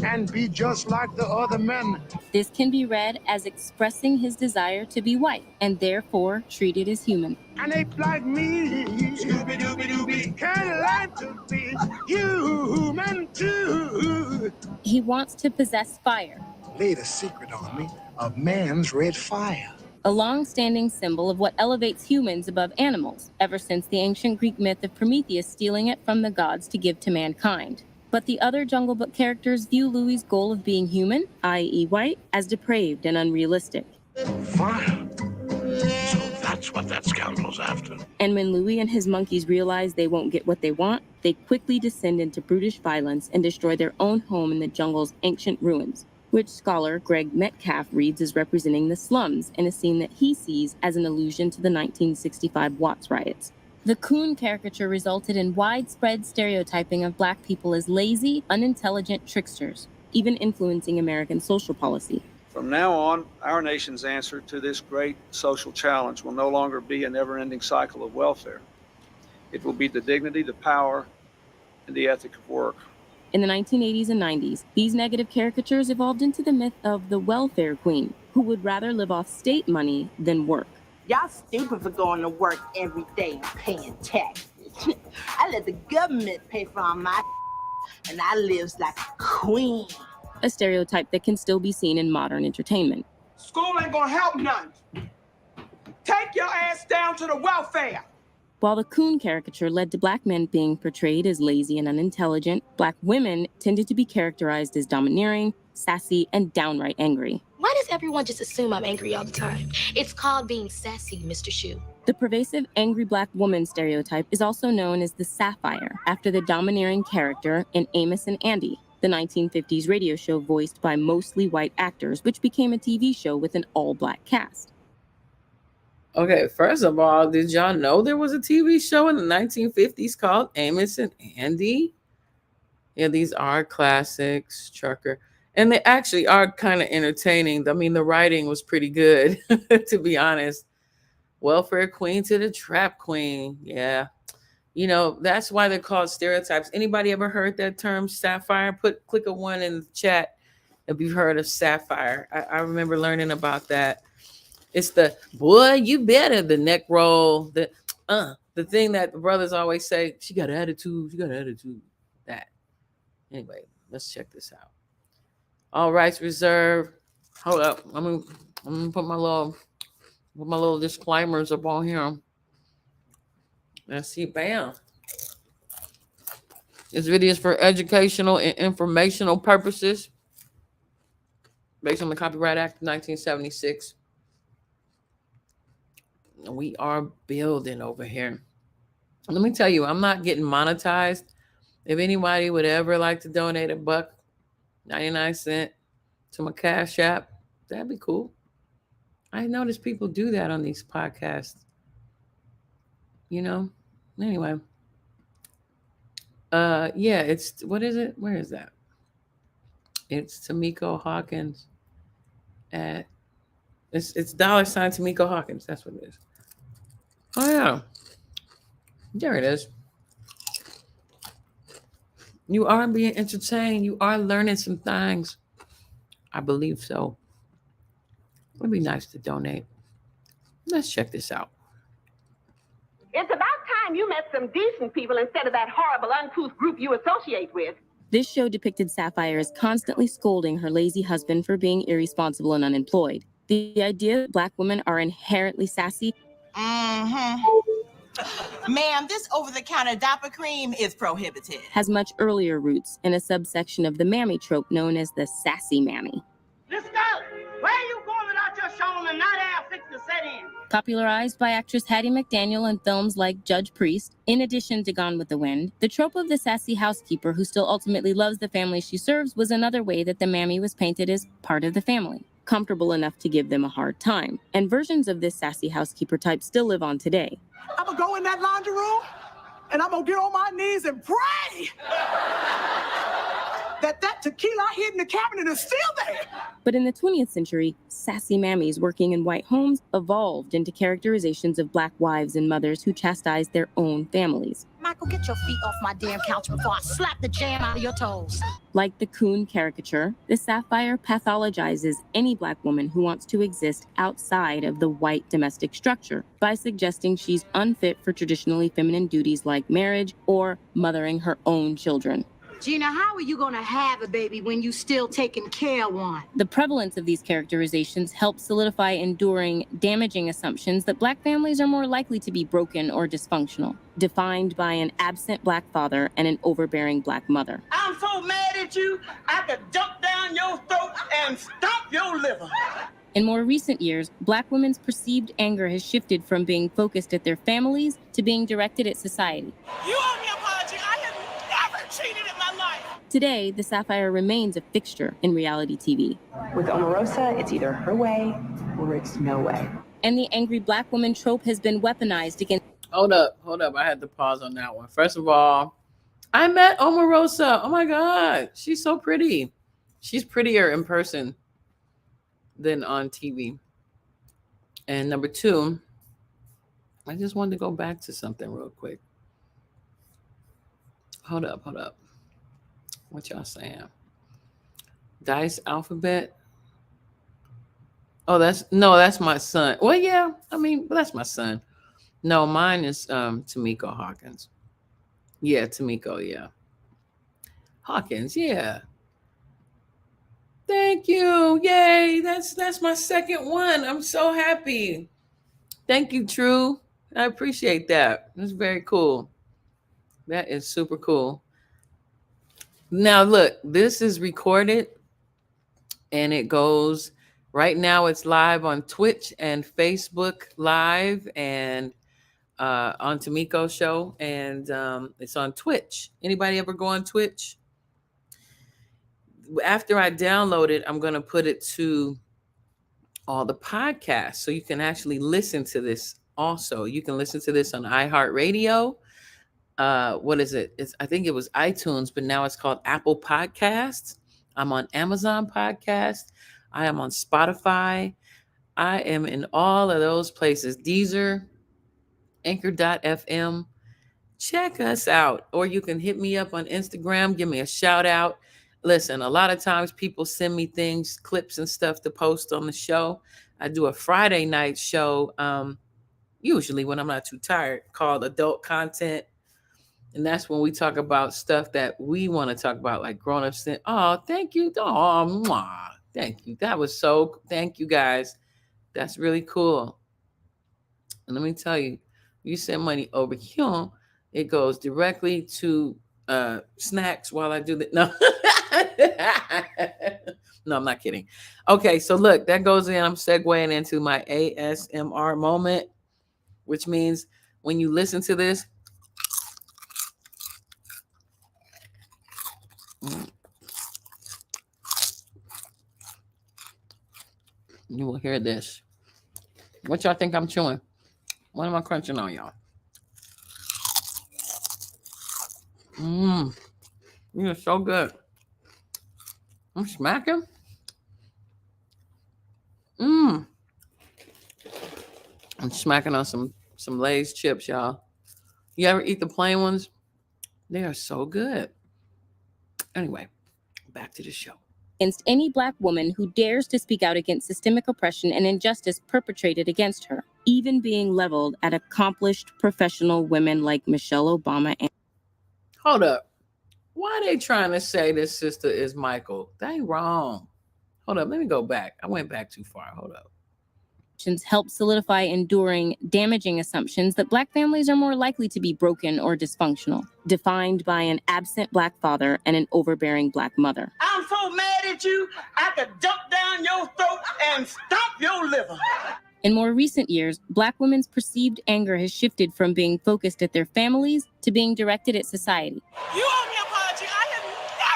and be just like the other men. this can be read as expressing his desire to be white, and therefore treated as human. An ape like me, Scooby-Dooby-Dooby, can learn to be human too. He wants to possess fire, Laid a secret on me of man's red fire. a long-standing symbol of what elevates humans above animals, ever since the ancient Greek myth of Prometheus stealing it from the gods to give to mankind. But the other Jungle Book characters view Louis' goal of being human, i.e. white, as depraved and unrealistic. Fire. So that's what that scoundrel's after. And when Louis and his monkeys realize they won't get what they want, they quickly descend into brutish violence and destroy their own home in the jungle's ancient ruins, which scholar Greg Metcalf reads as representing the slums in a scene that he sees as an allusion to the 1965 Watts riots. The Coon caricature resulted in widespread stereotyping of black people as lazy, unintelligent tricksters, even influencing American social policy. From now on, our nation's answer to this great social challenge will no longer be a never-ending cycle of welfare. It will be the dignity, the power, and the ethic of work. In the 1980s and 90s, these negative caricatures evolved into the myth of the welfare queen, who would rather live off state money than work. Y'all stupid for going to work every day and paying taxes. I let the government pay for all my and I lives like a queen. A stereotype that can still be seen in modern entertainment. School ain't gonna help none. Take your ass down to the welfare. While the Coon caricature led to black men being portrayed as lazy and unintelligent, black women tended to be characterized as domineering, sassy, and downright angry. Why does everyone just assume I'm angry all the time? It's called being sassy, Mr. Shoe. The pervasive angry black woman stereotype is also known as the Sapphire, after the domineering character in Amos and Andy, the 1950s radio show voiced by mostly white actors, which became a TV show with an all-black cast. Okay, first of all, did y'all know there was a TV show in the 1950s called Amos and Andy? Yeah, these are classics, Trucker. And they actually are kind of entertaining. I mean, the writing was pretty good, to be honest. Welfare queen to the trap queen. Yeah. You know, that's why they're called stereotypes. Anybody ever heard that term, sapphire? Click a 1 in the chat if you've heard of sapphire. I remember learning about that. It's the, boy, you better, the neck roll, the thing that the brothers always say, she got attitude, that. Anyway, let's check this out. All rights reserved. Hold up. I'm gonna put my little disclaimers up on here. Let's see, bam. This video is for educational and informational purposes, based on the Copyright Act of 1976. We are building over here. Let me tell you, I'm not getting monetized. If anybody would ever like to donate $1.99 to my Cash App, that'd be cool. I notice people do that on these podcasts. You know? Anyway. Yeah, it's, what is it? Where is that? It's Tomeicko Hawkins at, it's $$ Tomeicko Hawkins. That's what it is. Oh yeah. There it is. You are being entertained. You are learning some things. I believe so. It'd be nice to donate. Let's check this out. It's about time you met some decent people instead of that horrible, uncouth group you associate with. This show depicted Sapphire as constantly scolding her lazy husband for being irresponsible and unemployed. The idea that black women are inherently sassy. Ma'am, this over-the-counter diaper cream is prohibited. Has much earlier roots in a subsection of the mammy trope known as the sassy mammy. Let's go. Where are you going without your shoulder and not air fix to set in? Popularized by actress Hattie McDaniel in films like Judge Priest, in addition to Gone with the Wind, the trope of the sassy housekeeper who still ultimately loves the family she serves was another way that the mammy was painted as part of the family. comfortable enough to give them a hard time. And versions of this sassy housekeeper type still live on today. I'm gonna go in that laundry room and I'm gonna get on my knees and pray that tequila I hid in the cabinet is still there. But in the 20th century, sassy mammies working in white homes evolved into characterizations of Black wives and mothers who chastised their own families. Michael, get your feet off my damn couch before I slap the jam out of your toes. Like the coon caricature, the satire pathologizes any Black woman who wants to exist outside of the white domestic structure by suggesting she's unfit for traditionally feminine duties like marriage or mothering her own children. Gina, how are you gonna have a baby when you still taking care of one? The prevalence of these characterizations helps solidify enduring, damaging assumptions that Black families are more likely to be broken or dysfunctional, defined by an absent Black father and an overbearing Black mother. I'm so mad at you, I could jump down your throat and stomp your liver. In more recent years, Black women's perceived anger has shifted from being focused at their families to being directed at society. You owe me an apology. I have never cheated in my life. Today, the satire remains a fixture in reality TV. With Omarosa, it's either her way or it's no way. And the angry Black woman trope has been weaponized against... Hold up. I had to pause on that one. First of all, I met Omarosa. Oh my God. She's so pretty. She's prettier in person than on TV. And number two, I just wanted to go back to something real quick. Hold up. What y'all saying? Dice Alphabet? Oh, that's my son. Well, yeah, that's my son. No, mine is Tomeicko Hawkins. Yeah, Tomeicko, yeah. Hawkins, yeah. Thank you. Yay. That's my second one. I'm so happy. Thank you, True. I appreciate that. That's very cool. That is super cool. Now, look, this is recorded and it goes right now. It's live on Twitch and Facebook Live and on Tomeicko Show. And it's on Twitch. Anybody ever go on Twitch? After I download it, I'm going to put it to all the podcasts so you can actually listen to this also. You can listen to this on iHeartRadio. What is it? I think it was iTunes, but now it's called Apple Podcasts. I'm on Amazon Podcast. I am on Spotify. I am in all of those places. Deezer, Anchor.fm. Check us out. Or you can hit me up on Instagram. Give me a shout out. Listen, a lot of times people send me things, clips and stuff to post on the show. I do a Friday night show, usually when I'm not too tired, called Adult Content. And that's when we talk about stuff that we want to talk about, like grown-ups. Oh, thank you. Oh, mwah. Thank you. Thank you guys. That's really cool. And let me tell you, you send money over here, it goes directly to snacks while I do that. No. No, I'm not kidding. Okay, so look, that goes in. I'm segueing into my ASMR moment, which means when you listen to this, you will hear this. What y'all think I'm chewing? What am I crunching on, y'all? You're so good. I'm smacking. I'm smacking on some Lay's chips, y'all. You ever eat the plain ones? They are so good. Anyway, back to the show. Against any Black woman who dares to speak out against systemic oppression and injustice perpetrated against her, even being leveled at accomplished professional women like Michelle Obama. Hold up. Why are they trying to say this sister is Michael? They wrong. Hold up. Let me go back. I went back too far. Hold up. Help solidify enduring, damaging assumptions that Black families are more likely to be broken or dysfunctional, defined by an absent Black father and an overbearing Black mother. I'm so mad at you, I could jump down your throat and stomp your liver. In more recent years, Black women's perceived anger has shifted from being focused at their families to being directed at society. You owe me an apology. I have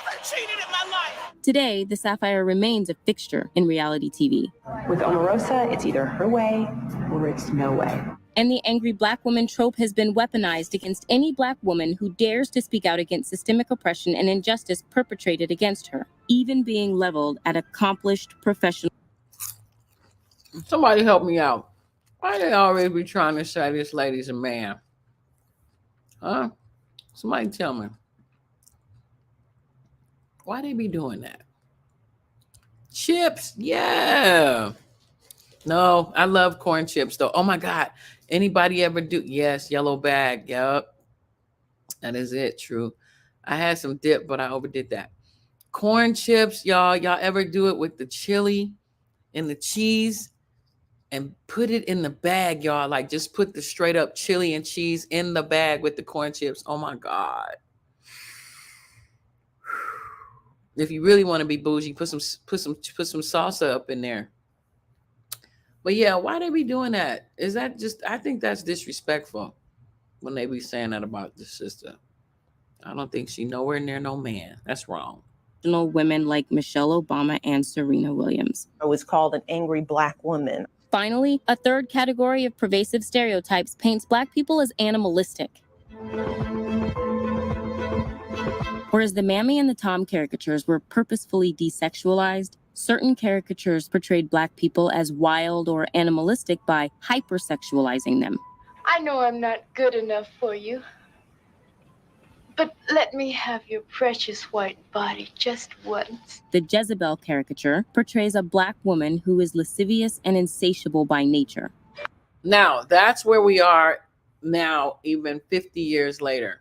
never cheated in my life. Today, the sapphire remains a fixture in reality TV. With Omarosa, it's either her way or it's no way. And the angry black woman trope has been weaponized against any black woman who dares to speak out against systemic oppression and injustice perpetrated against her, even being leveled at accomplished professional. Somebody help me out. Why they always be trying to say this lady's a man? Huh? Somebody tell me. Why they be doing that? Chips, yeah. No, I love corn chips though. Oh my God. Anybody ever do? Yes, yellow bag. Yep. That is it. True. I had some dip, but I overdid that. Corn chips, y'all. Y'all ever do it with the chili and the cheese and put it in the bag, y'all? Like just put the straight up chili and cheese in the bag with the corn chips. Oh my God. If you really want to be bougie, put some salsa up in there. But yeah, why they be doing that? Is that just? I think that's disrespectful when they be saying that about the sister. I don't think she nowhere near no man. That's wrong. Women like Michelle Obama and Serena Williams. I was called an angry black woman. Finally, a third category of pervasive stereotypes paints black people as animalistic. Whereas the Mammy and the Tom caricatures were purposefully desexualized, certain caricatures portrayed black people as wild or animalistic by hypersexualizing them. I know I'm not good enough for you, but let me have your precious white body just once. The Jezebel caricature portrays a black woman who is lascivious and insatiable by nature. Now, that's where we are now, even 50 years later.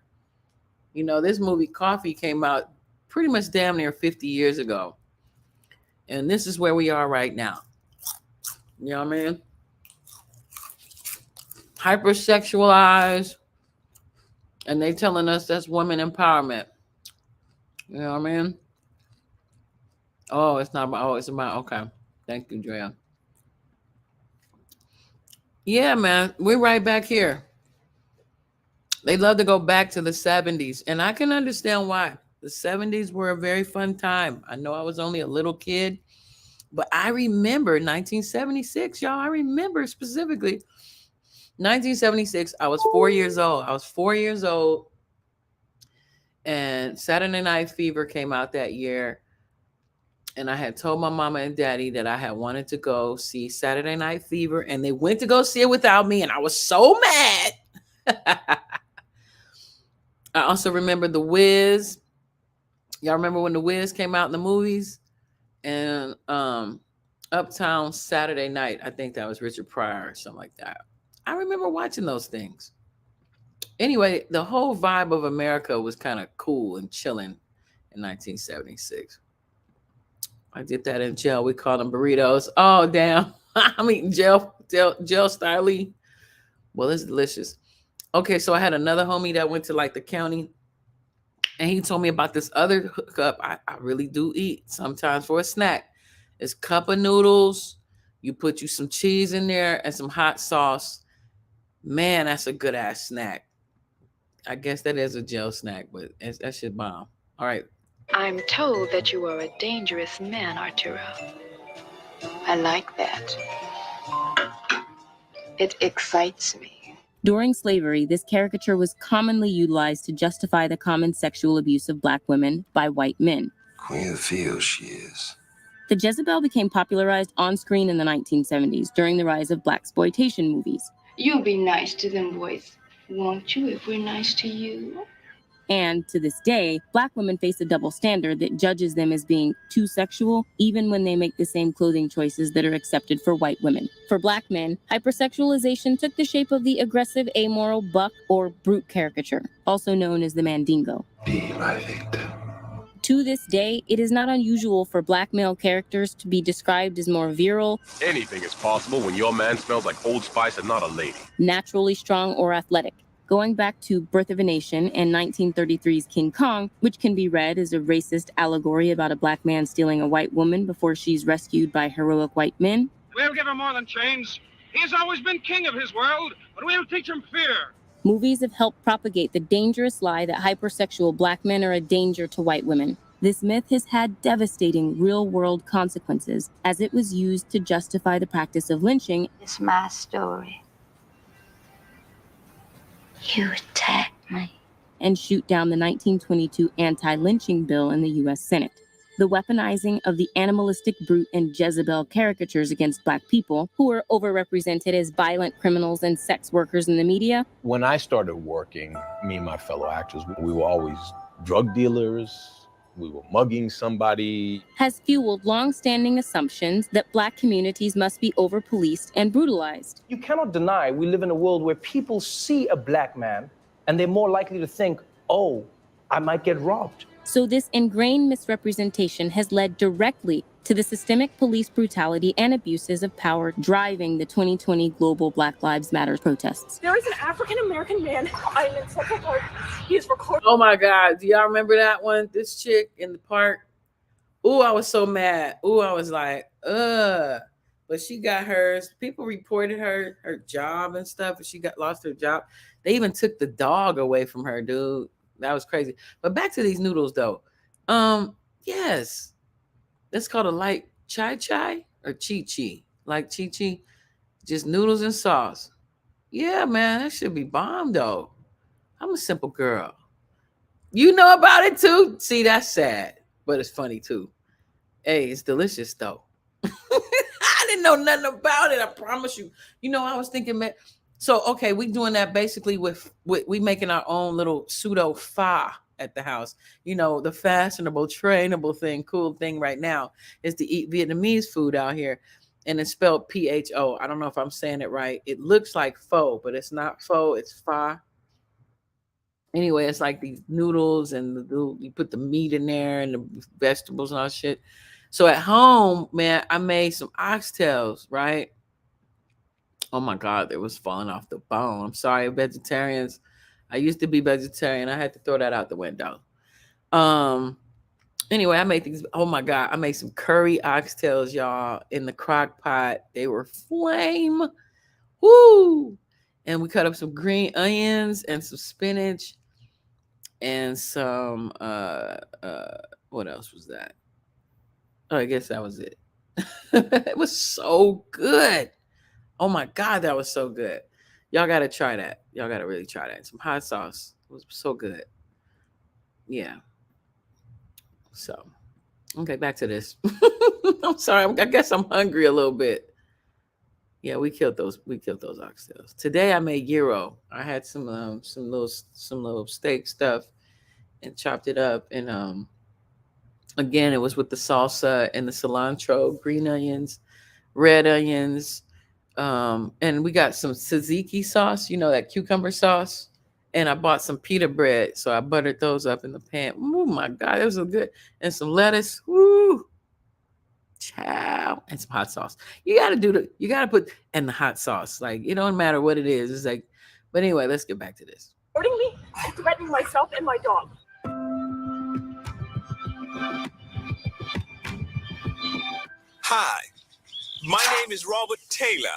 You know, this movie Coffee came out pretty much damn near 50 years ago. And this is where we are right now. You know what I mean? Hypersexualized. And they telling us that's women empowerment. You know what I mean? Oh, it's not about, it's about, okay. Thank you, Drea. Yeah, man, we're right back here. They love to go back to the 70s, and I can understand why. The 70s were a very fun time. I know I was only a little kid, but I remember 1976, y'all. I remember specifically 1976. I was 4 years old. And Saturday Night Fever came out that year. And I had told my mama and daddy that I had wanted to go see Saturday Night Fever, and they went to go see it without me, and I was so mad. I also remember The Wiz. Y'all remember when The Wiz came out in the movies? And Uptown Saturday Night, I think that was Richard Pryor or something like that. I remember watching those things. Anyway, the whole vibe of America was kind of cool and chilling in 1976. I did that in jail. We called them burritos. Oh, damn. I'm eating jail style. Well, it's delicious. Okay, so I had another homie that went to like the county, and he told me about this other hookup I really do eat sometimes for a snack. It's cup of noodles. You put you some cheese in there and some hot sauce. Man, that's a good ass snack. I guess that is a jail snack, but that shit bomb. All right. I'm told that you are a dangerous man, Arturo. I like that. It excites me. During slavery, this caricature was commonly utilized to justify the common sexual abuse of black women by white men. Queen of the field, she is. The Jezebel became popularized on screen in the 1970s during the rise of blaxploitation movies. You'll be nice to them boys, won't you, if we're nice to you? And to this day, black women face a double standard that judges them as being too sexual, even when they make the same clothing choices that are accepted for white women. For black men, hypersexualization took the shape of the aggressive, amoral buck or brute caricature, also known as the mandingo. Be my victim. To this day, it is not unusual for black male characters to be described as more virile. Anything is possible when your man smells like Old Spice and not a lady. Naturally strong or athletic. Going back to Birth of a Nation and 1933's King Kong, which can be read as a racist allegory about a black man stealing a white woman before she's rescued by heroic white men. We'll give him more than chains. He's always been king of his world, but we'll teach him fear. Movies have helped propagate the dangerous lie that hypersexual black men are a danger to white women. This myth has had devastating real-world consequences as it was used to justify the practice of lynching. It's my story. You attacked me. And shoot down the 1922 anti-lynching bill in the U.S. Senate. The weaponizing of the animalistic brute and Jezebel caricatures against Black people, who were overrepresented as violent criminals and sex workers in the media. When I started working, me and my fellow actors, we were always drug dealers, we were mugging somebody. Has fueled long-standing assumptions that Black communities must be over-policed and brutalized. You cannot deny we live in a world where people see a Black man and they're more likely to think, oh, I might get robbed. So this ingrained misrepresentation has led directly to the systemic police brutality and abuses of power driving the 2020 global Black Lives Matter protests. There is an African-American man. I'm in Central Park. He is recording. Oh my God. Do y'all remember that one? This chick in the park. Ooh, I was so mad. Ooh, I was like, ugh. But she got hers. People reported her job and stuff, and she lost her job. They even took the dog away from her, dude. That was crazy. But back to these noodles, though. Yes. That's called a light chai or chi. Like chi. Just noodles and sauce. Yeah, man, that should be bomb, though. I'm a simple girl. You know about it, too? See, that's sad. But it's funny, too. Hey, it's delicious, though. I didn't know nothing about it. I promise you. You know, I was thinking, man. So, okay, we doing that basically with we making our own little pseudo pho at the house. You know, the fashionable, trainable thing, cool thing right now is to eat Vietnamese food out here. And it's spelled P-H-O. I don't know if I'm saying it right. It looks like pho, but it's not pho, it's pho. Anyway, it's like these noodles and you put the meat in there and the vegetables and all that shit. So at home, man, I made some oxtails, right? Oh my God, it was falling off the bone. I'm sorry, vegetarians. I used to be vegetarian. I had to throw that out the window. Anyway, I made these. Oh my God, I made some curry oxtails, y'all, in the crock pot. They were flame. Woo! And we cut up some green onions and some spinach and some what else was that? Oh, I guess that was it. It was so good. Oh my God, that was so good. Y'all got to try that. Y'all got to really try that. Some hot sauce. It was so good. Yeah. So, okay, back to this. I'm sorry. I guess I'm hungry a little bit. Yeah, we killed those oxtails. Today I made gyro. I had some little steak stuff and chopped it up. And again, it was with the salsa and the cilantro, green onions, red onions. And we got some tzatziki sauce, you know, that cucumber sauce. And I bought some pita bread. So I buttered those up in the pan. Oh my God, it was so good. And some lettuce. Woo. Chow. And some hot sauce. You got to put in the hot sauce. Like, it don't matter what it is. It's like, but anyway, let's get back to this. Recording me and threatening myself and my dog. Hi, my name is Robert Taylor,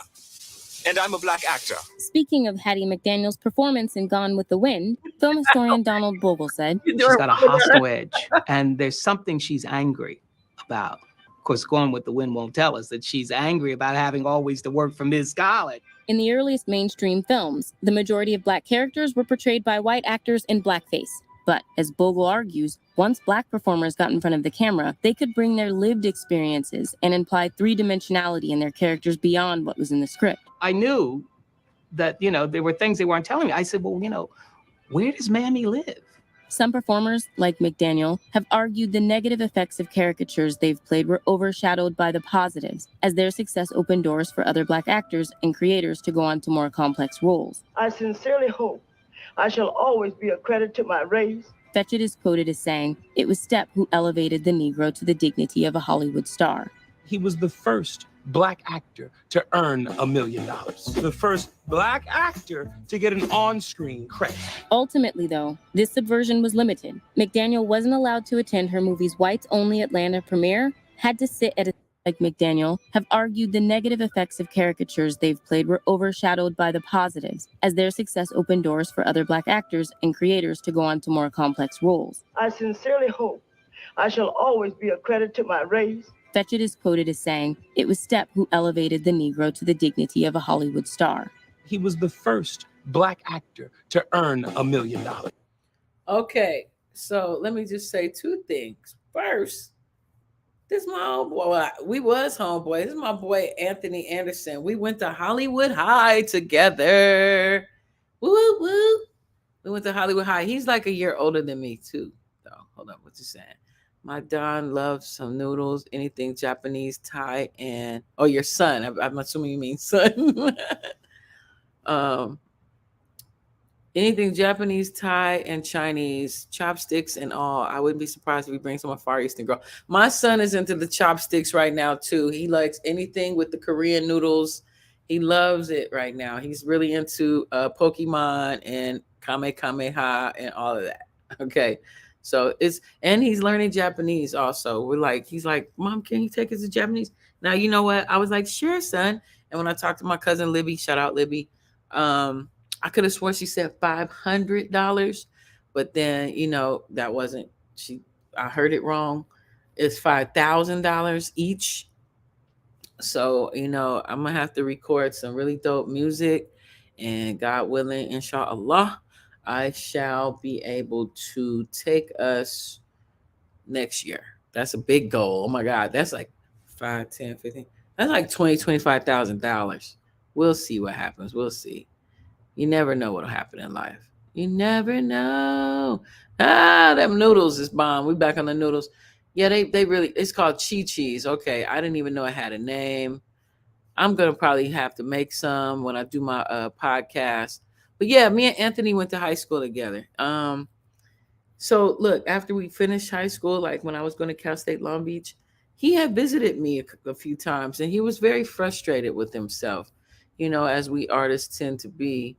and I'm a Black actor. Speaking of Hattie McDaniel's performance in Gone with the Wind, film historian Donald Bogle said, She's got a hostile edge, and there's something she's angry about. Of course, Gone with the Wind won't tell us that she's angry about having always to work for Ms. Scarlett. In the earliest mainstream films, the majority of Black characters were portrayed by white actors in blackface. But, as Bogle argues, once Black performers got in front of the camera, they could bring their lived experiences and imply three-dimensionality in their characters beyond what was in the script. I knew that, there were things they weren't telling me. I said, well, where does Mammy live? Some performers, like McDaniel, have argued the negative effects of caricatures they've played were overshadowed by the positives, as their success opened doors for other Black actors and creators to go on to more complex roles. I sincerely hope I shall always be a credit to my race. Fetchit is quoted as saying, "It was Stepp who elevated the Negro to the dignity of a Hollywood star." He was the first Black actor to earn $1 million. The first Black actor to get an on-screen credit. Ultimately, though, this subversion was limited. McDaniel wasn't allowed to attend her movie's whites-only Atlanta premiere, had to sit at a... Like McDaniel, have argued the negative effects of caricatures they've played were overshadowed by the positives, as their success opened doors for other Black actors and creators to go on to more complex roles. I sincerely hope I shall always be a credit to my race. Fetchit is quoted as saying, "It was Stepp who elevated the Negro to the dignity of a Hollywood star." He was the first Black actor to earn $1 million. Okay, so let me just say two things. First, this is my homeboy. We was homeboy. This is my boy Anthony Anderson. We went to Hollywood High together. Woo woo woo. We went to Hollywood High. He's like a year older than me too. Though. Hold on, what you saying? My Don loves some noodles, anything Japanese, Thai, and your son. I'm assuming you mean son. Anything Japanese, Thai, and Chinese, chopsticks and all. I wouldn't be surprised if we bring some Far Eastern girl. My son is into the chopsticks right now too. He likes anything with the Korean noodles. He loves it right now. He's really into Pokemon and Kamehameha and all of that. Okay. So he's learning Japanese also. He's like, Mom, can you take us to Japanese? Now, you know what? I was like, sure, son. And when I talked to my cousin Libby, shout out Libby, I could have sworn she said $500, but then, that wasn't, I heard it wrong. It's $5,000 each. So, I'm going to have to record some really dope music, and God willing, inshallah, I shall be able to take us next year. That's a big goal. Oh my God. That's like 5, 10, 15. That's like $25,000. We'll see what happens. We'll see. You never know what'll happen in life. You never know. Them noodles is bomb. We back on the noodles. Yeah, they really, it's called Chi-Chi's. Okay, I didn't even know it had a name. I'm going to probably have to make some when I do my podcast. But yeah, me and Anthony went to high school together. So look, after we finished high school, like when I was going to Cal State Long Beach, he had visited me a few times, and he was very frustrated with himself, as we artists tend to be.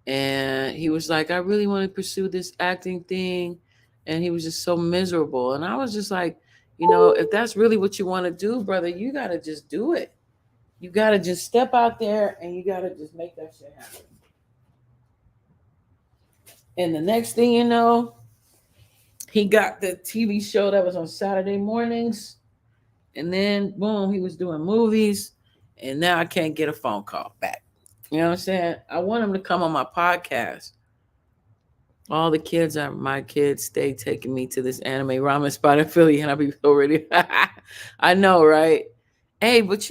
And he was like, I really want to pursue this acting thing. And he was just so miserable. And I was just like, if that's really what you want to do, brother, you got to just do it. You got to just step out there and you got to just make that shit happen. And the next thing you know, he got the TV show that was on Saturday mornings. And then, boom, he was doing movies. And now I can't get a phone call back. You know what I'm saying? I want him to come on my podcast. All the kids are my kids. Stay taking me to this anime ramen spot in Philly, and I'll be so ready. I know, right? Hey, but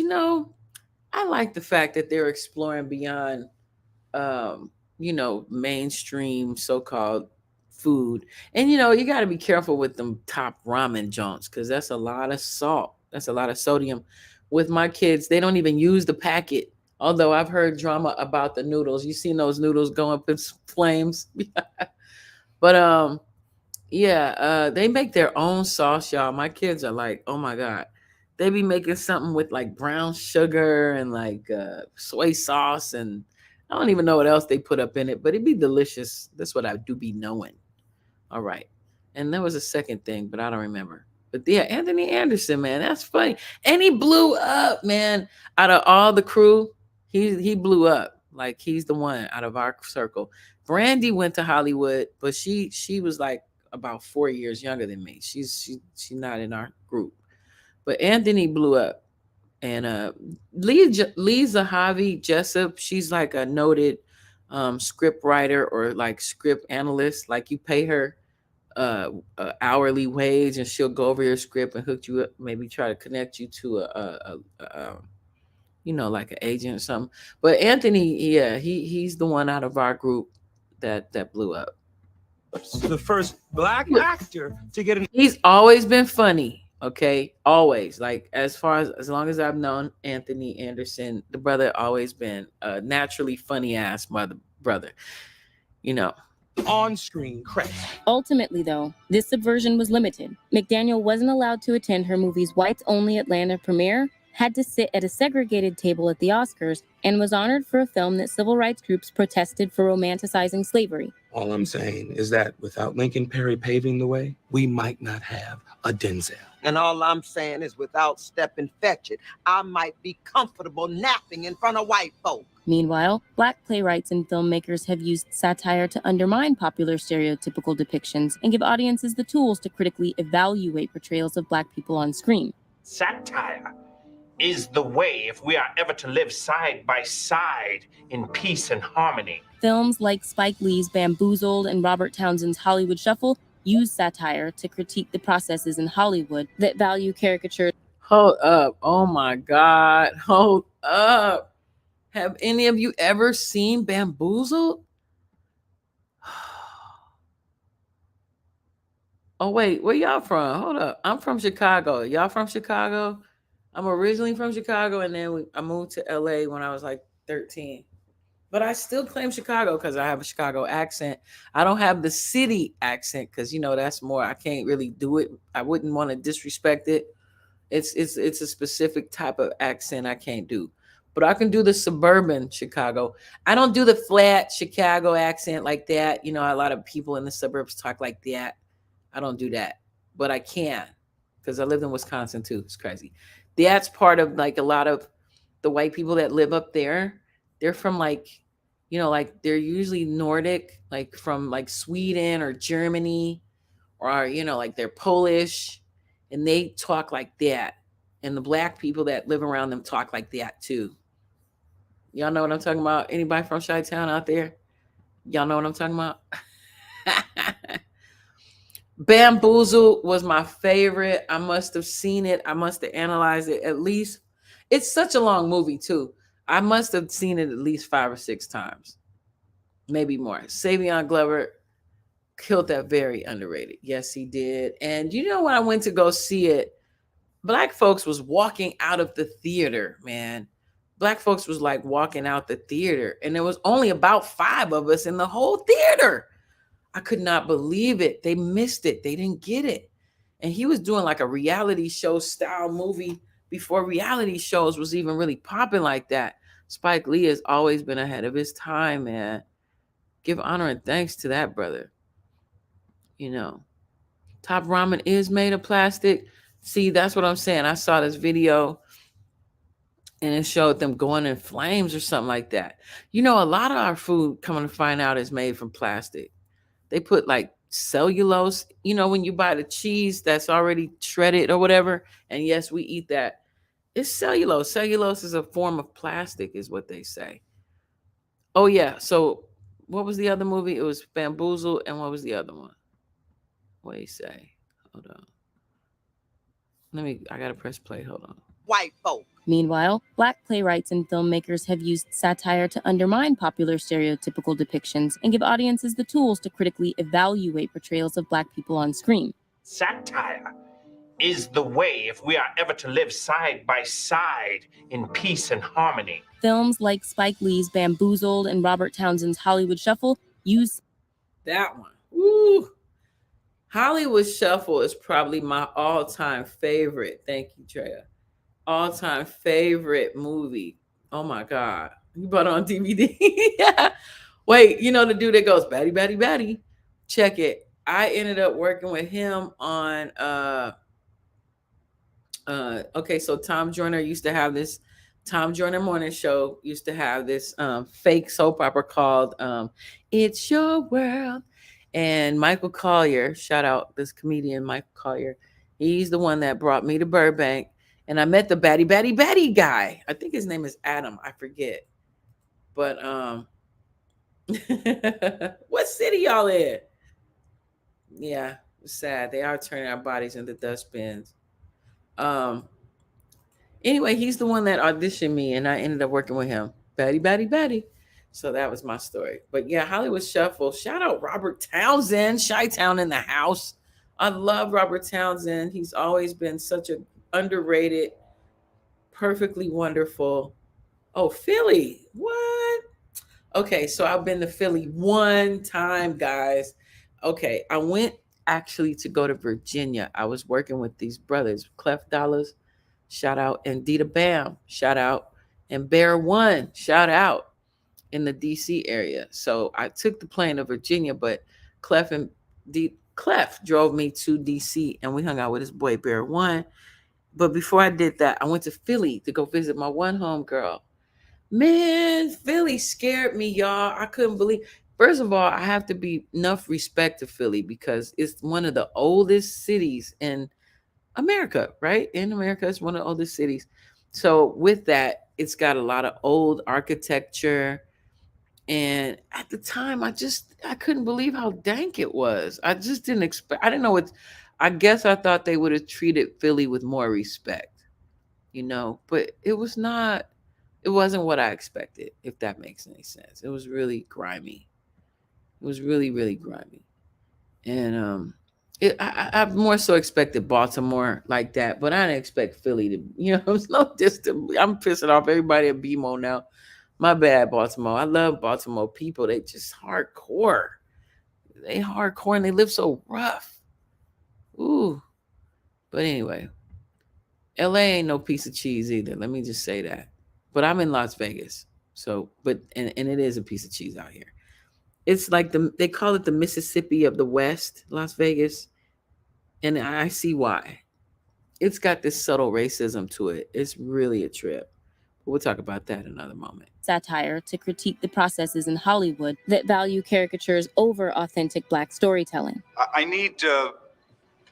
I like the fact that they're exploring beyond, mainstream so-called food. And, you got to be careful with them top ramen joints because that's a lot of salt. That's a lot of sodium. With my kids, they don't even use the packet. Although I've heard drama about the noodles. You seen those noodles go up in flames. But they make their own sauce, y'all. My kids are like, oh my God. They be making something with like brown sugar and like soy sauce. And I don't even know what else they put up in it, but it'd be delicious. That's what I do be knowing. All right. And there was a second thing, but I don't remember. But yeah, Anthony Anderson, man, that's funny. And he blew up, man. Out of all the crew, he blew up. Like he's the one out of our circle. Brandy went to Hollywood, but she was like about 4 years younger than me. She's not in our group. But Anthony blew up. And Lee Zahavi Jessup, she's like a noted script writer or like script analyst. Like you pay her hourly wage and she'll go over your script and hook you up, maybe try to connect you to a like an agent or something. But Anthony, yeah, he's the one out of our group that blew up. The first Black actor to get an... He's always been funny, okay? Always. Like as long as I've known Anthony Anderson, the brother always been a naturally funny ass brother. On-screen credit. Ultimately, though, this subversion was limited. McDaniel wasn't allowed to attend her movie's whites-only Atlanta premiere. had to sit at a segregated table at the Oscars and was honored for a film that civil rights groups protested for romanticizing slavery. All I'm saying is that without Lincoln Perry paving the way, we might not have a Denzel. And all I'm saying is without stepping fetch it, I might be comfortable napping in front of white folk. Meanwhile, Black playwrights and filmmakers have used satire to undermine popular stereotypical depictions and give audiences the tools to critically evaluate portrayals of Black people on screen. Satire is the way if we are ever to live side by side in peace and harmony. Films like Spike Lee's Bamboozled and Robert Townsend's Hollywood Shuffle use satire to critique the processes in Hollywood that value caricature. Hold up. Oh my God. Hold up. Have any of you ever seen Bamboozled? Oh, wait. Where y'all from? Hold up. I'm from Chicago. Y'all from Chicago? I'm originally from Chicago, and then I moved to LA when I was like 13. But I still claim Chicago because I have a Chicago accent. I don't have the city accent because, you know, that's more, I can't really do it. I wouldn't want to disrespect it. It's a specific type of accent I can't do. But I can do the suburban Chicago. I don't do the flat Chicago accent like that. You know, a lot of people in the suburbs talk like that. I don't do that. But I can because I lived in Wisconsin too. It's crazy. That's part of like a lot of the white people that live up there. They're from like, you know, like they're usually Nordic, like from like Sweden or Germany, or, you know, like they're Polish, and they talk like that. And the Black people that live around them talk like that too. Y'all know what I'm talking about? Anybody from Chi-Town out there? Y'all know what I'm talking about? Bamboozle was my favorite. I must have seen it. I must have analyzed it at least. It's such a long movie too. I must have seen it at least 5 or 6 times, maybe more. Savion Glover killed that. Very underrated. Yes, he did. And you know, when I went to go see it, Black folks was walking out of the theater, man. Black folks was like walking out the theater, and there was only about 5 of us in the whole theater. I could not believe it. They missed it. They didn't get it. And he was doing like a reality show style movie before reality shows was even really popping like that. Spike Lee has always been ahead of his time, man. Give honor and thanks to that brother. You know, Top Ramen is made of plastic. See, that's what I'm saying. I saw this video and it showed them going in flames or something like that. You know, a lot of our food, coming to find out, is made from plastic. They put like cellulose, you know, when you buy the cheese that's already shredded or whatever. And yes, we eat that. It's cellulose. Cellulose is a form of plastic, is what they say. Oh, yeah. So what was the other movie? It was Bamboozled. And what was the other one? What do you say? Hold on. I got to press play. Hold on. White folk. Meanwhile, Black playwrights and filmmakers have used satire to undermine popular stereotypical depictions and give audiences the tools to critically evaluate portrayals of Black people on screen. Satire is the way if we are ever to live side by side in peace and harmony. Films like Spike Lee's Bamboozled and Robert Townsend's Hollywood Shuffle use that one. Ooh. Hollywood Shuffle is probably my all-time favorite. Thank you, Drea. All-time favorite movie. Oh my God. You bought it on DVD? Yeah. Wait, you know the dude that goes, Batty, Batty, Batty. Check it. I ended up working with him on okay, so Tom Joyner used to have this Tom Joyner morning show, used to have this fake soap opera called It's Your World. And Michael Collier, shout out this comedian, Michael Collier. He's the one that brought me to Burbank. And I met the Batty, Batty, Batty guy. I think his name is Adam. I forget. But what city y'all in? Yeah, it's sad. They are turning our bodies into dustbins. Anyway, he's the one that auditioned me, and I ended up working with him. Batty, Batty, Batty. So that was my story. But yeah, Hollywood Shuffle. Shout out Robert Townsend, Chi-Town in the house. I love Robert Townsend. He's always been such a underrated, perfectly wonderful. Oh, Philly. What? Okay, so I've been to Philly one time, guys. Okay, I went actually to go to Virginia. I was working with these brothers, Clef Dollars. shout out, and Dita Bam, shout out, and Bear One, shout out, in the DC area. So I took the plane to Virginia, but Clef drove me to DC, and we hung out with his boy Bear One. But before I did that, I went to Philly to go visit my one homegirl. Man, Philly scared me, y'all. I couldn't believe. First of all, I have to be enough respect to Philly because it's one of the oldest cities in America, right? In America, it's one of the oldest cities. So with that, it's got a lot of old architecture. And at the time, I couldn't believe how dank it was. I just didn't expect. I didn't know what. I guess I thought they would have treated Philly with more respect, but it was not. It wasn't what I expected, if that makes any sense. It was really grimy. It was really, really grimy. And I more so expected Baltimore like that, but I didn't expect Philly to, it's no distant. I'm pissing off everybody at BMO now. My bad, Baltimore. I love Baltimore people. They just hardcore. They hardcore and they live so rough. Ooh. But anyway, LA ain't no piece of cheese either. Let me just say that. But I'm in Las Vegas. So, and it is a piece of cheese out here. It's like they call it the Mississippi of the West, Las Vegas. And I see why. It's got this subtle racism to it. It's really a trip. But we'll talk about that another moment. Satire to critique the processes in Hollywood that value caricatures over authentic Black storytelling. I need a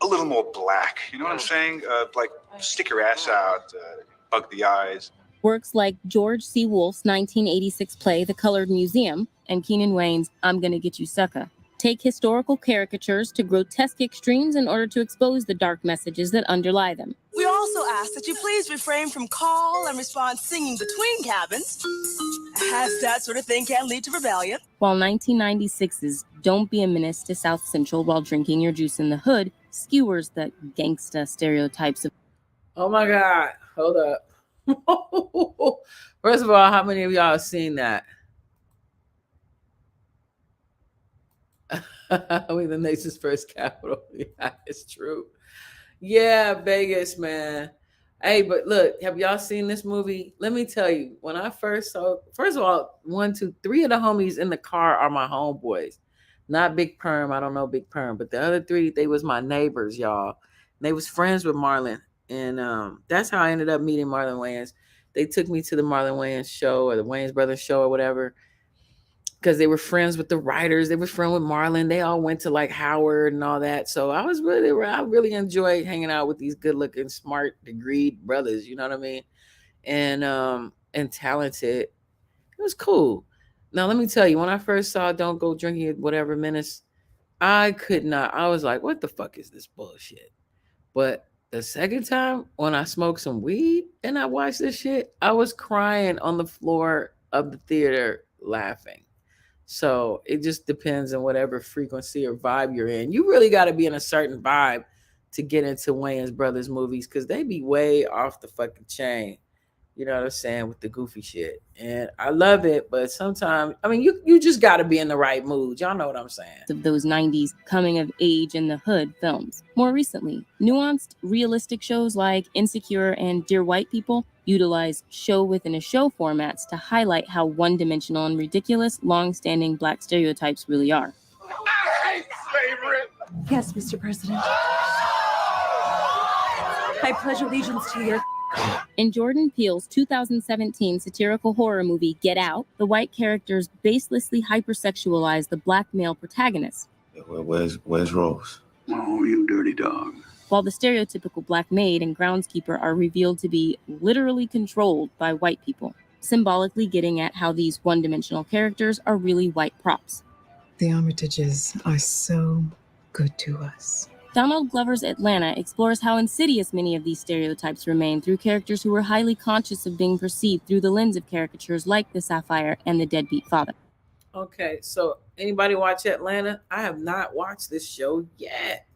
little more black. You know what I'm saying? Like stick your ass out, bug the eyes. Works like George C. Wolfe's 1986 play The Colored Museum and Keenan Wayne's I'm Gonna Get You Sucker take historical caricatures to grotesque extremes in order to expose the dark messages that underlie them. We also ask that you please refrain from call and response singing between cabins, as that sort of thing can lead to rebellion. While 1996's Don't Be a Menace to South Central While Drinking Your Juice in the Hood skewers the gangsta stereotypes of... Oh my God, hold up. First of all, how many of y'all have seen that? We the nation's first capital. Yeah, it's true. Yeah, Vegas, man. Hey, but look, have y'all seen this movie? Let me tell you, when I first saw, first of all, 1, 2, 3 of the homies in the car are my homeboys. Not Big Perm. I don't know Big Perm, but the other 3, they was my neighbors, y'all. They was friends with Marlon. And that's how I ended up meeting Marlon Wayans. They took me to the Marlon Wayans show or the Wayans Brothers show or whatever because they were friends with the writers. They were friends with Marlon. They all went to like Howard and all that. So I really enjoyed hanging out with these good looking, smart, degreed brothers. You know what I mean? And talented. It was cool. Now, let me tell you, when I first saw Don't Go Drinking It Whatever Menace, I could not. I was like, what the fuck is this bullshit? But the second time, when I smoked some weed and I watched this shit, I was crying on the floor of the theater laughing. So it just depends on whatever frequency or vibe you're in. You really got to be in a certain vibe to get into Wayans Brothers movies because they be way off the fucking chain. You know what I'm saying? With the goofy shit. And I love it, but sometimes, I mean, you just got to be in the right mood. Y'all know what I'm saying. Of those 90s coming of age in the hood films. More recently, nuanced, realistic shows like Insecure and Dear White People utilize show within a show formats to highlight how one-dimensional and ridiculous long-standing Black stereotypes really are. I hate favorite. Yes, Mr. President. I pledge allegiance to your... In Jordan Peele's 2017 satirical horror movie Get Out, the white characters baselessly hypersexualize the Black male protagonist. Where's Rose? Oh, you dirty dog. While the stereotypical Black maid and groundskeeper are revealed to be literally controlled by white people, symbolically getting at how these one-dimensional characters are really white props. The Armitages are so good to us. Donald Glover's Atlanta explores how insidious many of these stereotypes remain through characters who were highly conscious of being perceived through the lens of caricatures like the Sapphire and the deadbeat father. Okay, so anybody watch Atlanta? I have not watched this show yet.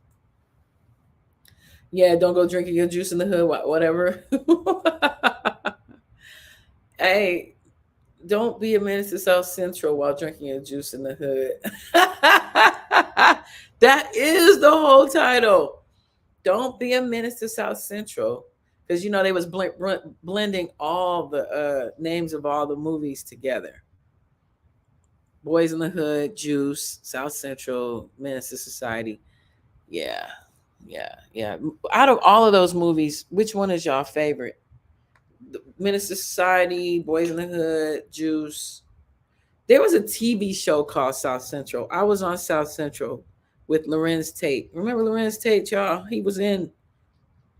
Yeah, don't go drinking your juice in the hood, whatever. Hey, don't be a menace to South Central while drinking your juice in the hood. That is the whole title. Don't be a menace to South Central. because you know they was blending all the names of all the movies together. Boys in the Hood, Juice, South Central, Menace to Society. Yeah, yeah. Out of all of those movies, which one is y'all favorite? Menace to Society, Boys in the Hood, Juice. There was a TV show called South Central. I was on South Central with Lorenz Tate. Remember Lorenz Tate, y'all? He was in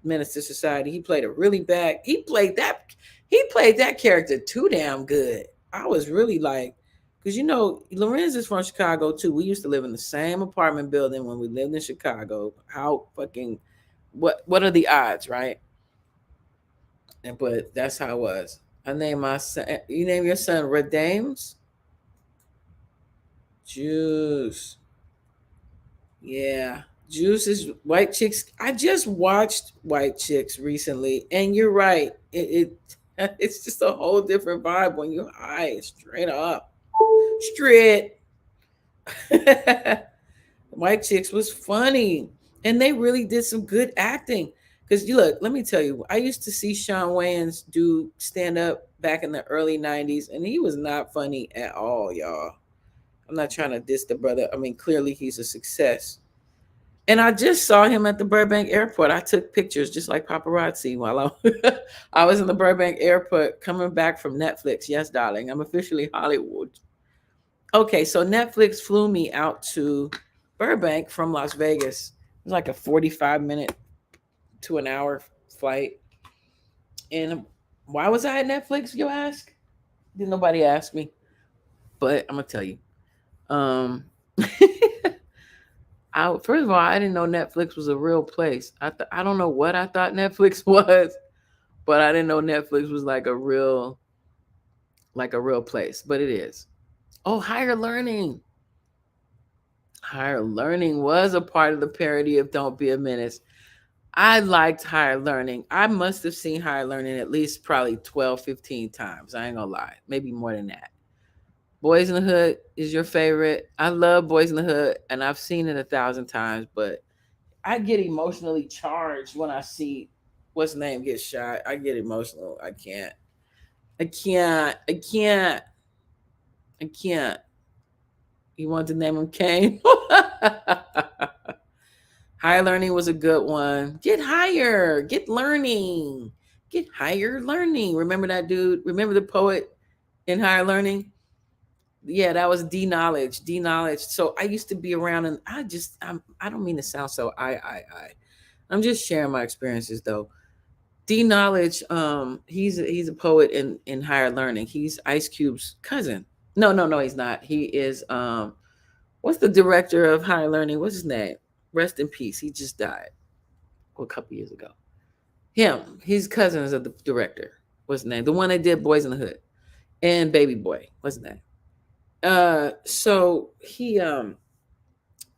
Menace to Society. He played a really bad. He played that character too damn good. I was really like, because you know, Lorenz is from Chicago too. We used to live in the same apartment building when we lived in Chicago. How fucking what are the odds, right? But that's how it was. I named my son. You name your son Red Dames? Juice. Yeah. Juice is White Chicks. I just watched White Chicks recently, and you're right. It's just a whole different vibe when you're high, straight up. Straight. White Chicks was funny. And they really did some good acting. Because you look, let me tell you, I used to see Shawn Wayans do stand up back in the early 90s, and he was not funny at all, y'all. I'm not trying to diss the brother. I mean, clearly he's a success. And I just saw him at the Burbank airport. I took pictures just like paparazzi while I was in the Burbank airport coming back from Netflix. Yes, darling, I'm officially Hollywood. Okay, so Netflix flew me out to Burbank from Las Vegas. It was like a 45-minute to an hour flight. And why was I at Netflix, you ask? Didn't nobody ask me. But I'm going to tell you. First of all, I didn't know Netflix was a real place. I don't know what I thought Netflix was, but I didn't know Netflix was like a real place. But it is. Oh, Higher Learning. Higher Learning was a part of the parody of Don't Be a Menace. I liked Higher Learning. I must have seen Higher Learning at least probably 12, 15 times. I ain't gonna lie. Maybe more than that. Boys in the Hood is your favorite. I love Boys in the Hood, and I've seen it 1,000 times, but I get emotionally charged when I see what's name get shot. I get emotional. I can't. You want to name him Kane? Higher Learning was a good one. Get higher. Get learning. Get higher learning. Remember that dude? Remember the poet in Higher Learning? Yeah, that was D Knowledge. D Knowledge. So I used to be around, and I don't mean to sound so I'm just sharing my experiences though. D Knowledge, he's a poet in Higher Learning. He's Ice Cube's cousin. No, he's not. He is what's the director of Higher Learning? What's his name? Rest in peace. He just died a couple years ago. His cousins of the director. What's his name? The one that did Boys in the Hood and Baby Boy. What's his name? So he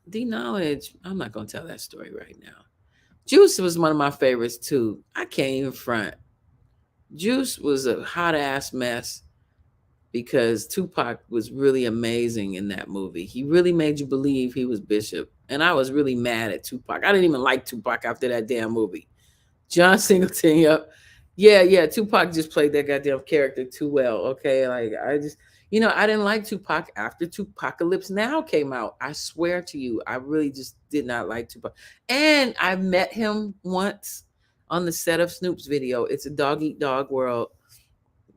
D Knowledge, I'm not gonna tell that story right now. Juice was one of my favorites too. I can't even front. Juice was a hot ass mess because Tupac was really amazing in that movie. He really made you believe he was Bishop. And I was really mad at Tupac. I didn't even like Tupac after that damn movie. John Singleton, yep. Yeah, Tupac just played that goddamn character too well. Okay, like I just, I didn't like Tupac after Tupacalypse Now came out. I swear to you, I really just did not like Tupac. And I met him once on the set of Snoop's video. It's a dog eat dog world.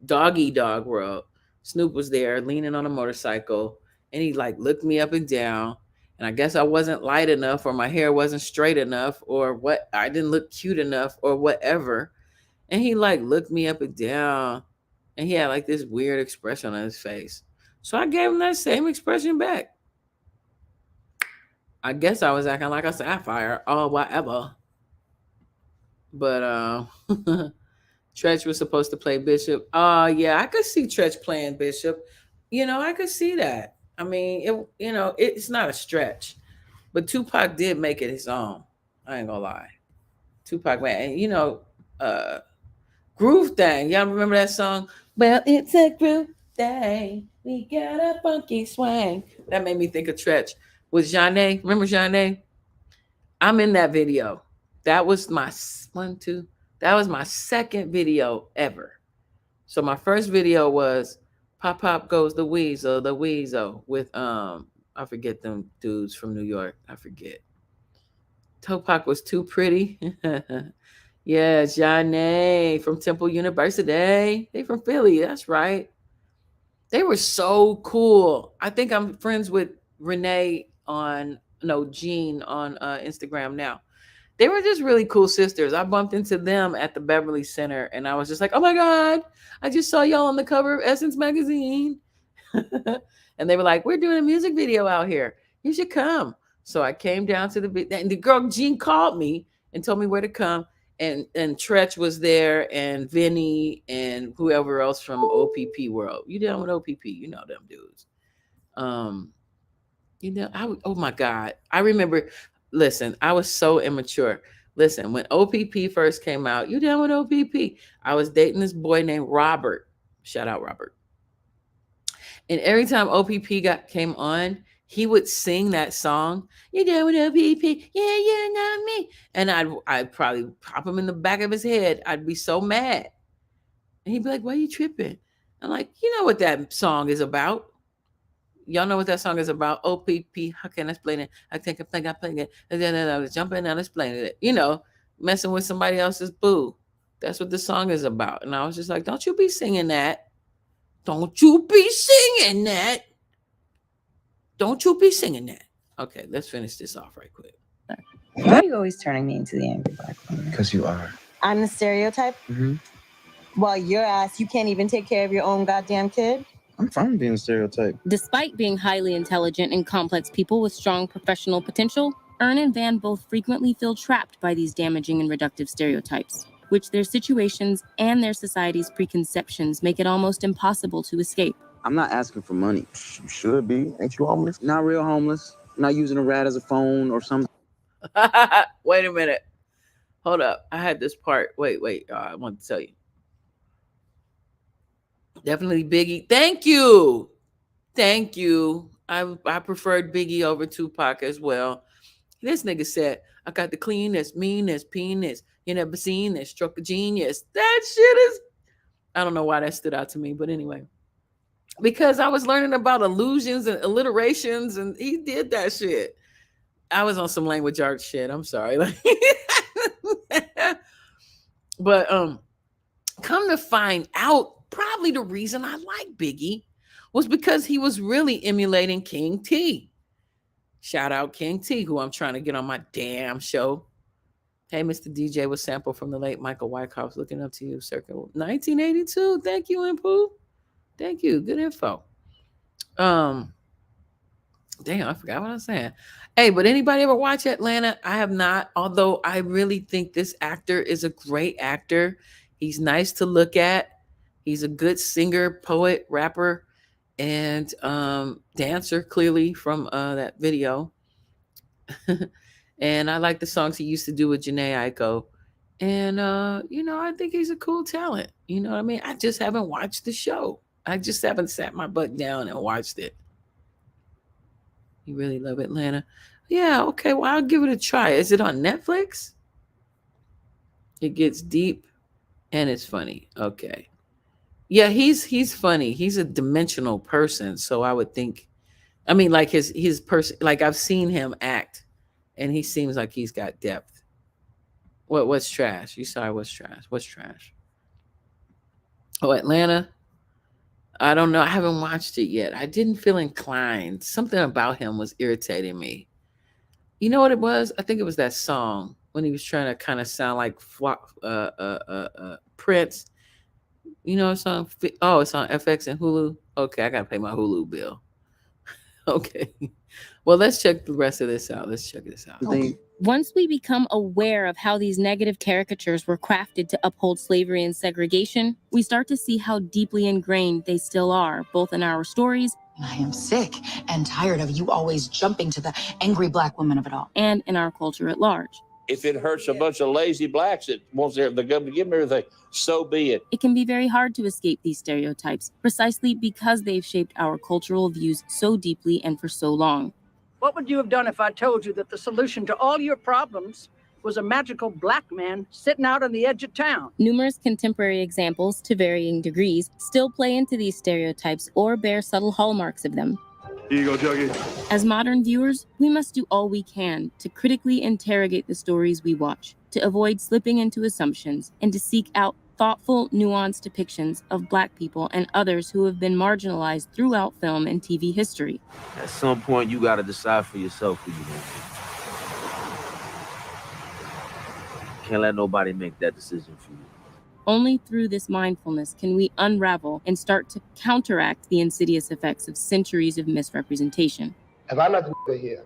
Dog eat dog world. Snoop was there leaning on a motorcycle, and he like looked me up and down. And I guess I wasn't light enough, or my hair wasn't straight enough, or what, I didn't look cute enough, or whatever. And he like looked me up and down, and he had like this weird expression on his face. So I gave him that same expression back. I guess I was acting like a sapphire or whatever. But Tretch was supposed to play Bishop. Yeah, I could see Tretch playing Bishop. I could see that. I mean, it's not a stretch. But Tupac did make it his own. I ain't gonna lie. Tupac, man, and Groove Thing. Y'all remember that song? Well, it's a groove thing. We got a funky swing. That made me think of Tretch. With Jeanne. Remember Jeanne? I'm in that video. That was my 1, 2, That was my second video ever. So my first video was Pop Pop Goes the Weasel with I forget them dudes from New York. I forget. Tupac was too pretty. Yeah, Janae from Temple University. They from Philly. That's right. They were so cool. I think I'm friends with Jean on Instagram now. They were just really cool sisters. I bumped into them at the Beverly Center and I was just like, oh my God, I just saw y'all on the cover of Essence magazine. And they were like, we're doing a music video out here. You should come. So I came down to and the girl Jean called me and told me where to come. And Tretch was there and Vinny and whoever else from OPP World. You down with OPP? You know them dudes. Oh my God. I remember, listen, I was so immature. Listen, when OPP first came out, you down with OPP? I was dating this boy named Robert. Shout out Robert. And every time OPP came on, he would sing that song. You down with OPP? Yeah, you know me. And I'd probably pop him in the back of his head. I'd be so mad. And he'd be like, why are you tripping? I'm like, you know what that song is about. Y'all know what that song is about. OPP, how can I explain it? I think I'm playing it. And then I was jumping and explaining it. You know, messing with somebody else's boo. That's what the song is about. And I was just like, don't you be singing that. Don't you be singing that. Don't you be singing that. Okay, let's finish this off right quick. Why are you always turning me into the angry black woman? Because you are. I'm the stereotype? Mm-hmm. Well, your ass, you can't even take care of your own goddamn kid? I'm fine being a stereotype. Despite being highly intelligent and complex people with strong professional potential, Ern and Van both frequently feel trapped by these damaging and reductive stereotypes, which their situations and their society's preconceptions make it almost impossible to escape. I'm not asking for money. You should be. Ain't you homeless? Not real homeless. Not using a rat as a phone or something. Wait a minute. Hold up. I had this part. Wait. I want to tell you. Definitely Biggie. Thank you. I preferred Biggie over Tupac as well. This nigga said, I got the cleanest, meanest, penis. You never seen this. Stroke of genius. That shit is, I don't know why that stood out to me, but anyway. Because I was learning about illusions and alliterations, and he did that shit. I was on some language arts shit. I'm sorry. But come to find out, probably the reason I like Biggie was because he was really emulating King T. Shout out King T, who I'm trying to get on my damn show. Hey, Mr. DJ was sampled from the late Michael Wyckoff's Looking Up to You circa 1982. Thank you, Impu. Thank you. Good info. Damn, I forgot what I was saying. Hey, but anybody ever watch Atlanta? I have not, although I really think this actor is a great actor. He's nice to look at. He's a good singer, poet, rapper, and dancer, clearly from that video. And I like the songs he used to do with Janae Aiko. And, I think he's a cool talent. You know what I mean? I just haven't watched the show. I just haven't sat my butt down and watched it. You really love Atlanta? Yeah, okay. Well, I'll give it a try. Is it on Netflix? It gets deep and it's funny. Okay. Yeah, he's funny. He's a dimensional person. So I would think, I mean, like his person, like I've seen him act and he seems like he's got depth. What's trash? You sorry, what's trash? What's trash? Oh, Atlanta. I don't know. I haven't watched it yet. I didn't feel inclined. Something about him was irritating me. You know what it was? I think it was that song when he was trying to kind of sound like Prince. You know, it's on FX and Hulu. Okay, I gotta pay my Hulu bill. Okay. Well, let's check the rest of this out. Let's check this out. Okay. Once we become aware of how these negative caricatures were crafted to uphold slavery and segregation, we start to see how deeply ingrained they still are, both in our stories. I am sick and tired of you always jumping to the angry black woman of it all. And in our culture at large. If it hurts a bunch of lazy blacks that wants the government to give them everything, so be it. It can be very hard to escape these stereotypes, precisely because they've shaped our cultural views so deeply and for so long. What would you have done if I told you that the solution to all your problems was a magical black man sitting out on the edge of town. Numerous contemporary examples, to varying degrees, still play into these stereotypes or bear subtle hallmarks of them. Here you go, Juggy. As modern viewers, we must do all we can to critically interrogate the stories we watch, to avoid slipping into assumptions, and to seek out thoughtful, nuanced depictions of Black people and others who have been marginalized throughout film and TV history. At some point, you got to decide for yourself who you want to be. Can't let nobody make that decision for you. Only through this mindfulness can we unravel and start to counteract the insidious effects of centuries of misrepresentation. If I'm not the nigga here,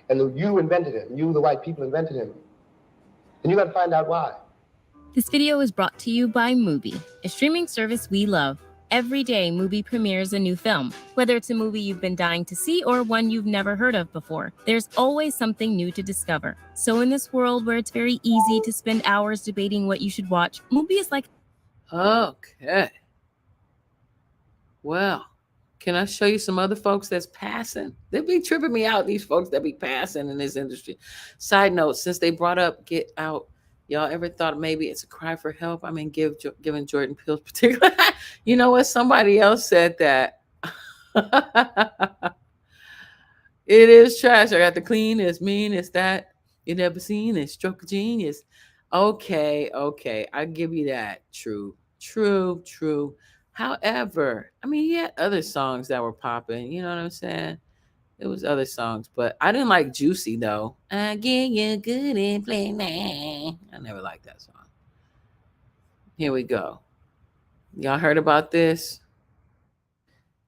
and you invented him, you, the white people, invented him, then you got to find out why. This video is brought to you by Mubi, a streaming service we love. Every day, Mubi premieres a new film. Whether it's a movie you've been dying to see or one you've never heard of before, there's always something new to discover. So in this world where it's very easy to spend hours debating what you should watch, Mubi is like... Okay. Well, can I show you some other folks that's passing? They be tripping me out, these folks that be passing in this industry. Side note, since they brought up Get Out, y'all ever thought maybe it's a cry for help? I mean, giving Jordan Peele's particular... You know what? Somebody else said that. It is trash. I got the clean, it's mean, it's that. You never seen it. Stroke of genius. Okay. I give you that. True. However, I mean, he had other songs that were popping. You know what I'm saying? It was other songs, but I didn't like Juicy, though. I get you good and play man. I never liked that song. Here we go. Y'all heard about this?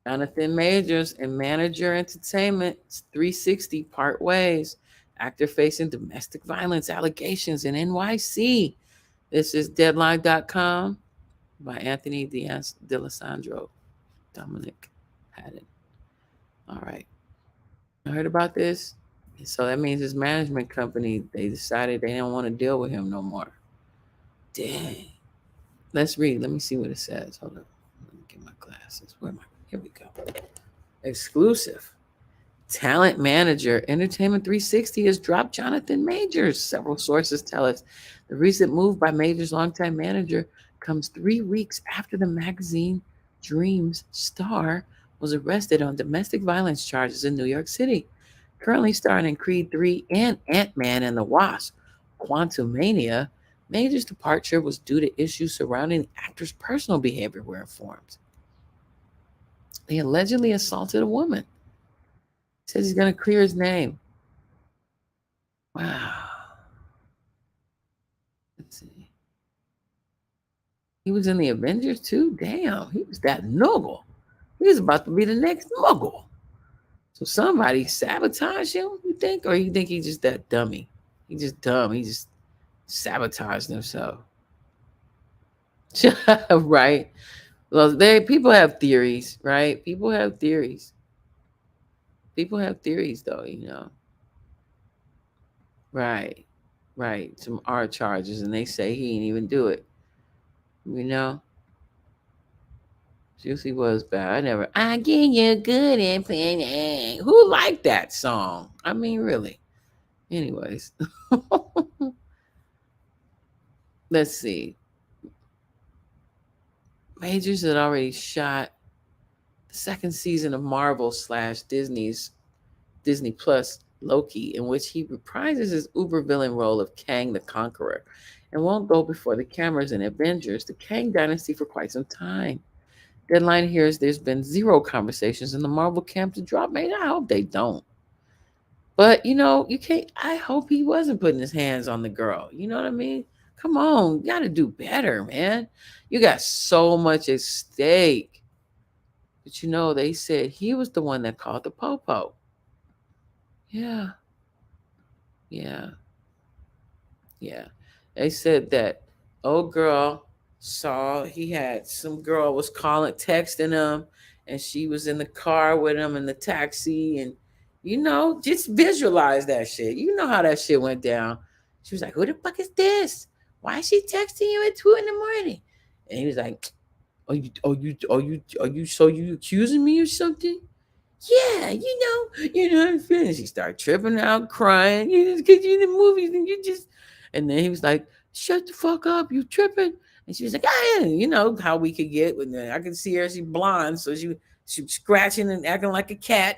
Jonathan Majors and Manager Entertainment 360 part ways. Actor facing domestic violence allegations in NYC. This is Deadline.com by Anthony D'Alessandro. Dominic Haddon. All right. You heard about this? So that means his management company, they decided they don't want to deal with him no more. Dang. Let's read. Let me see what it says. Hold up. Let me get my glasses. Where am I? Here we go. Exclusive. Talent manager Entertainment 360 has dropped Jonathan Majors. Several sources tell us the recent move by Majors' longtime manager comes 3 weeks after the magazine Dreams star was arrested on domestic violence charges in New York City. Currently starring in Creed 3 and Ant-Man and the Wasp, Quantumania, Majors' departure was due to issues surrounding the actor's personal behavior, we're informed. He allegedly assaulted a woman. He says he's going to clear his name. Wow. Let's see. He was in the Avengers too? Damn, he was that noble. He was about to be the next Muggle. So somebody sabotaged him, you think? Or you think he's just that dummy? He's just dumb. He just sabotaged himself. Right? Well, people have theories, right? People have theories, though, you know. Right. Some art charges, and they say he didn't even do it. You know? Juicy was bad. I get you good and playing. Who liked that song? I mean, really. Anyways. Let's see. Majors had already shot the second season of Marvel / Disney Plus Loki, in which he reprises his uber villain role of Kang the Conqueror and won't go before the cameras in Avengers, the Kang Dynasty, for quite some time. Deadline hears there's been 0 conversations in the Marvel camp to drop Major. I hope they don't. But, you know, you can't. I hope he wasn't putting his hands on the girl. You know what I mean? Come on. You got to do better, man. You got so much at stake. But, you know, they said he was the one that called the popo. Yeah. They said that old girl saw he had some girl was texting him, and she was in the car with him in the taxi, and you know, just visualize that shit. You know how that shit went down. She was like, who the fuck is this? Why is she texting you at 2 a.m? And he was like, are you so you accusing me or something? Yeah, you know what I'm saying? She started tripping out, crying, because you in the movies and you just, and then he was like, shut the fuck up, you tripping. And she was like, ah, yeah, you know how we could get when I could see her, she's blonde, so she was scratching and acting like a cat.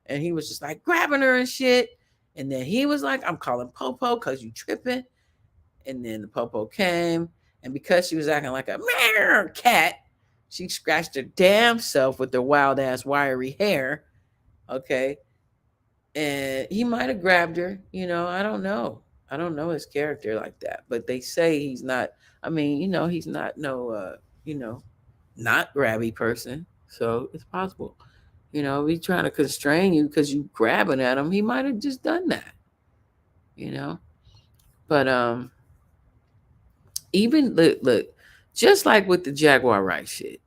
And he was just like grabbing her and shit. And then he was like, I'm calling Popo because you tripping. And then the Popo came, and because she was acting like a cat, she scratched her damn self with her wild ass wiry hair. Okay. And he might have grabbed her, I don't know. I don't know his character like that. But they say he's not, he's not no not grabby person. So it's possible. If he's trying to constrain you because you grabbing at him, he might have just done that. But even look, just like with the Jaguar Wright shit,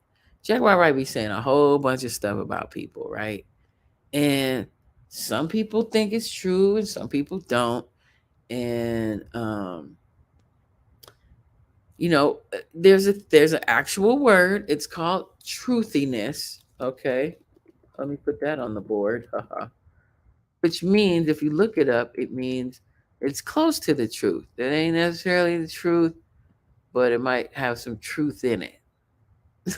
Jaguar Wright be saying a whole bunch of stuff about people, right? And some people think it's true and some people don't. And there's an actual word. It's called truthiness. Okay. Let me put that on the board. Which means, if you look it up, it means it's close to the truth. It ain't necessarily the truth, but it might have some truth in it.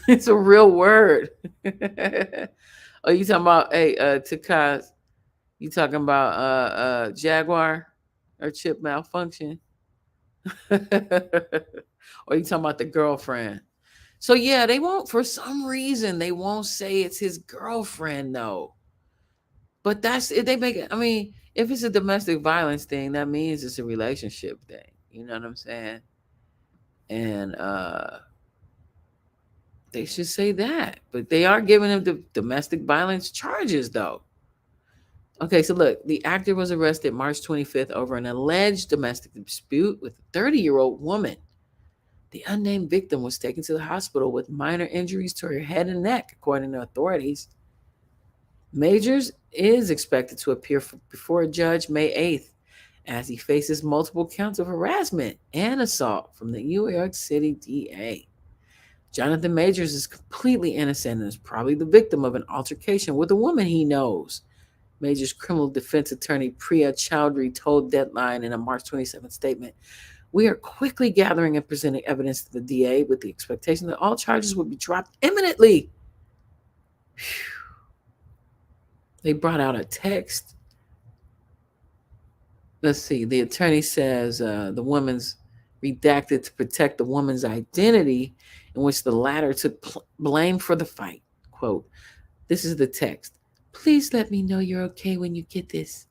It's a real word. Oh, you talking about Takaz? You talking about Jaguar or chip malfunction? Or you talking about the girlfriend? So yeah, they won't, for some reason, they won't say it's his girlfriend though. But that's it. They make it. I mean, if it's a domestic violence thing, that means it's a relationship thing. You know what I'm saying? And they should say that. But they are giving him the domestic violence charges though. Okay, so look, the actor was arrested March 25th over an alleged domestic dispute with a 30-year-old woman. The unnamed victim was taken to the hospital with minor injuries to her head and neck, according to authorities. Majors is expected to appear before a judge May 8th as he faces multiple counts of harassment and assault from the New York City DA. Jonathan Majors is completely innocent and is probably the victim of an altercation with a woman he knows. Majors criminal defense attorney Priya Chowdhury told Deadline in a March 27th statement, "We are quickly gathering and presenting evidence to the DA with the expectation that all charges will be dropped imminently." Whew. They brought out a text. Let's see. The attorney says the woman's redacted to protect the woman's identity, in which the latter took blame for the fight. Quote, this is the text. "Please let me know you're okay when you get this.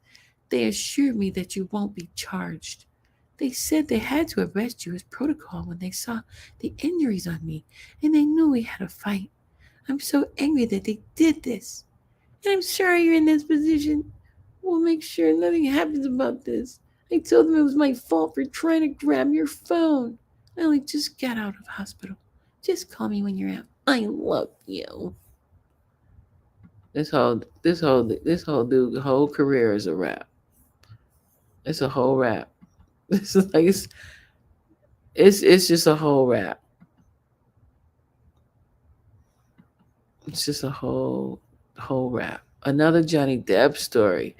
They assured me that you won't be charged. They said they had to arrest you as protocol when they saw the injuries on me, and they knew we had a fight. I'm so angry that they did this. And I'm sorry you're in this position. We'll make sure nothing happens about this. I told them it was my fault for trying to grab your phone. I only just got out of hospital. Just call me when you're out. I love you." This whole dude's whole career is a rap. It's a whole rap. This is like it's just a whole rap. It's just a whole rap. Another Johnny Depp story.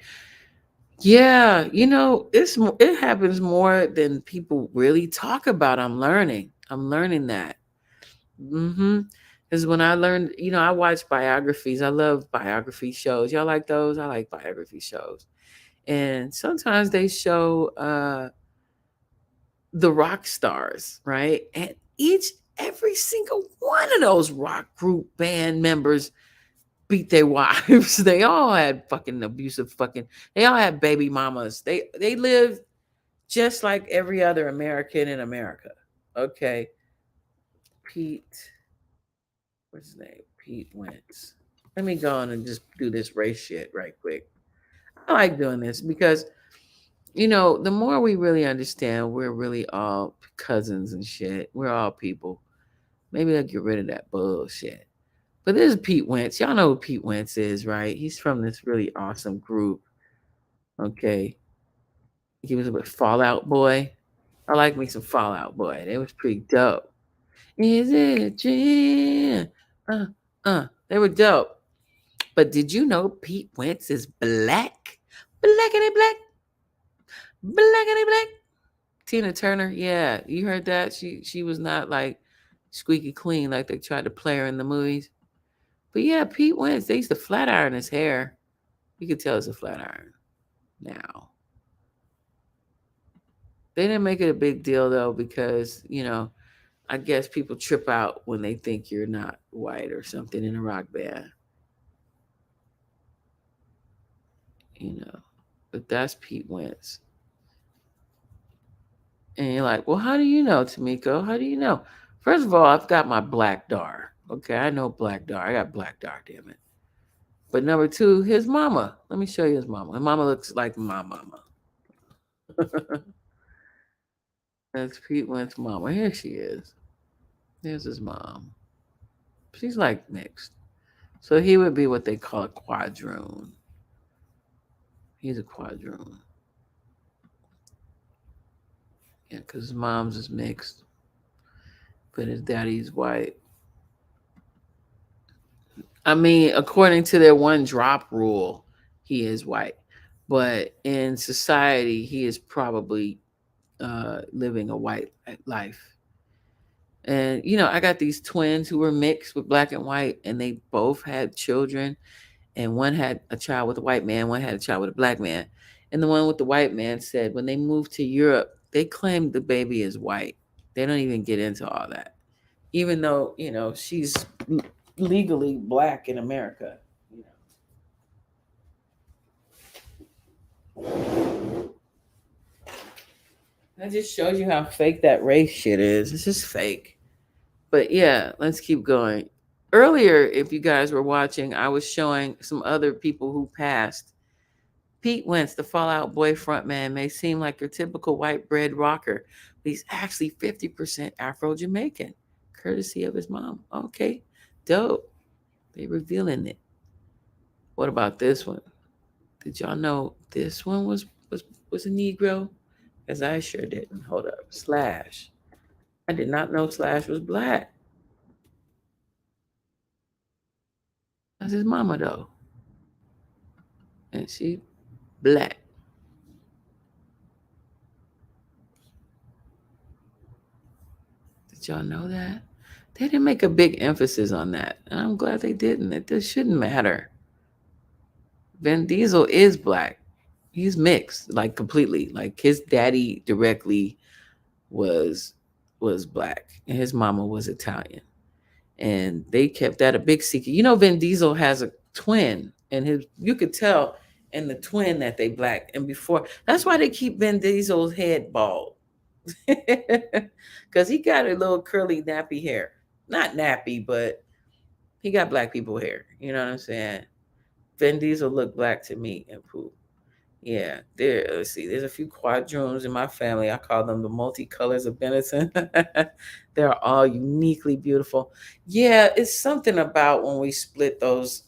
Yeah, it happens more than people really talk about. I'm learning that. Because when I learned, I watch biographies. I love biography shows. Y'all like those? I like biography shows. And sometimes they show the rock stars, right? And every single one of those rock group band members beat their wives. They all had fucking abusive they all had baby mamas. They lived just like every other American in America. Okay. What's his name? Pete Wentz. Let me go on and just do this race shit right quick. I like doing this because the more we really understand we're really all cousins and shit. We're all people. Maybe I'll get rid of that bullshit. But this is Pete Wentz. Y'all know who Pete Wentz is, right? He's from this really awesome group. Okay. He was with Fall Out Boy. I like me some Fall Out Boy. It was pretty dope. Is it a dream? They were dope. But did you know Pete Wentz is black? Blackity black. Blackity black. Tina Turner, yeah, you heard that? She was not like squeaky clean like they tried to play her in the movies. But yeah, Pete Wentz, they used to flat iron his hair. You could tell it's a flat iron now. They didn't make it a big deal though, because, you know, I guess people trip out when they think you're not white or something in a rock band. You know, but that's Pete Wentz. And you're like, well, how do you know, Tomeicko? How do you know? First of all, I've got my black dar. Okay, I know black dar. I got black dar, damn it. But number two, his mama. Let me show you his mama. His mama looks like my mama. That's Pete Wentz's mama. Here she is. There's his mom. She's like mixed. So he would be what they call a quadroon. He's a quadroon. Yeah, because his mom's is mixed. But his daddy's white. I mean, according to their one drop rule, he is white. But in society, he is probably living a white life. And, you know, I got these twins who were mixed with black and white, and they both had children. And one had a child with a white man, one had a child with a black man. And the one with the white man said when they moved to Europe, they claimed the baby is white. They don't even get into all that. Even though, you know, she's legally black in America. You know. I just showed you how fake that race shit is. It's just fake. But yeah, let's keep going. Earlier, if you guys were watching, I was showing some other people who passed. Pete Wentz, the Fall Out Boy frontman, may seem like your typical white bread rocker, but he's actually 50% Afro-Jamaican, courtesy of his mom. Okay, dope. They revealing it. What about this one? Did y'all know this one was a Negro? Because I sure didn't. Hold up. Slash. I did not know Slash was black. That's his mama, though. And she black. Did y'all know that? They didn't make a big emphasis on that. And I'm glad they didn't. It just shouldn't matter. Vin Diesel is black. He's mixed, like completely. Like his daddy directly was black. And his mama was Italian. And they kept that a big secret. You know, Vin Diesel has a twin, and you could tell in the twin that they black. And before, that's why they keep Vin Diesel's head bald. Because he got a little curly nappy hair. Not nappy, but he got black people hair. You know what I'm saying? Vin Diesel looked black to me and Pooh. Yeah, let's see. There's a few quadroons in my family. I call them the multicolors of Benetton. They're all uniquely beautiful. Yeah, it's something about when we split those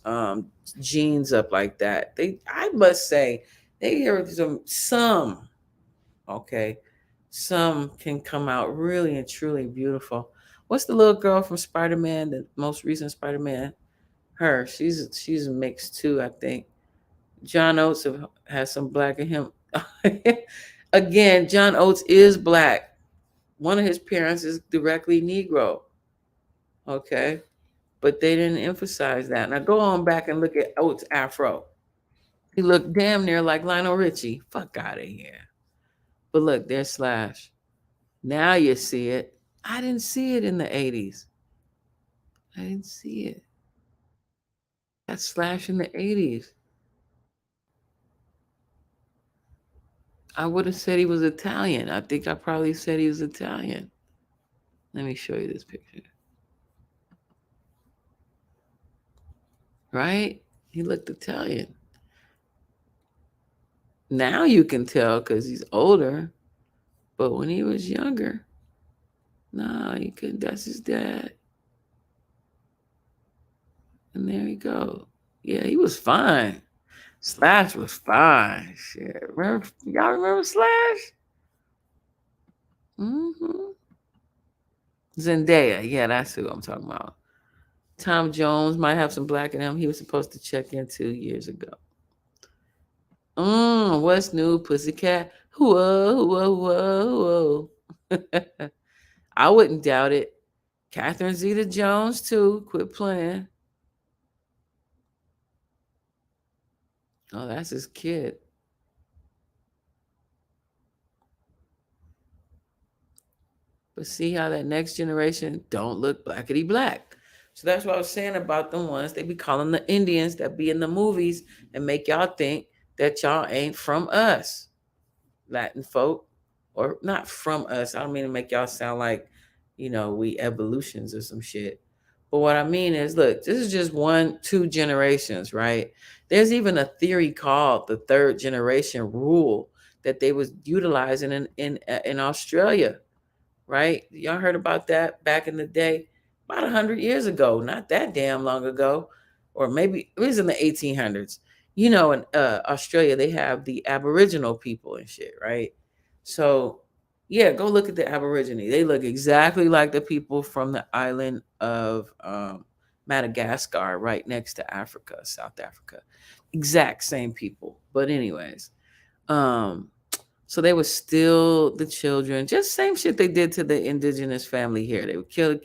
genes up like that. I must say, they hear some, okay, some can come out really and truly beautiful. What's the little girl from Spider-Man, the most recent Spider-Man? Her, she's mixed too, I think. John Oates has some black in him. Again, John Oates is black. One of his parents is directly Negro. Okay. But they didn't emphasize that. Now go on back and look at Oates' afro. He looked damn near like Lionel Richie. Fuck out of here. But look, there's Slash. Now you see it. I didn't see it in the 80s. I didn't see it. That's Slash in the 80s. I would have said he was Italian. I think I probably said he was Italian. Let me show you this picture. Right? He looked Italian. Now you can tell because he's older. But when he was younger, no, you couldn't. That's his dad. And there you go. Yeah, he was fine. Slash was fine. Shit. Y'all remember Slash? Mm-hmm. Zendaya. Yeah, that's who I'm talking about. Tom Jones might have some black in him. He was supposed to check in 2 years ago. What's new, pussycat? Whoa, whoa, whoa, whoa. I wouldn't doubt it. Catherine Zeta-Jones too. Quit playing. Oh, that's his kid. But see how that next generation don't look blackety black. So that's what I was saying about the ones they be calling the Indians that be in the movies and make y'all think that y'all ain't from us, Latin folk, or not from us. I don't mean to make y'all sound like, we evolutions or some shit. But what I mean is, look, this is just 1-2 generations, right? There's even a theory called the third generation rule that they was utilizing in Australia. Right? Y'all heard about that back in the day, about 100 years ago, not that damn long ago, or maybe it was in the 1800s. In Australia, they have the Aboriginal people and shit, right? So, yeah, go look at the Aborigine. They look exactly like the people from the island of Madagascar, right next to Africa, South Africa. Exact same people. But anyways, so they would steal the children, just same shit they did to the indigenous family here. They would kill the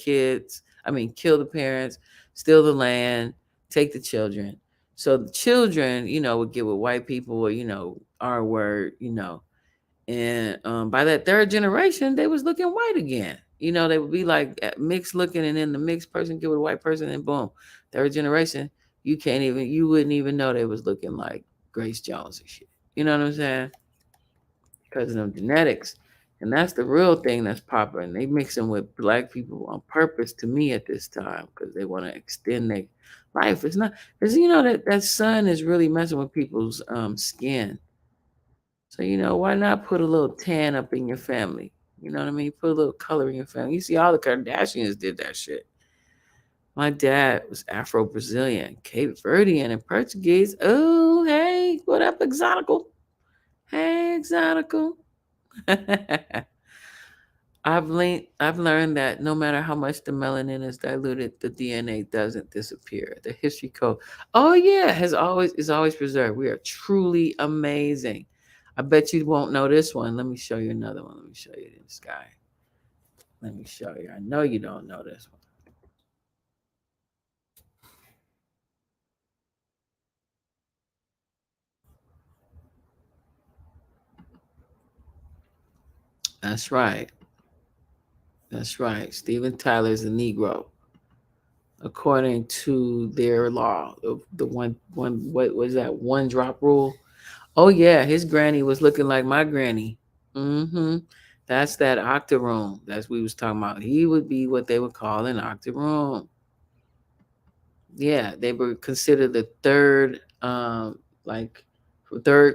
kill the parents, steal the land, take the children. So the children, would get with white people or, our word, and by that third generation, they was looking white again. They would be like mixed looking, and then the mixed person get with a white person, and boom, third generation, you wouldn't even know they was looking like Grace Jones and shit. You know what I'm saying? Because of them genetics. And that's the real thing that's popping. And they mix them with black people on purpose to me at this time because they want to extend their life. It's not, because that sun is really messing with people's skin. So, why not put a little tan up in your family? You know what I mean? Put a little color in your family. You see, all the Kardashians did that shit. My dad was Afro-Brazilian, Cape Verdean, and Portuguese. Oh, hey, what up, Exotical? Hey, Exotical. I've learned that no matter how much the melanin is diluted, the DNA doesn't disappear. The history code, oh yeah, is always preserved. We are truly amazing. I bet you won't know this one. Let me show you another one. Let me show you this guy. Let me show you. I know you don't know this one. That's right. That's right. Steven Tyler's a Negro, according to their law. The one what was that, one drop rule? Oh yeah, his granny was looking like my granny. That's that octoroon. That's what we was talking about. He would be what they would call an octoroon. Yeah, they were considered the third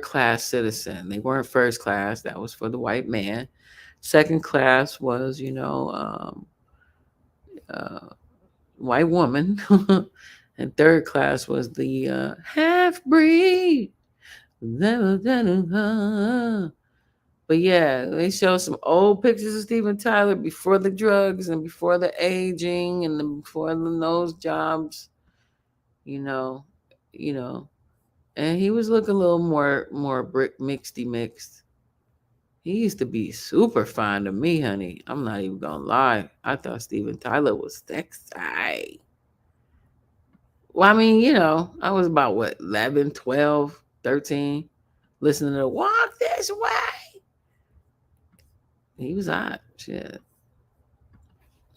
class citizen. They weren't first class. That was for the white man. Second class was, white woman. And third class was the half breed. But yeah, they show some old pictures of Steven Tyler before the drugs and before the aging and before the nose jobs, you know, and he was looking a little more brick mixed. He used to be super fine to me, honey. I'm not even gonna lie. I thought Steven Tyler was sexy. Well, I mean, I was about 11, 12, 13, listening to Walk This Way. He was hot. Shit.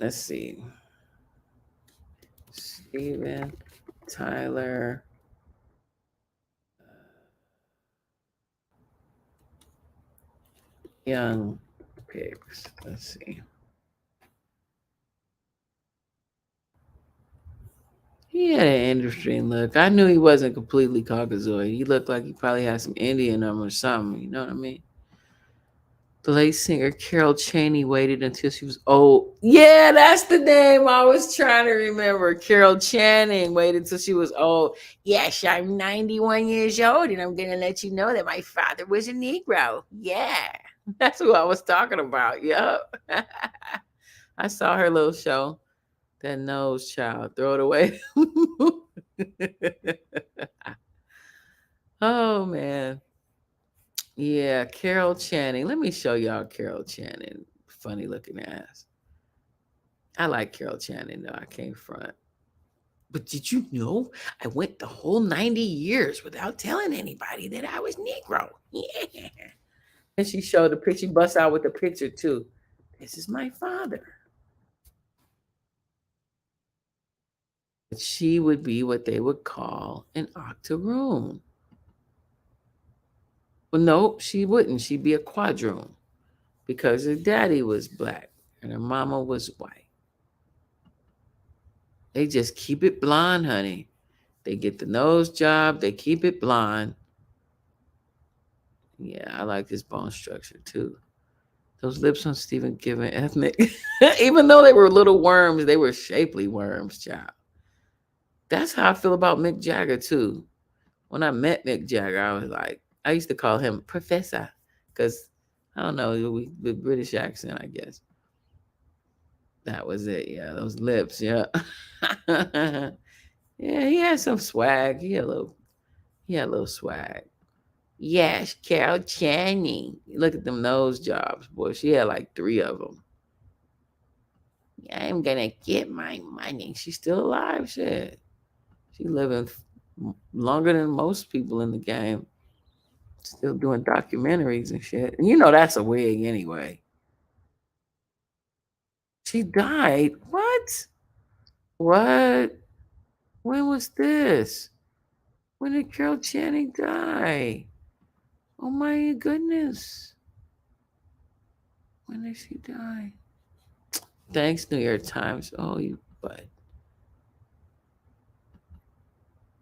Let's see. Steven Tyler. Young pics. Let's see. He had an interesting look. I knew he wasn't completely Caucasoid. He looked like he probably had some Indian in him or something. You know what I mean? The late singer Carol Chaney waited until she was old. Yeah, that's the name I was trying to remember. Carol Channing waited until she was old. Yes, I'm 91 years old, and I'm going to let you know that my father was a Negro. Yeah, that's who I was talking about. Yep. I saw her little show. That nose, child. Throw it away. Oh, man. Yeah, Carol Channing. Let me show y'all Carol Channing. Funny looking ass. I like Carol Channing, though. I can't front. But did you know I went the whole 90 years without telling anybody that I was Negro? Yeah. And she showed the picture. She busts out with the picture, too. This is my father. She would be what they would call an octoroon. Well, no, she wouldn't. She'd be a quadroon because her daddy was black and her mama was white. They just keep it blonde, honey. They get the nose job. They keep it blonde. Yeah, I like this bone structure too. Those lips on Stephen Given ethnic. Even though they were little worms, they were shapely worms, child. That's how I feel about Mick Jagger too. When I met Mick Jagger, I was like, I used to call him Professor because, I don't know, the British accent, I guess. That was it, yeah, those lips, yeah. Yeah, he had some swag. He had a little swag. Yes, Carol Channing. Look at them nose jobs, boy. She had like 3 of them. I'm gonna get my money. She's still alive, shit. She living longer than most people in the game. Still doing documentaries and shit. And you know that's a wig anyway. She died? What? What? When was this? When did Carol Channing die? Oh my goodness. When did she die? Thanks, New York Times. Oh, you butt.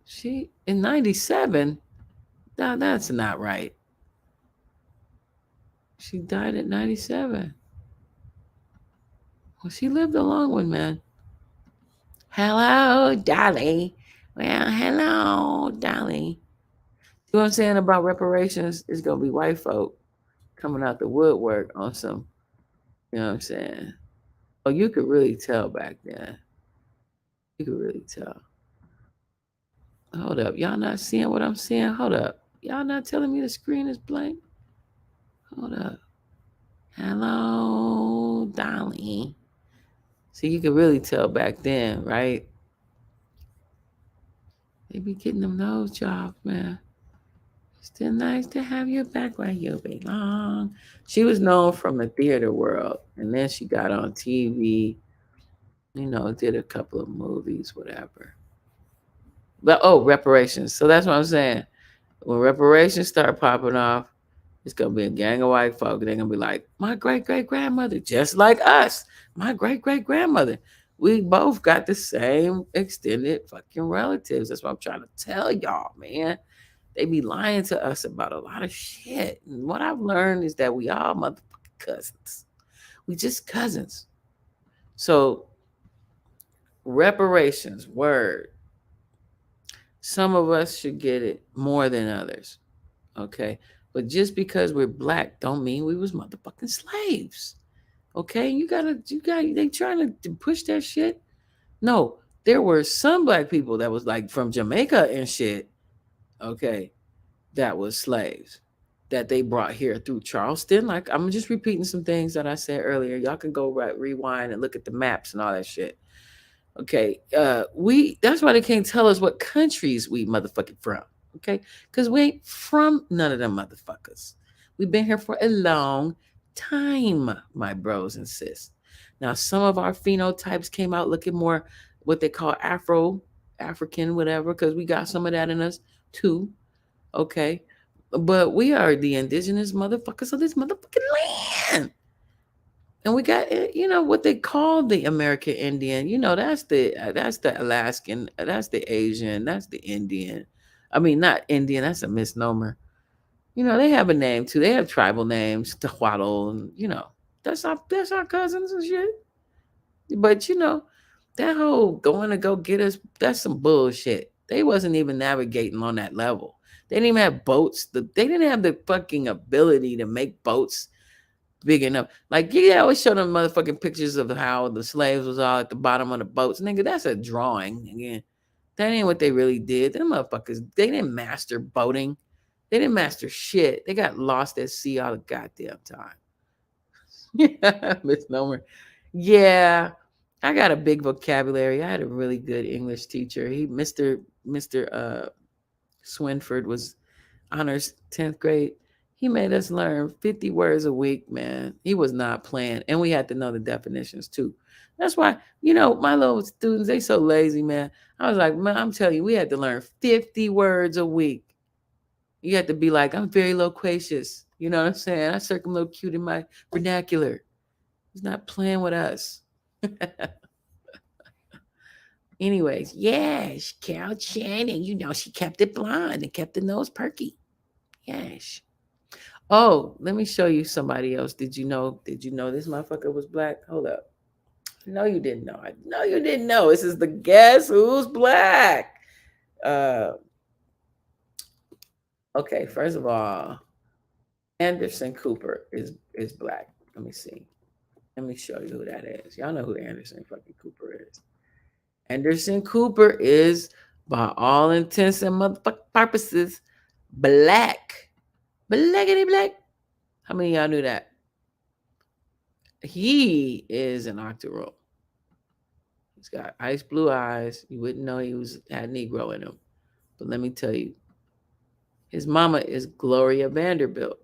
She, in 97? No, that's not right. She died at 97. Well, she lived a long one, man. Hello, Dolly. Well, hello, Dolly. You know what I'm saying about reparations? It's going to be white folk coming out the woodwork on some, you know what I'm saying? Oh, you could really tell back then. You could really tell. Hold up. Y'all not seeing what I'm seeing? Hold up. Y'all not telling me the screen is blank? Hold up. Hello, Dolly. See, you could really tell back then, right? They be getting them nose jobs, man. Still nice to have you back where you belong. She was known from the theater world, and then she got on TV, you know, did a couple of movies, whatever. But, reparations. So that's what I'm saying. When reparations start popping off, it's going to be a gang of white folk. They're going to be like, my great-great-grandmother, just like us. My great-great-grandmother. We both got the same extended fucking relatives. That's what I'm trying to tell y'all, man. They be lying to us about a lot of shit. And what I've learned is that we all motherfucking cousins. We just cousins. So, reparations, word. Some of us should get it more than others. Okay? But just because we're black don't mean we was motherfucking slaves. Okay? They trying to push that shit. No, there were some black people that was like from Jamaica and shit. Okay? That was slaves that they brought here through Charleston. Like, I'm just repeating some things that I said earlier. Y'all can go rewind and look at the maps and all that shit. Okay. That's why they can't tell us what countries we motherfucking from. Okay, because we ain't from none of them motherfuckers. We've been here for a long time, my bros and sis. Now, some of our phenotypes came out looking more what they call African, whatever, because we got some of that in us too. Okay, but we are the indigenous motherfuckers of this motherfucking land. And we got, what they call the American Indian. That's the Alaskan, that's the Asian, that's the Indian. I mean, not Indian, that's a misnomer. They have a name too. They have tribal names, Tehuatl, and that's our cousins and shit. But that whole going to go get us, that's some bullshit. They wasn't even navigating on that level. They didn't even have boats. They didn't have the fucking ability to make boats big enough. Like, you always show them motherfucking pictures of how the slaves was all at the bottom of the boats. Nigga, that's a drawing. Again, that ain't what they really did. Them motherfuckers, they didn't master boating. They didn't master shit. They got lost at sea all the goddamn time. Yeah, misnomer. Yeah, I got a big vocabulary. I had a really good English teacher. Mr. Swinford was honors 10th grade. He made us learn 50 words a week, man. He was not playing. And we had to know the definitions too. That's why, my little students, they so lazy, man. I was like, man, I'm telling you, we had to learn 50 words a week. You had to be like, I'm very loquacious. You know what I'm saying? I circumlocute in my vernacular. He's not playing with us. Anyways, yes, Carol Channing, she kept it blonde and kept the nose perky. Yes. Oh, let me show you somebody else. Did you know this motherfucker was black? Hold up. No, you didn't know. I know you didn't know. This is the Guess Who's Black. Okay, first of all, Anderson Cooper is black. Let me see. Let me show you who that is. Y'all know who Anderson fucking Cooper is. Anderson Cooper is, by all intents and motherfucking purposes, black. Blackity black. How many of y'all knew that? He is an octoroll. He's got ice blue eyes. You wouldn't know he had Negro in him. But let me tell you, his mama is Gloria Vanderbilt.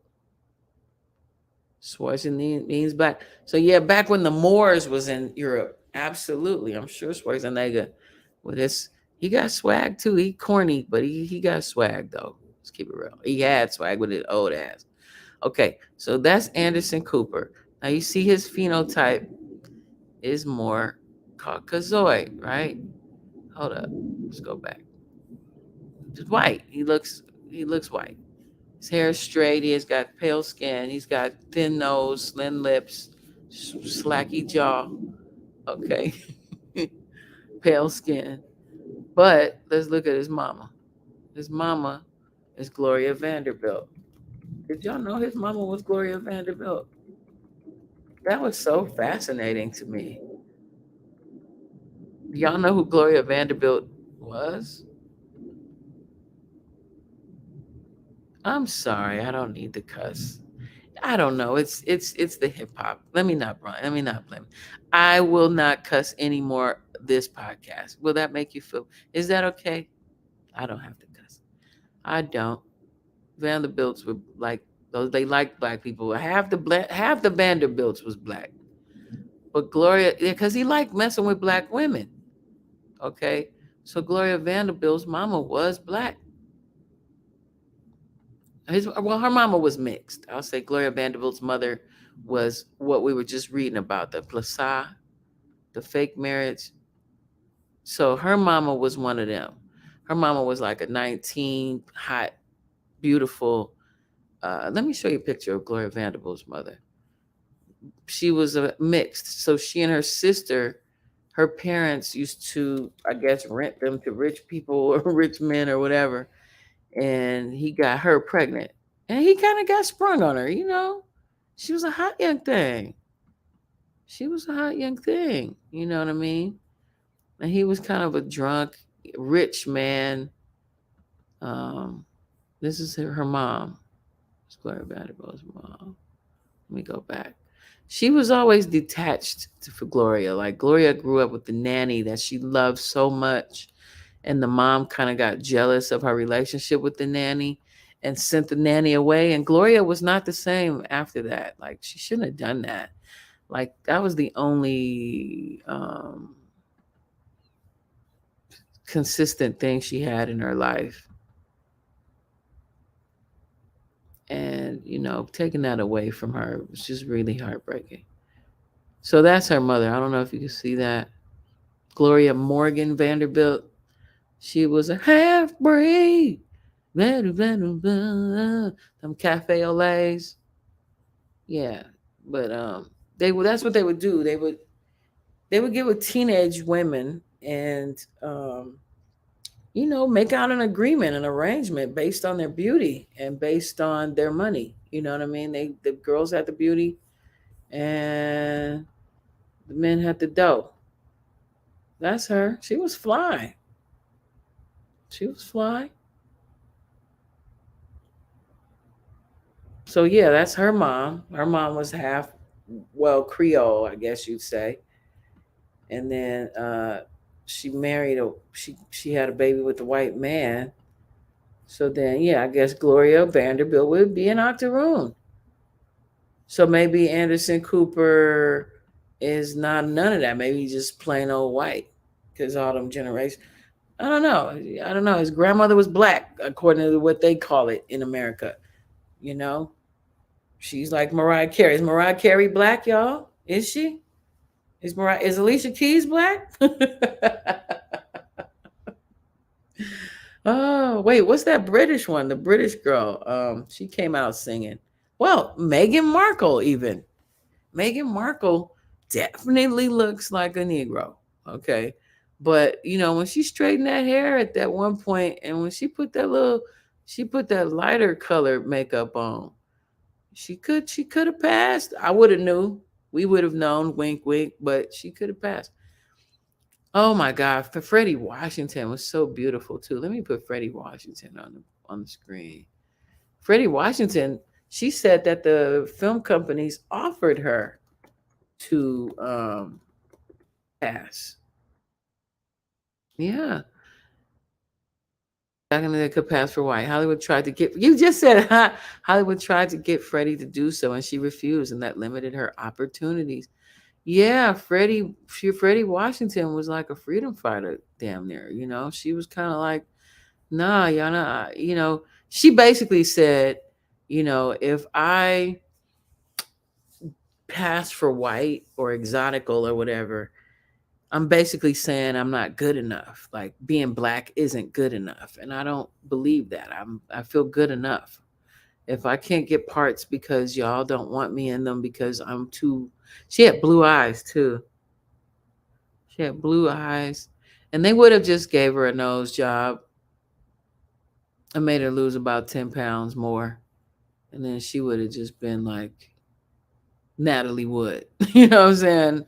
Schwarzenegger means black. So yeah, back when the Moors was in Europe, absolutely. I'm sure Schwarzenegger with this, he got swag too. He corny, but he got swag though. Let's keep it real. He had swag with his old ass. Okay, so that's Anderson Cooper. Now you see his phenotype is more Caucasoid, right? Hold up. Let's go back. Just white. He looks white. His hair is straight. He has got pale skin. He's got thin nose, slim lips, slacky jaw. Okay. Pale skin. But let's look at his mama. His mama is Gloria Vanderbilt. Did y'all know his mama was Gloria Vanderbilt? That was so fascinating to me. Do y'all know who Gloria Vanderbilt was? I'm sorry, I don't need to cuss. I don't know. It's the hip hop. Let me not blame. I will not cuss anymore this podcast. Will that make you feel? Is that okay? I don't have to cuss. I don't. Vanderbilts were like those. They like black people. Half the Vanderbilts was black, but Gloria, because he liked messing with black women. Okay, so Gloria Vanderbilt's mama was black. Her mama was mixed. I'll say Gloria Vanderbilt's mother was what we were just reading about, the placide, the fake marriage. So her mama was one of them. Her mama was like a 19, hot, beautiful. Let me show you a picture of Gloria Vanderbilt's mother. She was a mixed. So she and her sister, her parents used to, I guess, rent them to rich people or rich men or whatever. And he got her pregnant. And he kind of got sprung on her, She was a hot young thing. You know what I mean? And he was kind of a drunk, rich man. This is her mom. It's Gloria Vanderbilt's mom. Let me go back. She was always detached for Gloria. Like Gloria grew up with the nanny that she loved so much. And the mom kind of got jealous of her relationship with the nanny and sent the nanny away. And Gloria was not the same after that. Like, she shouldn't have done that. Like, that was the only consistent thing she had in her life. And, taking that away from her was just really heartbreaking. So that's her mother. I don't know if you can see that. Gloria Morgan Vanderbilt. She was a half-breed. Them cafe au laits. Yeah. But that's what they would do. They would get with teenage women and make out an agreement, an arrangement based on their beauty and based on their money. You know what I mean? The girls had the beauty And the men had the dough. That's her. She was fly. She was fly. So yeah, that's her mom. Her mom was half, well, Creole, I guess you'd say. And then she married she had a baby with a white man. So then yeah, I guess Gloria Vanderbilt would be an octoroon. So maybe Anderson Cooper is not none of that. Maybe he's just plain old white. Because all them generations. I don't know. I don't know. His grandmother was black, according to what they call it in America. You know? She's like Mariah Carey. Is Mariah Carey black, y'all? Is she? Is Alicia Keys black? Oh, wait, what's that British one? The British girl. She came out singing. Well, Meghan Markle even. Meghan Markle definitely looks like a Negro. Okay. But you know, when she straightened that hair at that one point, and when she put that lighter colored makeup on, she could have passed. I would have knew. We would have known, wink, wink, but she could have passed. Oh my God, Freddie Washington was so beautiful too. Let me put Freddie Washington on the screen. Freddie Washington, she said that the film companies offered her to pass. Yeah. Back in the could pass for white. Hollywood tried to get, you just said Hollywood tried to get Freddie to do so, and she refused, and that limited her opportunities. Yeah, Freddie Washington was like a freedom fighter, damn near. You know, she was kind of like, nah, y'all not. You know, she basically said, you know, if I pass for white or exotical or whatever, I'm basically saying I'm not good enough. Like being black isn't good enough, and I don't believe that. I feel good enough. If I can't get parts because y'all don't want me in them because I'm too. She had blue eyes too. She had blue eyes, and they would have just gave her a nose job and made her lose about 10 pounds more, and then she would have just been like Natalie Wood. You know what I'm saying?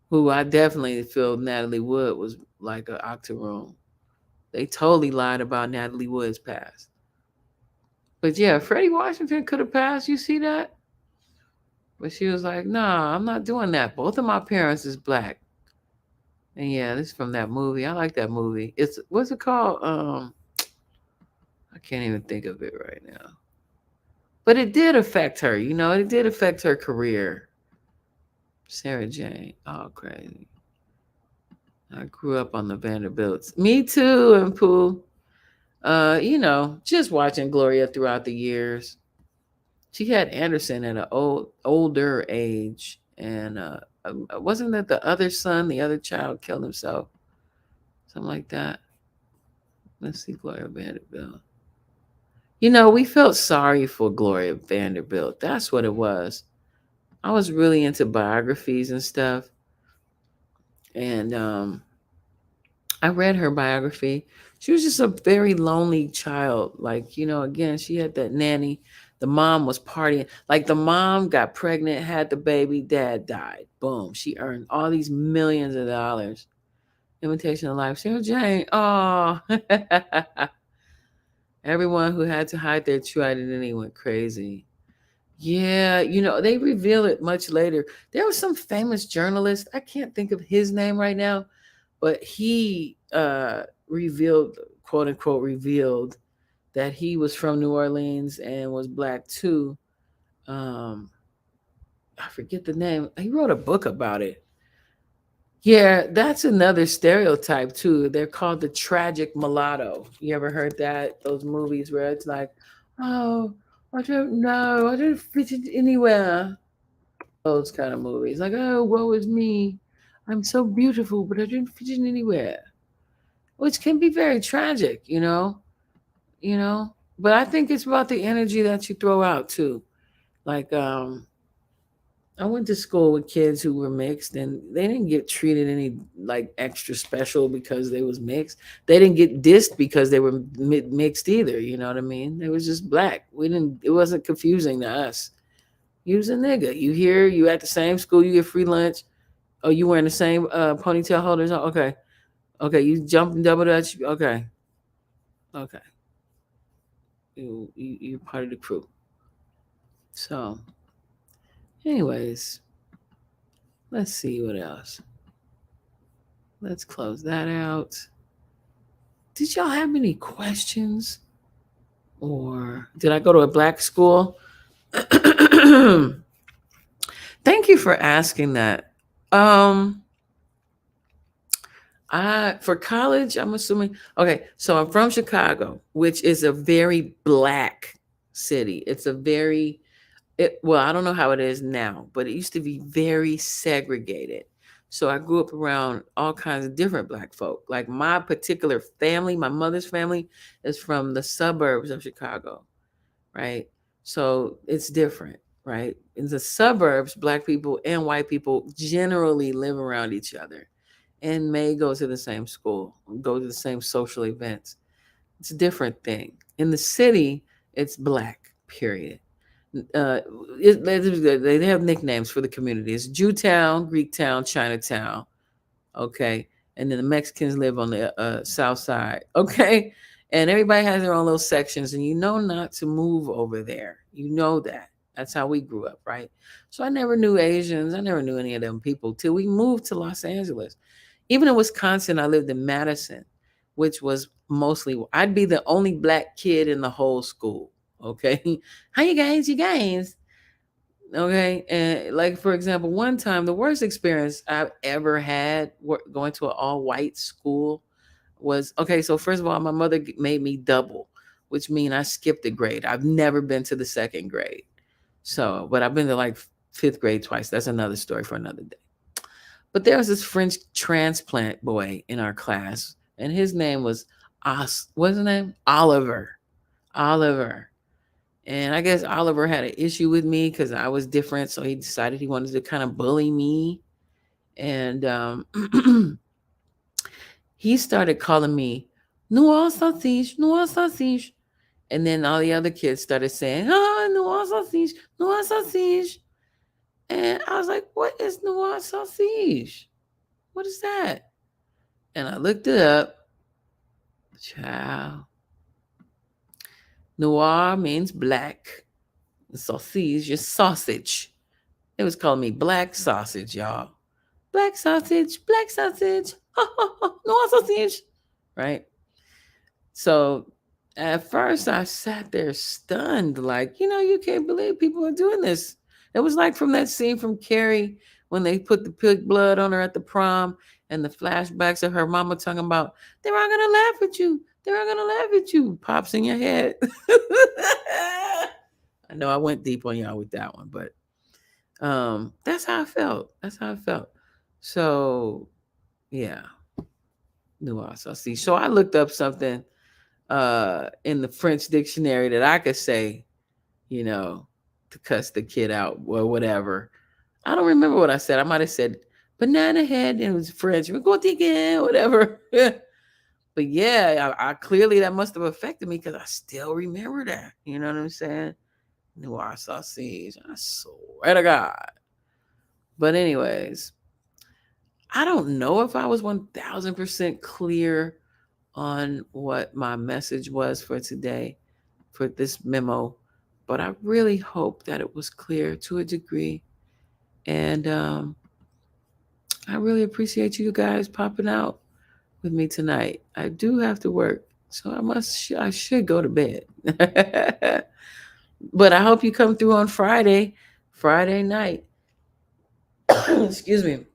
Who I definitely feel Natalie Wood was like an octoroon. They totally lied about Natalie Wood's past. But yeah, Freddie Washington could have passed. You see that? But she was like, nah, I'm not doing that. Both of my parents is black. And yeah, this is from that movie. I like that movie. It's, what's it called? I can't even think of it right now. But it did affect her, you know, it did affect her career. Sarah Jane. Oh, crazy. I grew up on the Vanderbilts. Me too, and Pooh. You know, just watching Gloria throughout the years. She had Anderson at an older age. And wasn't that the other son, the other child killed himself? Something like that. Let's see, Gloria Vanderbilt. You know, we felt sorry for Gloria Vanderbilt. That's what it was. I was really into biographies and stuff. And I read her biography. She was just a very lonely child. Like, you know, again, she had that nanny. The mom was partying. Like the mom got pregnant, had the baby, dad died. Boom. She earned all these millions of dollars. Imitation of Life. Sarah Jane. Oh. Everyone who had to hide their true identity went crazy. Yeah, you know, they reveal it much later. There was some famous journalist. I can't think of his name right now, but he revealed, quote unquote, revealed that he was from New Orleans and was black too. I forget the name. He wrote a book about it. Yeah, that's another stereotype too. They're called the tragic mulatto. You ever heard that? Those movies where it's like, oh, I don't know, I didn't fit it anywhere. Those kind of movies. Like, oh, woe is me. I'm so beautiful, but I didn't fit in anywhere. Which can be very tragic, you know. You know? But I think it's about the energy that you throw out too. Like, I went to school with kids who were mixed, and they didn't get treated any like extra special because they was mixed. They didn't get dissed because they were mixed either. You know what I mean? They was just black. It wasn't confusing to us. You's a nigga. You here, you at the same school, you get free lunch. Oh, you wearing the same ponytail holders? Okay. Okay, you jumping double dutch. Okay. Okay. You're part of the crew. So, anyways, let's see what else. Let's close that out. Did y'all have any questions? Or did I go to a black school? Thank you for asking that. For college, I'm assuming. Okay, so I'm from Chicago, which is a very black city. It's a very well, I don't know how it is now, but it used to be very segregated. So I grew up around all kinds of different black folk. Like my particular family, my mother's family is from the suburbs of Chicago, right? So it's different, right? In the suburbs, black people and white people generally live around each other and may go to the same school, go to the same social events. It's a different thing. In the city, it's black, period. They have nicknames for the communities: Jewtown, Greektown, Chinatown. Okay, and then the Mexicans live on the south side. Okay, and everybody has their own little sections, and you know not to move over there. You know that. That's how we grew up, right? So I never knew Asians. I never knew any of them people till we moved to Los Angeles. Even in Wisconsin, I lived in Madison, which was mostly, I'd be the only black kid in the whole school. Okay. How you guys? You guys. Okay. And like, for example, one time, the worst experience I've ever had going to an all white school was, okay, so first of all, my mother made me double, which means I skipped a grade. I've never been to the second grade. So, but I've been to like fifth grade twice. That's another story for another day. But there was this French transplant boy in our class, and his name was what's his name? Oliver. And I guess Oliver had an issue with me because I was different, so he decided he wanted to kind of bully me. And he started calling me Noir Sausage, Noir Sausage. And then all the other kids started saying, Noir Sausage, Noir Sausage. And I was like, what is Noir Sausage? What is that? And I looked it up. Child. Noir means black. Sausage is sausage. It was calling me black sausage, y'all. Black sausage, black sausage. Noir sausage. Right? So at first I sat there stunned, like, you can't believe people are doing this. It was like from that scene from Carrie when they put the pig blood on her at the prom and the flashbacks of her mama talking about, they're all going to laugh at you. They're all going to laugh at you. Pops in your head. I know I went deep on y'all with that one, but that's how I felt. So, yeah. Nuance. I see. So I looked up something in the French dictionary that I could say, to cuss the kid out or whatever. I don't remember what I said. I might have said banana head, and it was French. We're going to take it, whatever. But yeah, I clearly that must have affected me because I still remember that. You know what I'm saying? Noir sausage. I swear to God. But anyways, I don't know if I was 1000% clear on what my message was for today, for this memo, but I really hope that it was clear to a degree. And I really appreciate you guys popping out with me tonight. I do have to work, so I should go to bed. But I hope you come through on Friday night. Excuse me.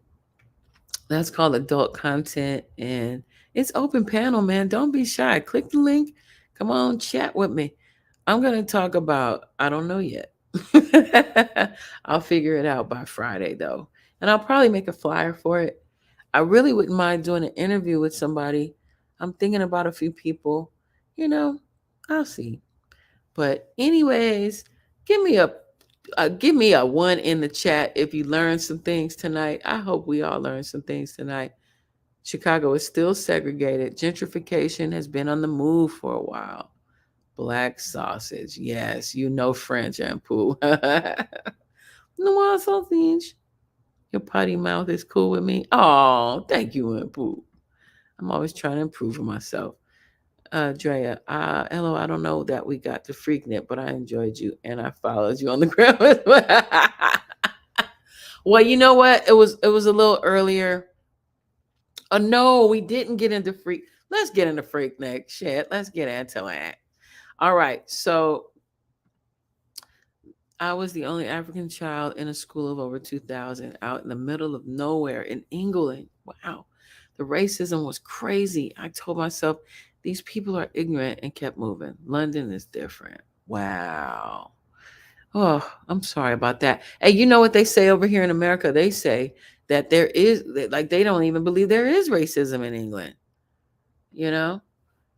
That's called adult content, and it's open panel, man. Don't be shy. Click the link. Come on, chat with me. I'm going to talk about, I don't know yet. I'll figure it out by Friday, though. And I'll probably make a flyer for it. I really wouldn't mind doing an interview with somebody. I'm thinking about a few people. I'll see. But anyways, give me a 1 in the chat if you learned some things tonight. I hope we all learned some things tonight. Chicago is still segregated. Gentrification has been on the move for a while. Black sausage. Yes, French and Pooh. No, sausage. Your potty mouth is cool with me. Oh, thank you, Aunt Pooh. I'm always trying to improve for myself. Drea, hello, I don't know that we got the Freaknik, but I enjoyed you and I followed you on the ground as well. Well, you know what? It was a little earlier. Oh no, we didn't get into freak. Let's get into Freaknik. Shit, let's get into it. All right, so I was the only African child in a school of over 2,000 out in the middle of nowhere in England. Wow. The racism was crazy. I told myself, these people are ignorant and kept moving. London is different. Wow. Oh, I'm sorry about that. Hey, you know what they say over here in America? They say that there is, like, they don't even believe there is racism in England, you know?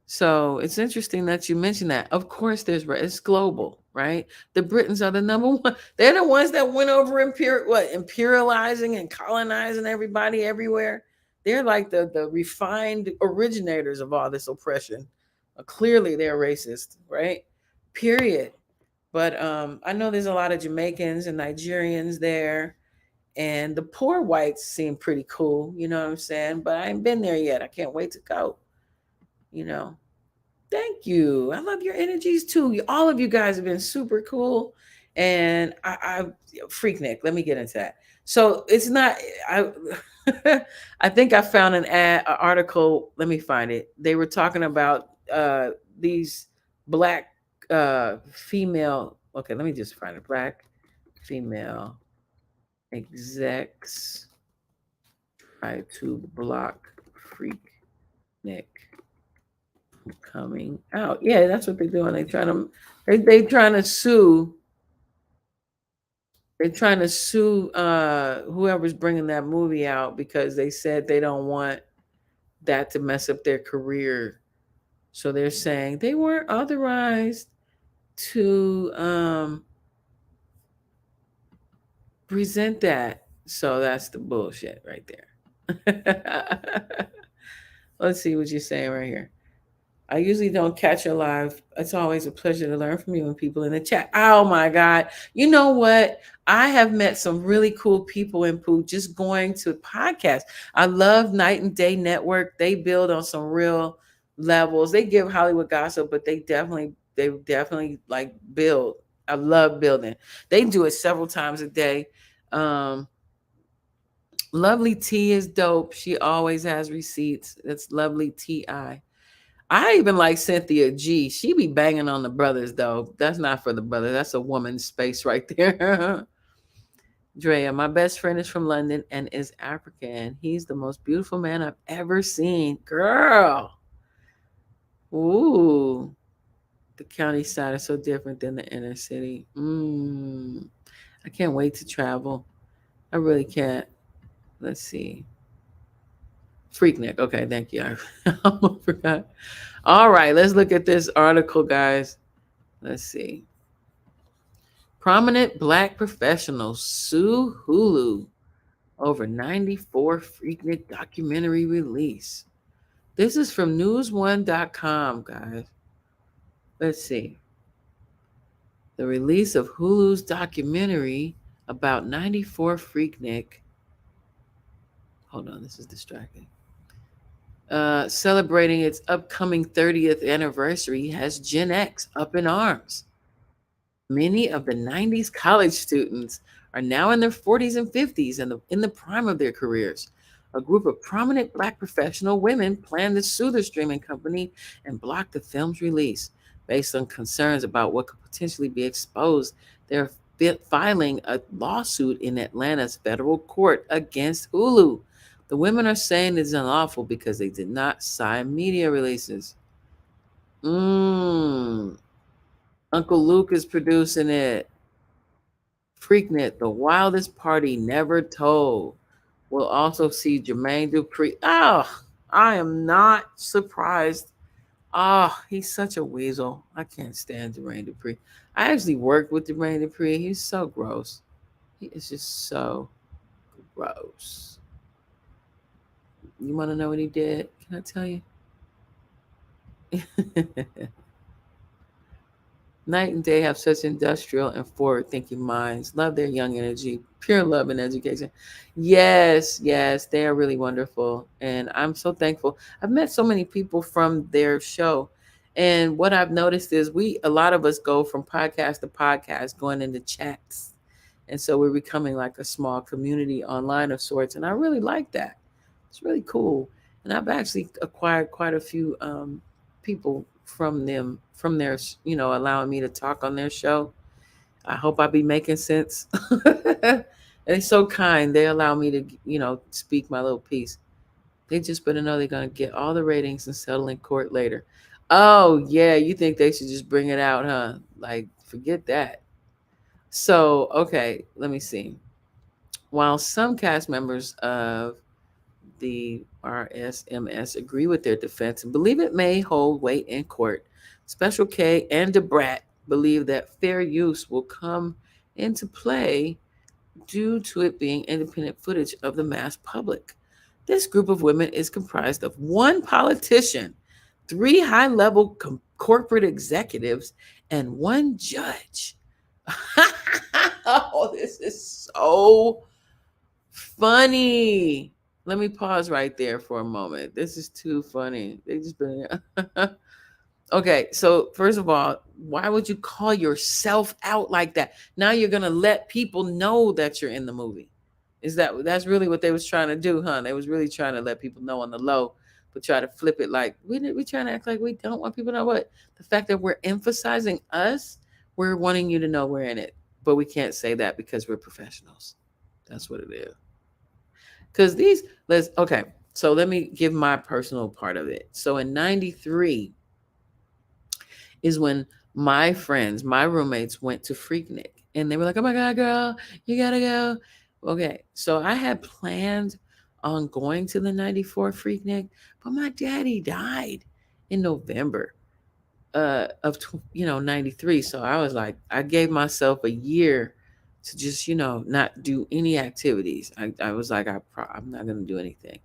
So it's interesting that you mentioned that. Of course, it's global, right? The Britons are the number one. They're the ones that went over imperializing and colonizing everybody everywhere. They're like the refined originators of all this oppression. Clearly, they're racist, right? Period. But I know there's a lot of Jamaicans and Nigerians there, and the poor whites seem pretty cool. You know what I'm saying? But I ain't been there yet. I can't wait to go. You know. Thank you. I love your energies too. All of you guys have been super cool. And I Freaknik, let me get into that. So it's not I I think I found an article. Let me find it. They were talking about these black female. Okay, let me just find it. Black female execs try to block Freaknik coming out. Yeah, that's what they're doing. They trying to sue. They're trying to sue whoever's bringing that movie out because they said they don't want that to mess up their career. So they're saying they weren't authorized to present that. So that's the bullshit right there. Let's see what you're saying right here. I usually don't catch you live. It's always a pleasure to learn from you and people in the chat. Oh my God. You know what? I have met some really cool people in Pooh just going to podcasts. I love Night and Day Network. They build on some real levels. They give Hollywood gossip, but they definitely like build. I love building. They do it several times a day. Lovely T is dope. She always has receipts. It's Lovely T.I. I even like Cynthia G. She be banging on the brothers, though. That's not for the brother. That's a woman's space right there. Drea, my best friend is from London and is African. He's the most beautiful man I've ever seen. Girl. Ooh. The county side is so different than the inner city. I can't wait to travel. I really can't. Let's see. Freaknik. Okay, thank you. I almost forgot. All right, let's look at this article, guys. Let's see. Prominent black professionals sue Hulu over 94 Freaknik documentary release. This is from newsone.com, guys. Let's see. The release of Hulu's documentary about 94 Freaknik. Hold on, this is distracting. Celebrating its upcoming 30th anniversary has Gen X up in arms. Many of the 90s college students are now in their 40s and 50s and in the prime of their careers. A group of prominent Black professional women plan to sue the streaming company and block the film's release. Based on concerns about what could potentially be exposed, they're filing a lawsuit in Atlanta's federal court against Hulu. The women are saying it's unlawful because they did not sign media releases. Uncle Luke is producing it. Freaknik, the wildest party never told. We'll also see Jermaine Dupri. Oh, I am not surprised. Oh, he's such a weasel. I can't stand Jermaine Dupri. I actually worked with Jermaine Dupri. He's so gross. He is just so gross. You want to know what he did? Can I tell you? Night and day have such industrial and forward-thinking minds. Love their young energy, pure love and education. Yes, yes, they are really wonderful, and I'm so thankful. I've met so many people from their show, and what I've noticed is a lot of us go from podcast to podcast, going into chats, and so we're becoming like a small community online of sorts, and I really like that. It's really cool, and I've actually acquired quite a few people from them, from their, allowing me to talk on their show. I hope I be making sense. They're so kind. They allow me to, speak my little piece. They just better know they're gonna get all the ratings and settle in court later. Oh yeah, you think they should just bring it out, huh? Like, forget that. So okay, let me see. While some cast members of the RSMS agree with their defense and believe it may hold weight in court, Special K and DeBrat believe that fair use will come into play due to it being independent footage of the mass public. This group of women is comprised of one politician, three high level corporate executives, and one judge. Oh, this is so funny. Let me pause right there for a moment. This is too funny. They just been Okay, so first of all, why would you call yourself out like that? Now you're gonna let people know that you're in the movie. That's really what they was trying to do, huh? They was really trying to let people know on the low, but try to flip it like we trying to act like we don't want people to know what? The fact that we're emphasizing us, we're wanting you to know we're in it. But we can't say that because we're professionals. That's what it is. Because so let me give my personal part of it. So in 93 is when my friends, my roommates went to Freaknik, and they were like, oh my God, girl, you gotta go. Okay, so I had planned on going to the 94 Freaknik, but my daddy died in November of 93. So I was like, I gave myself a year to just not do any activities. I was like, I'm not gonna do anything,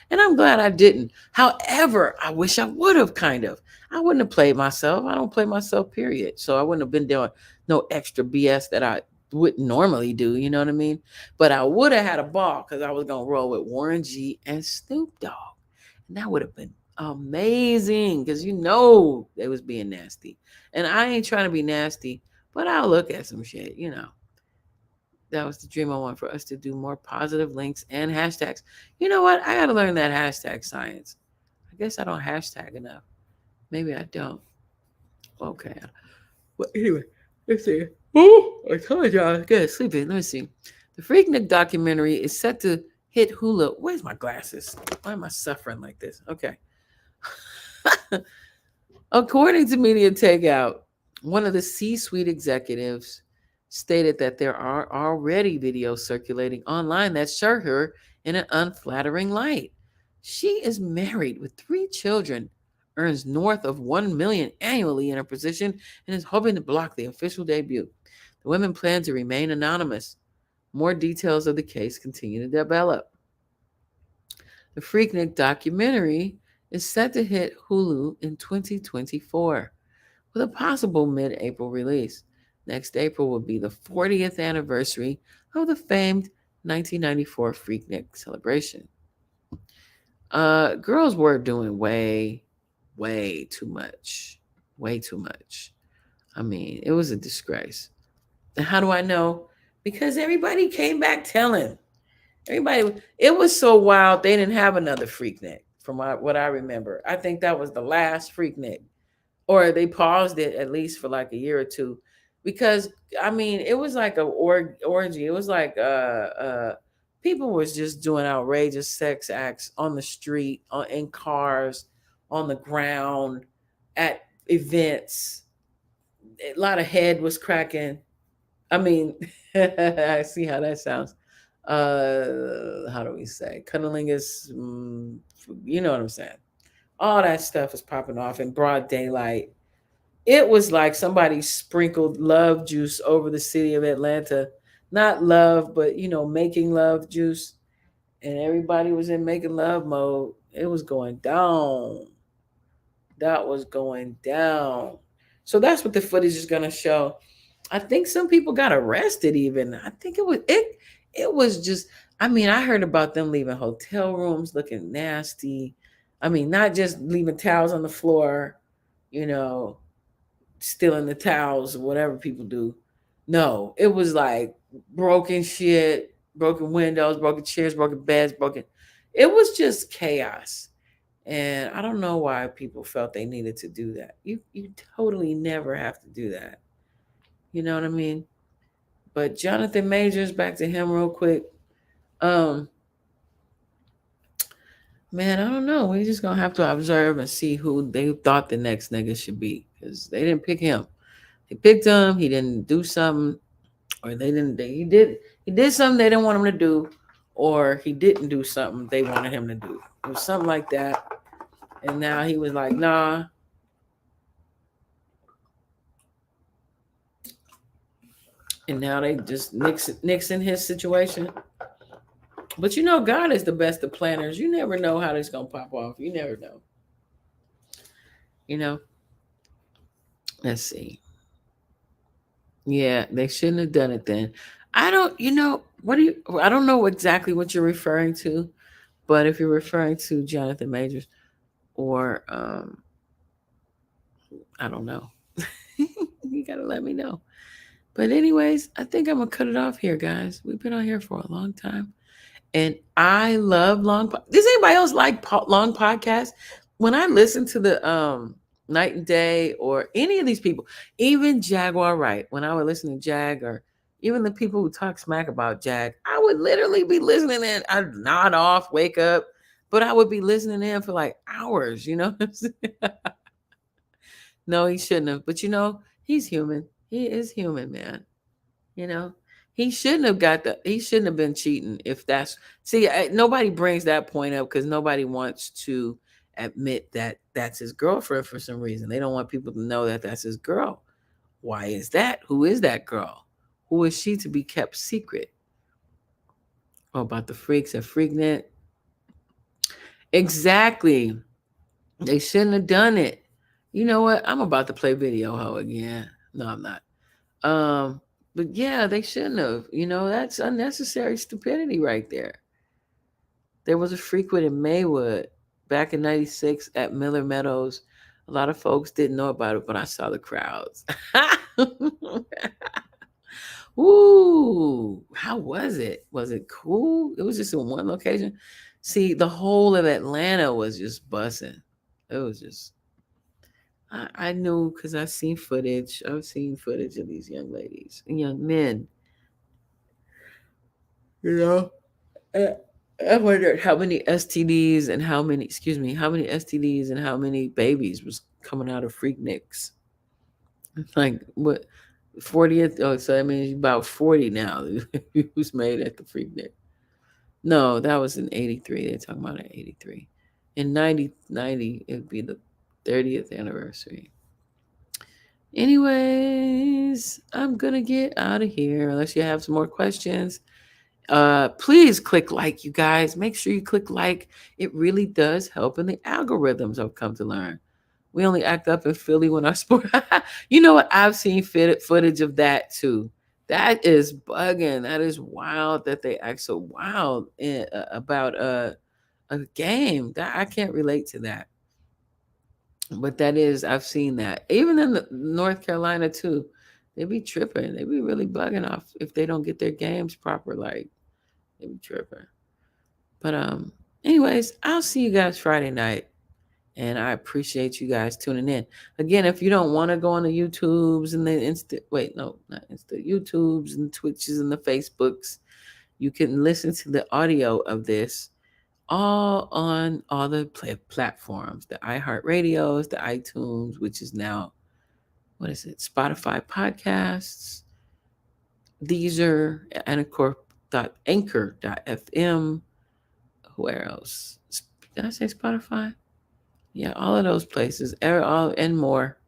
and I'm glad I didn't. However, I wish I would have. Kind of, I wouldn't have played myself. I don't play myself, period. So I wouldn't have been doing no extra BS that I wouldn't normally do. You know what I mean? But I would have had a ball because I was gonna roll with Warren G and Snoop Dogg, and that would have been amazing because they was being nasty, and I ain't trying to be nasty, but I'll look at some shit. That was the dream I want, for us to do more positive links and hashtags. You know what? I gotta learn that hashtag science. I guess I don't hashtag enough. Maybe I don't. Okay. Well, anyway, let's see. Oh, I told you I was good sleeping. Let me see. The Freaknik documentary is set to hit Hulu. Where's my glasses? Why am I suffering like this? Okay. According to Media Takeout, one of the C-suite executives stated that there are already videos circulating online that show her in an unflattering light. She is married with 3 children, earns north of $1 million annually in her position, and is hoping to block the official debut. The women plan to remain anonymous. More details of the case continue to develop. The Freaknik documentary is set to hit Hulu in 2024 with a possible mid-April release. Next April will be the 40th anniversary of the famed 1994 Freaknik celebration. Girls were doing way too much. Way too much. I mean, it was a disgrace. And how do I know? Because everybody came back telling. It was so wild, they didn't have another Freaknik from what I remember. I think that was the last Freaknik. Or they paused it at least for like a year or two. Because, I mean, it was like a orgy. It was like people was just doing outrageous sex acts on the street, in cars, on the ground, at events. A lot of head was cracking. I mean, I see how that sounds. How do we say? Cunnilingus, you know what I'm saying? All that stuff is popping off in broad daylight. It was like somebody sprinkled love juice over the city of Atlanta. Not love, but making love juice. And everybody was in making love mode. It was going down. That was going down. So that's what the footage is going to show. I think some people got arrested even. I think it was just, I mean, I heard about them leaving hotel rooms looking nasty. I mean, not just leaving towels on the floor, you know, stealing the towels or whatever people do. No, it was like broken shit, broken windows, broken chairs, broken beds, broken. It was just chaos. And I don't know why people felt they needed to do that. You totally never have to do that. You know what I mean? But Jonathan Majors, back to him real quick. Um, man, I don't know. We just gonna have to observe and see who they thought the next nigga should be. Because they didn't pick him. They picked him, he didn't do something, or he did something they didn't want him to do, or he didn't do something they wanted him to do. It was something like that. And now he was like, nah. And now they just nixing his situation. But you know, God is the best of planners. You never know how this gonna pop off. You never know. You know. Let's see. Yeah, they shouldn't have done it then. I don't, I don't know exactly what you're referring to, but if you're referring to Jonathan Majors or I don't know. You gotta let me know. But anyways, I think I'm gonna cut it off here, guys. We've been on here for a long time. And I love long. Does anybody else like long podcasts? When I listen to the Night and Day or any of these people, even Jaguar Wright, when I would listen to Jag or even the people who talk smack about Jag, I would literally be listening in. I'd nod off, wake up, but I would be listening in for like hours, you know? No, he shouldn't have. But he's human. He is human, man. You know? He shouldn't have been cheating if that's nobody brings that point up because nobody wants to admit that that's his girlfriend for some reason. They don't want people to know that that's his girl. Why is that? Who is that girl? Who is she to be kept secret? Oh, about the freaks at Freaknik. Exactly. They shouldn't have done it. You know what? I'm about to play Video Ho again. No, I'm not. But yeah, they shouldn't have. That's unnecessary stupidity right there. There was a frequent in Maywood back in 96 at Miller Meadows. A lot of folks didn't know about it, but I saw the crowds. Ooh, how was it? Was it cool? It was just in one location. See, the whole of Atlanta was just bussing. It was just, I knew because I've seen footage. I've seen footage of these young ladies and young men. I wondered how many STDs and how many STDs and how many babies was coming out of Freakniks. Like what 40th? Oh, so that means about 40 now who's made at the Freaknik. No, that was in 83. They're talking about in 83. In 90, it'd be the 30th anniversary. Anyways, I'm gonna get out of here unless you have some more questions. Please click like, you guys. Make sure you click like. It really does help in the algorithms, I've come to learn. We only act up in Philly when our sport. You know what? I've seen footage of that too. That is bugging. That is wild that they act so wild about a game. That I can't relate to that. But I've seen that. Even in North Carolina too. They be tripping. They be really bugging off if they don't get their games proper. Like, they be tripping. But anyways, I'll see you guys Friday night. And I appreciate you guys tuning in. Again, if you don't want to go on the YouTubes and the YouTubes and Twitches and the Facebooks, you can listen to the audio of this all on all the platforms, the iHeartRadios, the iTunes, which is now, Spotify podcasts, Deezer, and of course, Anchor.fm. Where else? Did I say Spotify? Yeah, all of those places, and more.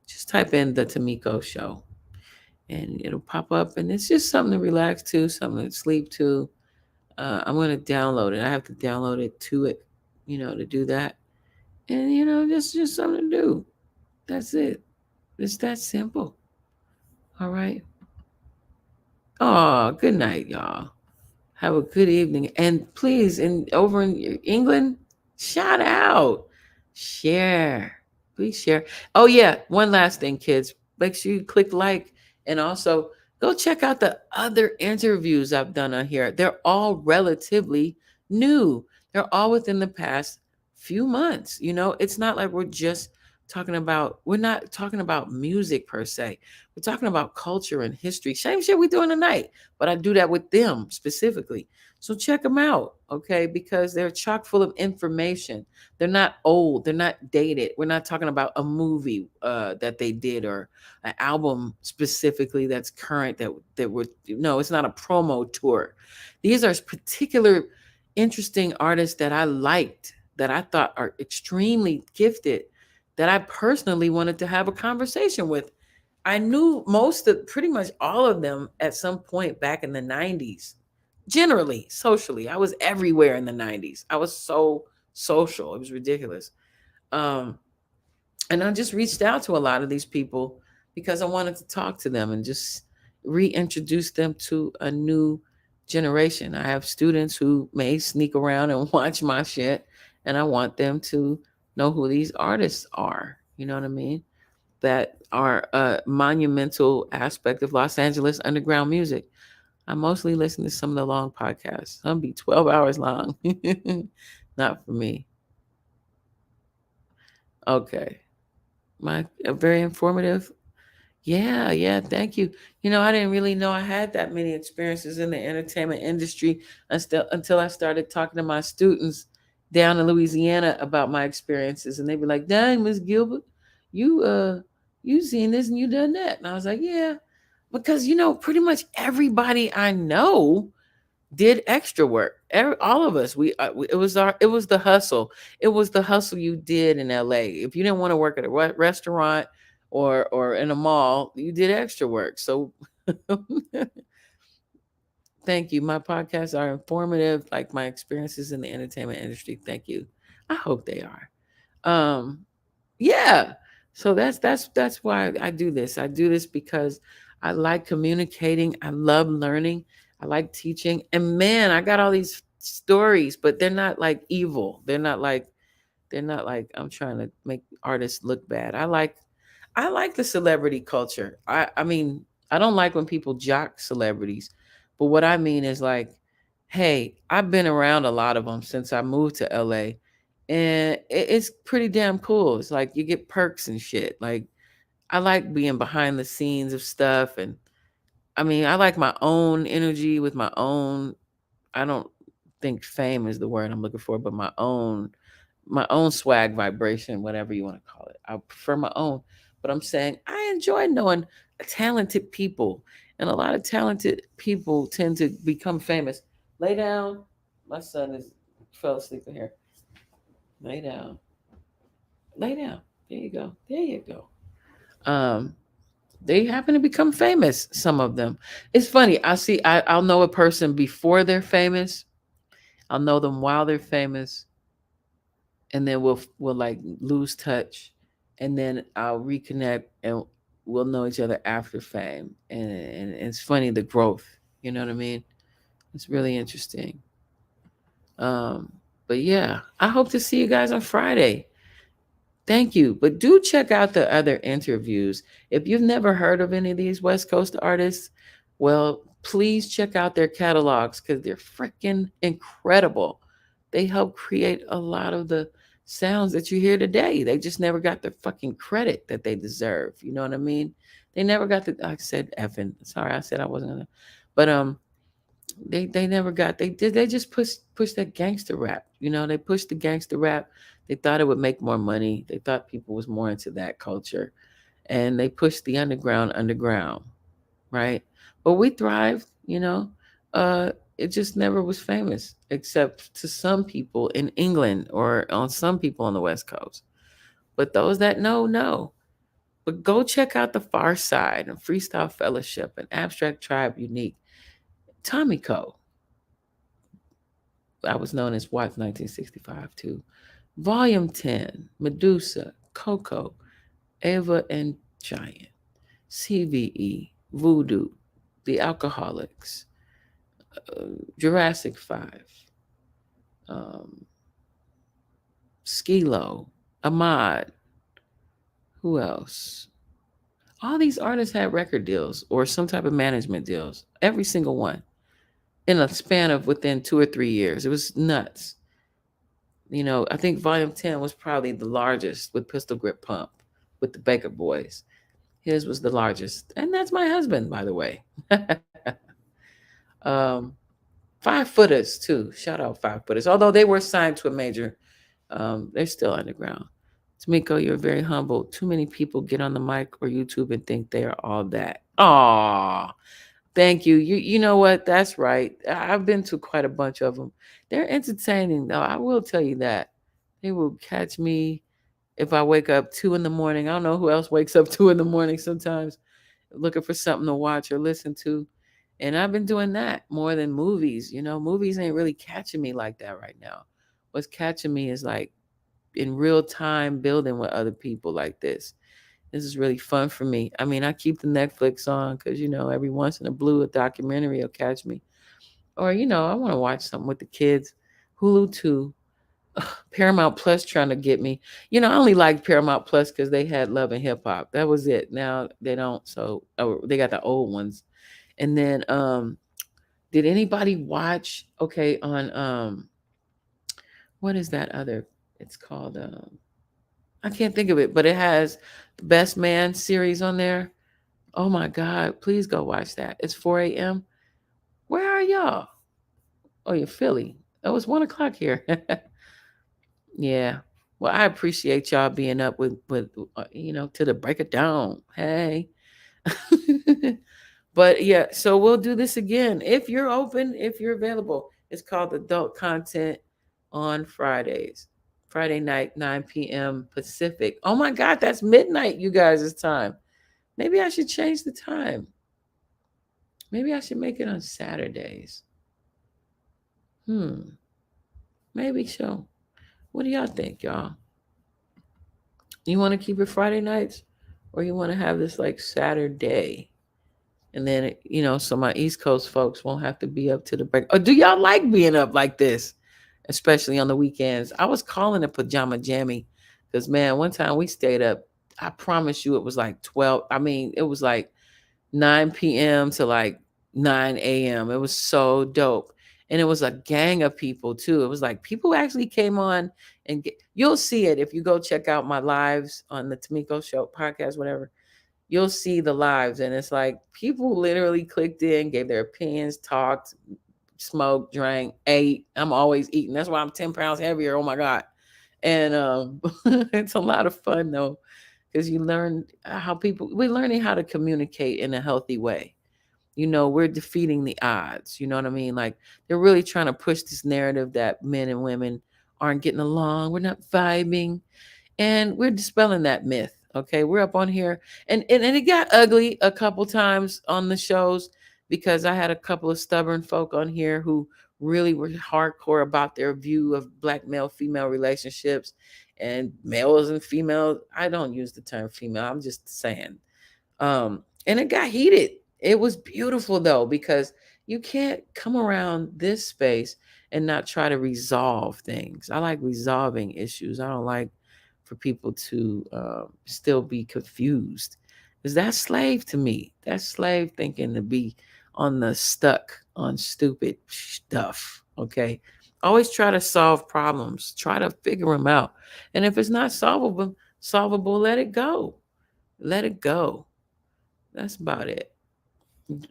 Just type in the Tomeicko Show, and it'll pop up. And it's just something to relax to, something to sleep to. I'm going to download it. I have to download it to it, to do that. And just something to do. That's it. It's that simple. All right. Oh, good night, y'all. Have a good evening. And please, over in England, shout out. Share. Please share. Oh, yeah. One last thing, kids. Make sure you click like and also go check out the other interviews I've done on here. They're all relatively new. They're all within the past few months. It's not like we're not talking about music per se. We're talking about culture and history. Same shit we're doing tonight, but I do that with them specifically. So check them out, okay? Because they're chock full of information. They're not old. They're not dated. We're not talking about a movie that they did or an album specifically that's current that would no, it's not a promo tour. These are particular interesting artists that I liked, that I thought are extremely gifted, that I personally wanted to have a conversation with. I knew pretty much all of them at some point back in the 90s. Generally, socially, I was everywhere in the 90s. I was so social. It was ridiculous. And I just reached out to a lot of these people because I wanted to talk to them and just reintroduce them to a new generation. I have students who may sneak around and watch my shit, and I want them to know who these artists are. You know what I mean? That are a monumental aspect of Los Angeles underground music. I mostly listen to some of the long podcasts. Some be 12 hours long. Not for me. Okay. Very informative. Yeah, thank you. I didn't really know I had that many experiences in the entertainment industry until I started talking to my students down in Louisiana about my experiences, and they'd be like, "Dang, Miss Gilbert, you seen this and you done that," and I was like, "Yeah," because pretty much everybody I know did extra work. All of us, it was the hustle. It was the hustle you did in LA. If you didn't want to work at a restaurant or in a mall, you did extra work. So thank you. My podcasts are informative, like my experiences in the entertainment industry. Thank you. I hope they are. Yeah. So that's why I do this. I do this because I like communicating. I love learning. I like teaching. And man, I got all these stories, but they're not like evil. They're not like I'm trying to make artists look bad. I like the celebrity culture. I mean, I don't like when people jock celebrities, but what I mean is like, hey, I've been around a lot of them since I moved to LA, and it's pretty damn cool. It's like you get perks and shit. Like I like being behind the scenes of stuff, and I mean, I like my own energy with my own. I don't think fame is the word I'm looking for, but my own swag vibration, whatever you want to call it. I prefer my own. But I'm saying I enjoy knowing talented people. And a lot of talented people tend to become famous. Lay down. My son fell asleep in here. Lay down. Lay down. There you go. There you go. Um, they happen to become famous, some of them. It's funny. I'll know a person before they're famous. I'll know them while they're famous, and then we'll like lose touch, and then I'll reconnect and we'll know each other after fame. And it's funny, the growth, you know what I mean? It's really interesting. Um, but yeah, I hope to see you guys on Friday. Thank you. But do check out the other interviews. If you've never heard of any of these West Coast artists, well, please check out their catalogs because they're freaking incredible. They help create a lot of the sounds that you hear today. They just never got the fucking credit that they deserve. You know what I mean? They never got the, I said effing. Sorry, I said I wasn't gonna. But they never got, they just push that gangster rap. They pushed the gangster rap. They thought it would make more money. They thought people was more into that culture, and they pushed the underground, right? But we thrived. It just never was famous except to some people in England or on some people on the West Coast. But those that know. But go check out the Far Side and Freestyle Fellowship and Abstract Tribe Unique. Tomeicko. I was known as Watts 1965 too. Volume 10, Medusa, Coco, Ava and Giant, CVE, Voodoo, The Alcoholics, Jurassic 5, Skilo, Ahmad. Who else? All these artists had record deals or some type of management deals. Every single one in a span of within 2 or 3 years. It was nuts. You know, I think Volume 10 was probably the largest with Pistol Grip Pump with the Baker Boys. His was the largest. And that's my husband, by the way. 5 Footers, too. Shout out 5 Footers. Although they were signed to a major, they're still underground. Tomeicko, you're very humble. Too many people get on the mic or YouTube and think they are all that. Aw, thank you. You know what? That's right. I've been to quite a bunch of them. They're entertaining, though. I will tell you that. They will catch me if I wake up 2 in the morning. I don't know who else wakes up 2 in the morning sometimes looking for something to watch or listen to. And I've been doing that more than movies. You know, movies ain't really catching me like that right now. What's catching me is like in real time building with other people like this. This is really fun for me. I mean, I keep the Netflix on because, you know, every once in a blue, a documentary will catch me. Or, you know, I want to watch something with the kids. Hulu too. Paramount Plus trying to get me. You know, I only liked Paramount Plus because they had Love and Hip Hop. That was it. Now they don't. So they got the old ones. And then did anybody watch, okay, on what is that other? It's called I can't think of it, but it has the Best Man series on there. Oh my God, please go watch that. It's 4 a.m. Where are y'all? Oh, you're Philly. Oh, it's 1 o'clock here. Yeah. Well, I appreciate y'all being up with you know, to the break of dawn. Hey. But yeah, so we'll do this again. If you're open, if you're available. It's called Adult Content on Fridays. Friday night, 9 p.m. Pacific. Oh my God, that's midnight, you guys' time. Maybe I should change the time. Maybe I should make it on Saturdays. Maybe so. What do y'all think, y'all? You want to keep it Friday nights? Or you want to have this like Saturday? And then, you know, so my East Coast folks won't have to be up to the break. Or do y'all like being up like this? Especially on the weekends. I was calling it pajama jammy because, man, one time we stayed up. I promise you it was like 12. I mean, it was like 9 p.m. to like 9 a.m. It was so dope. And it was a gang of people, too. It was like people actually came on and you'll see it if you go check out my lives on the Tomeicko Show podcast, whatever. You'll see the lives. And it's like people literally clicked in, gave their opinions, talked, smoked, drank, ate. I'm always eating. That's why I'm 10 pounds heavier. Oh my God. And it's a lot of fun though, because you learn we're learning how to communicate in a healthy way. You know, we're defeating the odds. You know what I mean? Like they're really trying to push this narrative that men and women aren't getting along. We're not vibing. And we're dispelling that myth. Okay. We're up on here. And it got ugly a couple times on the shows because I had a couple of stubborn folk on here who really were hardcore about their view of Black male-female relationships and males and females. I don't use the term female. I'm just saying. And it got heated. It was beautiful though, because you can't come around this space and not try to resolve things. I like resolving issues. I don't like for people to still be confused, because that's slave to me. That's slave thinking to be on the stuck on stupid stuff. Okay. Always try to solve problems. Try to figure them out. And if it's not solvable, let it go. Let it go. That's about it.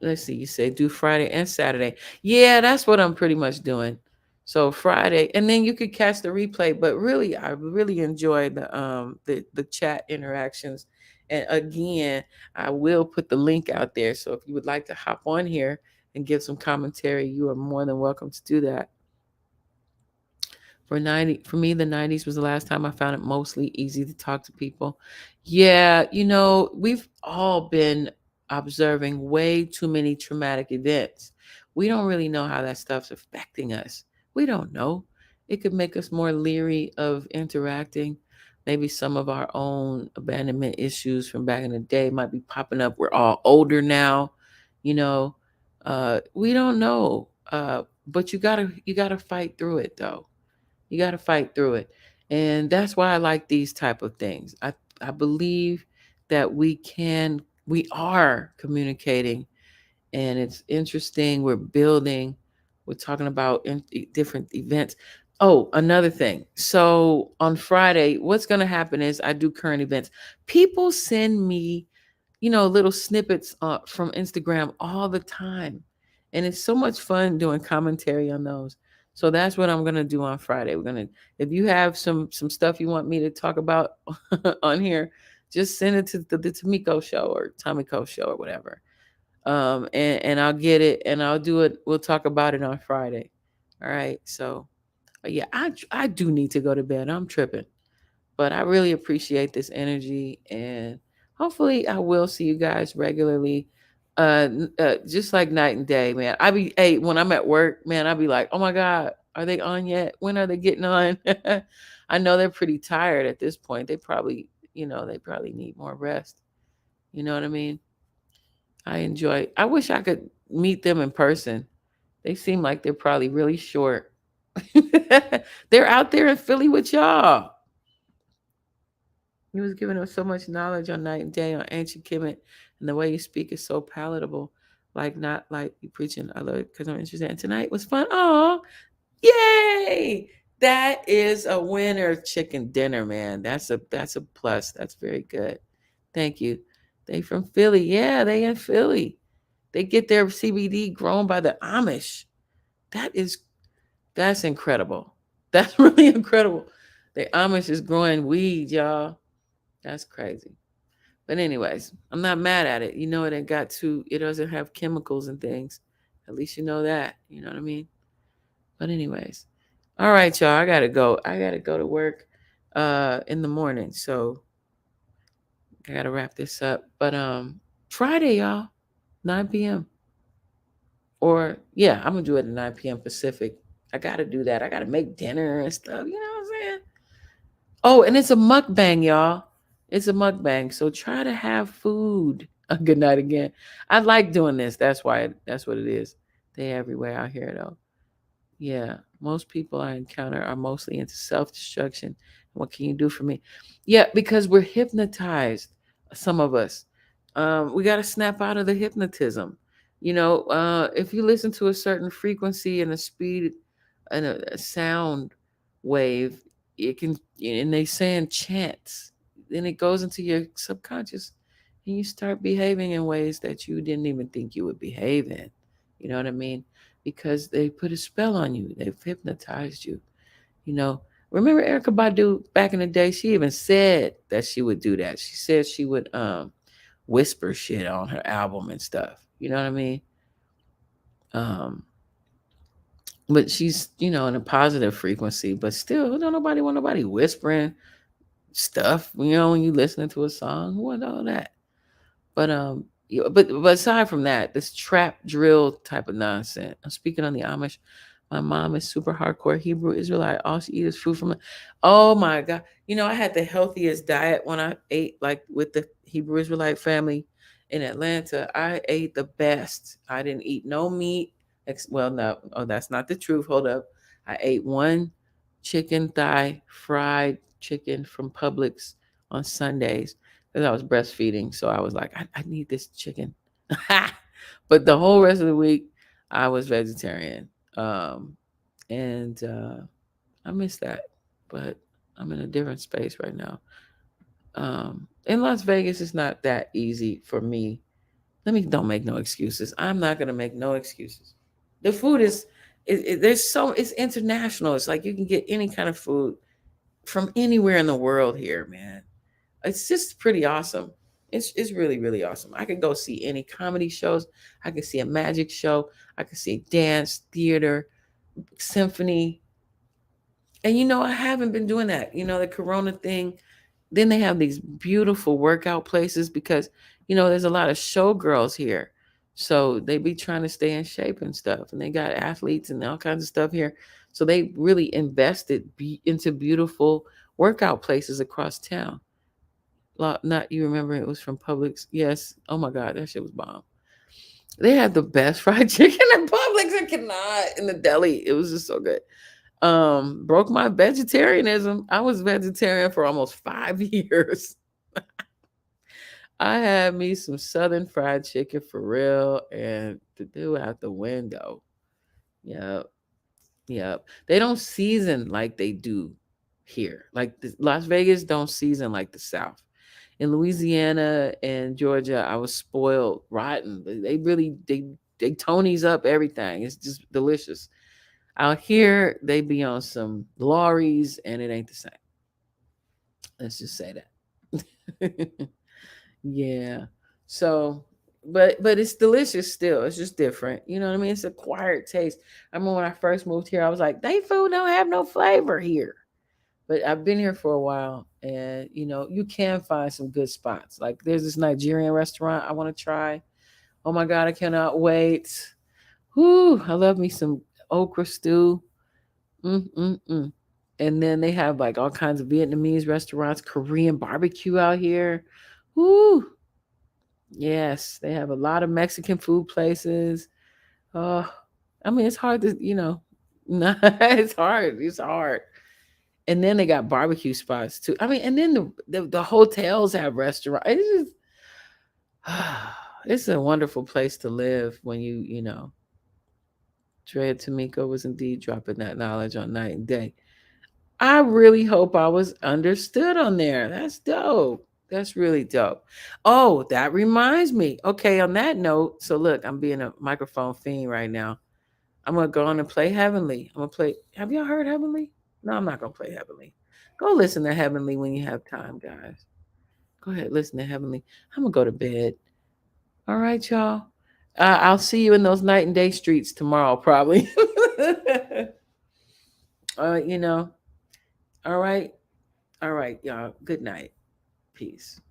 Let's see. You say do Friday and Saturday. Yeah, that's what I'm pretty much doing. So Friday, and then you could catch the replay. But really, I really enjoy the chat interactions. And again, I will put the link out there. So if you would like to hop on here and give some commentary, you are more than welcome to do that. For me, the 90s was the last time I found it mostly easy to talk to people. Yeah, you know, we've all been observing way too many traumatic events. We don't really know how that stuff's affecting us. We don't know. It could make us more leery of interacting. Maybe some of our own abandonment issues from back in the day might be popping up. We're all older now, you know. We don't know. But you gotta fight through it though. You gotta fight through it. And that's why I like these type of things. I believe that we are communicating, and it's interesting. We're building, we're talking about different events. Oh, another thing. So on Friday, what's going to happen is I do current events. People send me, little snippets from Instagram all the time. And it's so much fun doing commentary on those. So that's what I'm going to do on Friday. If you have some stuff you want me to talk about on here, just send it to the Tomeicko show or Tomeicko show or whatever. And I'll get it and I'll do it. We'll talk about it on Friday. All right. So yeah, I do need to go to bed. I'm tripping, but I really appreciate this energy, and hopefully I will see you guys regularly. Just like night and day, man. When I'm at work, man, I'll be like, oh my God, are they on yet? When are they getting on? I know they're pretty tired at this point. They probably need more rest. You know what I mean? I wish I could meet them in person. They seem like they're probably really short. They're out there in Philly with y'all. He was giving us so much knowledge on night and day on ancient Kemet, and the way you speak is so palatable. Like not like you preaching. I love it because I'm interested. And tonight was fun. Oh, yay! That is a winner chicken dinner, man. That's a plus. That's very good. Thank you. They from Philly. Yeah, they in Philly. They get their CBD grown by the Amish. That's incredible. That's really incredible. The Amish is growing weed, y'all. That's crazy. But anyways, I'm not mad at it. It doesn't have chemicals and things. At least you know that. You know what I mean? But anyways. All right, y'all. I gotta go. I gotta go to work in the morning. So I gotta wrap this up. But Friday, y'all, 9 p.m. Or yeah, I'm gonna do it at 9 p.m. Pacific. I gotta do that. I gotta make dinner and stuff. You know what I'm saying? Oh, and it's a mukbang, y'all. It's a mukbang. So try to have food. Good night again. I like doing this. That's what it is. They everywhere out here though. Yeah. Most people I encounter are mostly into self-destruction. What can you do for me? Yeah, because we're hypnotized. Some of us. We got to snap out of the hypnotism. If you listen to a certain frequency and a speed and a sound wave, it can, and they saying chants, then it goes into your subconscious and you start behaving in ways that you didn't even think you would behave in. You know what I mean? Because they put a spell on you. They've hypnotized you. Remember Erykah Badu back in the day? She even said that she would do that. She said she would whisper shit on her album and stuff. You know what I mean? But she's, in a positive frequency, but still, don't nobody want nobody whispering stuff, when you listening to a song. Who want all that? But aside from that, this trap drill type of nonsense. I'm speaking on the Amish. My mom is super hardcore Hebrew Israelite. All she eats is food from. Oh my God! I had the healthiest diet when I ate like with the Hebrew Israelite family in Atlanta. I ate the best. I didn't eat no meat. Well, no, that's not the truth. Hold up. I ate one chicken thigh, fried chicken from Publix on Sundays because I was breastfeeding. So I was like, I need this chicken. But the whole rest of the week, I was vegetarian. And I miss that. But I'm in a different space right now. In Las Vegas, it's not that easy for me. Don't make no excuses. I'm not going to make no excuses. The food it's international. It's like you can get any kind of food from anywhere in the world here, man. It's just pretty awesome. It's really, really awesome. I could go see any comedy shows. I could see a magic show. I could see dance, theater, symphony. And I haven't been doing that. The Corona thing. Then they have these beautiful workout places because, there's a lot of showgirls here. So they be trying to stay in shape and stuff. And they got athletes and all kinds of stuff here. So they really invested into beautiful workout places across town. Not you remember it was from Publix. Yes. Oh my God, that shit was bomb. They had the best fried chicken in Publix. I cannot in the deli. It was just so good. Broke my vegetarianism. I was vegetarian for almost 5 years. I had me some Southern fried chicken for real and to do out the window. Yep. Yep. They don't season like they do here. Like Las Vegas don't season like the South. In Louisiana and Georgia, I was spoiled rotten. They really they Tonys up everything. It's just delicious. Out here, they be on some lorries and it ain't the same. Let's just say that. Yeah. So, but it's delicious still. It's just different. You know what I mean? It's acquired taste. I remember when I first moved here, I was like, they food don't have no flavor here. But I've been here for a while and you can find some good spots. Like there's this Nigerian restaurant I want to try. Oh my God, I cannot wait. Whoo, I love me some okra stew. And then they have like all kinds of Vietnamese restaurants, Korean barbecue out here. Whoo. Yes, they have a lot of Mexican food places. Oh, I mean, it's hard to, it's hard. It's hard. And then they got barbecue spots too. I mean, and then the hotels have restaurants. It's just, it's a wonderful place to live when Drea Tomeicko was indeed dropping that knowledge on night and day. I really hope I was understood on there. That's dope. That's really dope. Oh, that reminds me. Okay, on that note, so look, I'm being a microphone fiend right now. I'm gonna go on and play Heavenly. I'm gonna play. Have y'all heard Heavenly? No, I'm not gonna play Heavenly. Go listen to Heavenly when you have time, guys. Go ahead, listen to Heavenly. I'm gonna go to bed. All right, y'all. I'll see you in those night and day streets tomorrow, probably. All right. All right, y'all. Good night. Peace.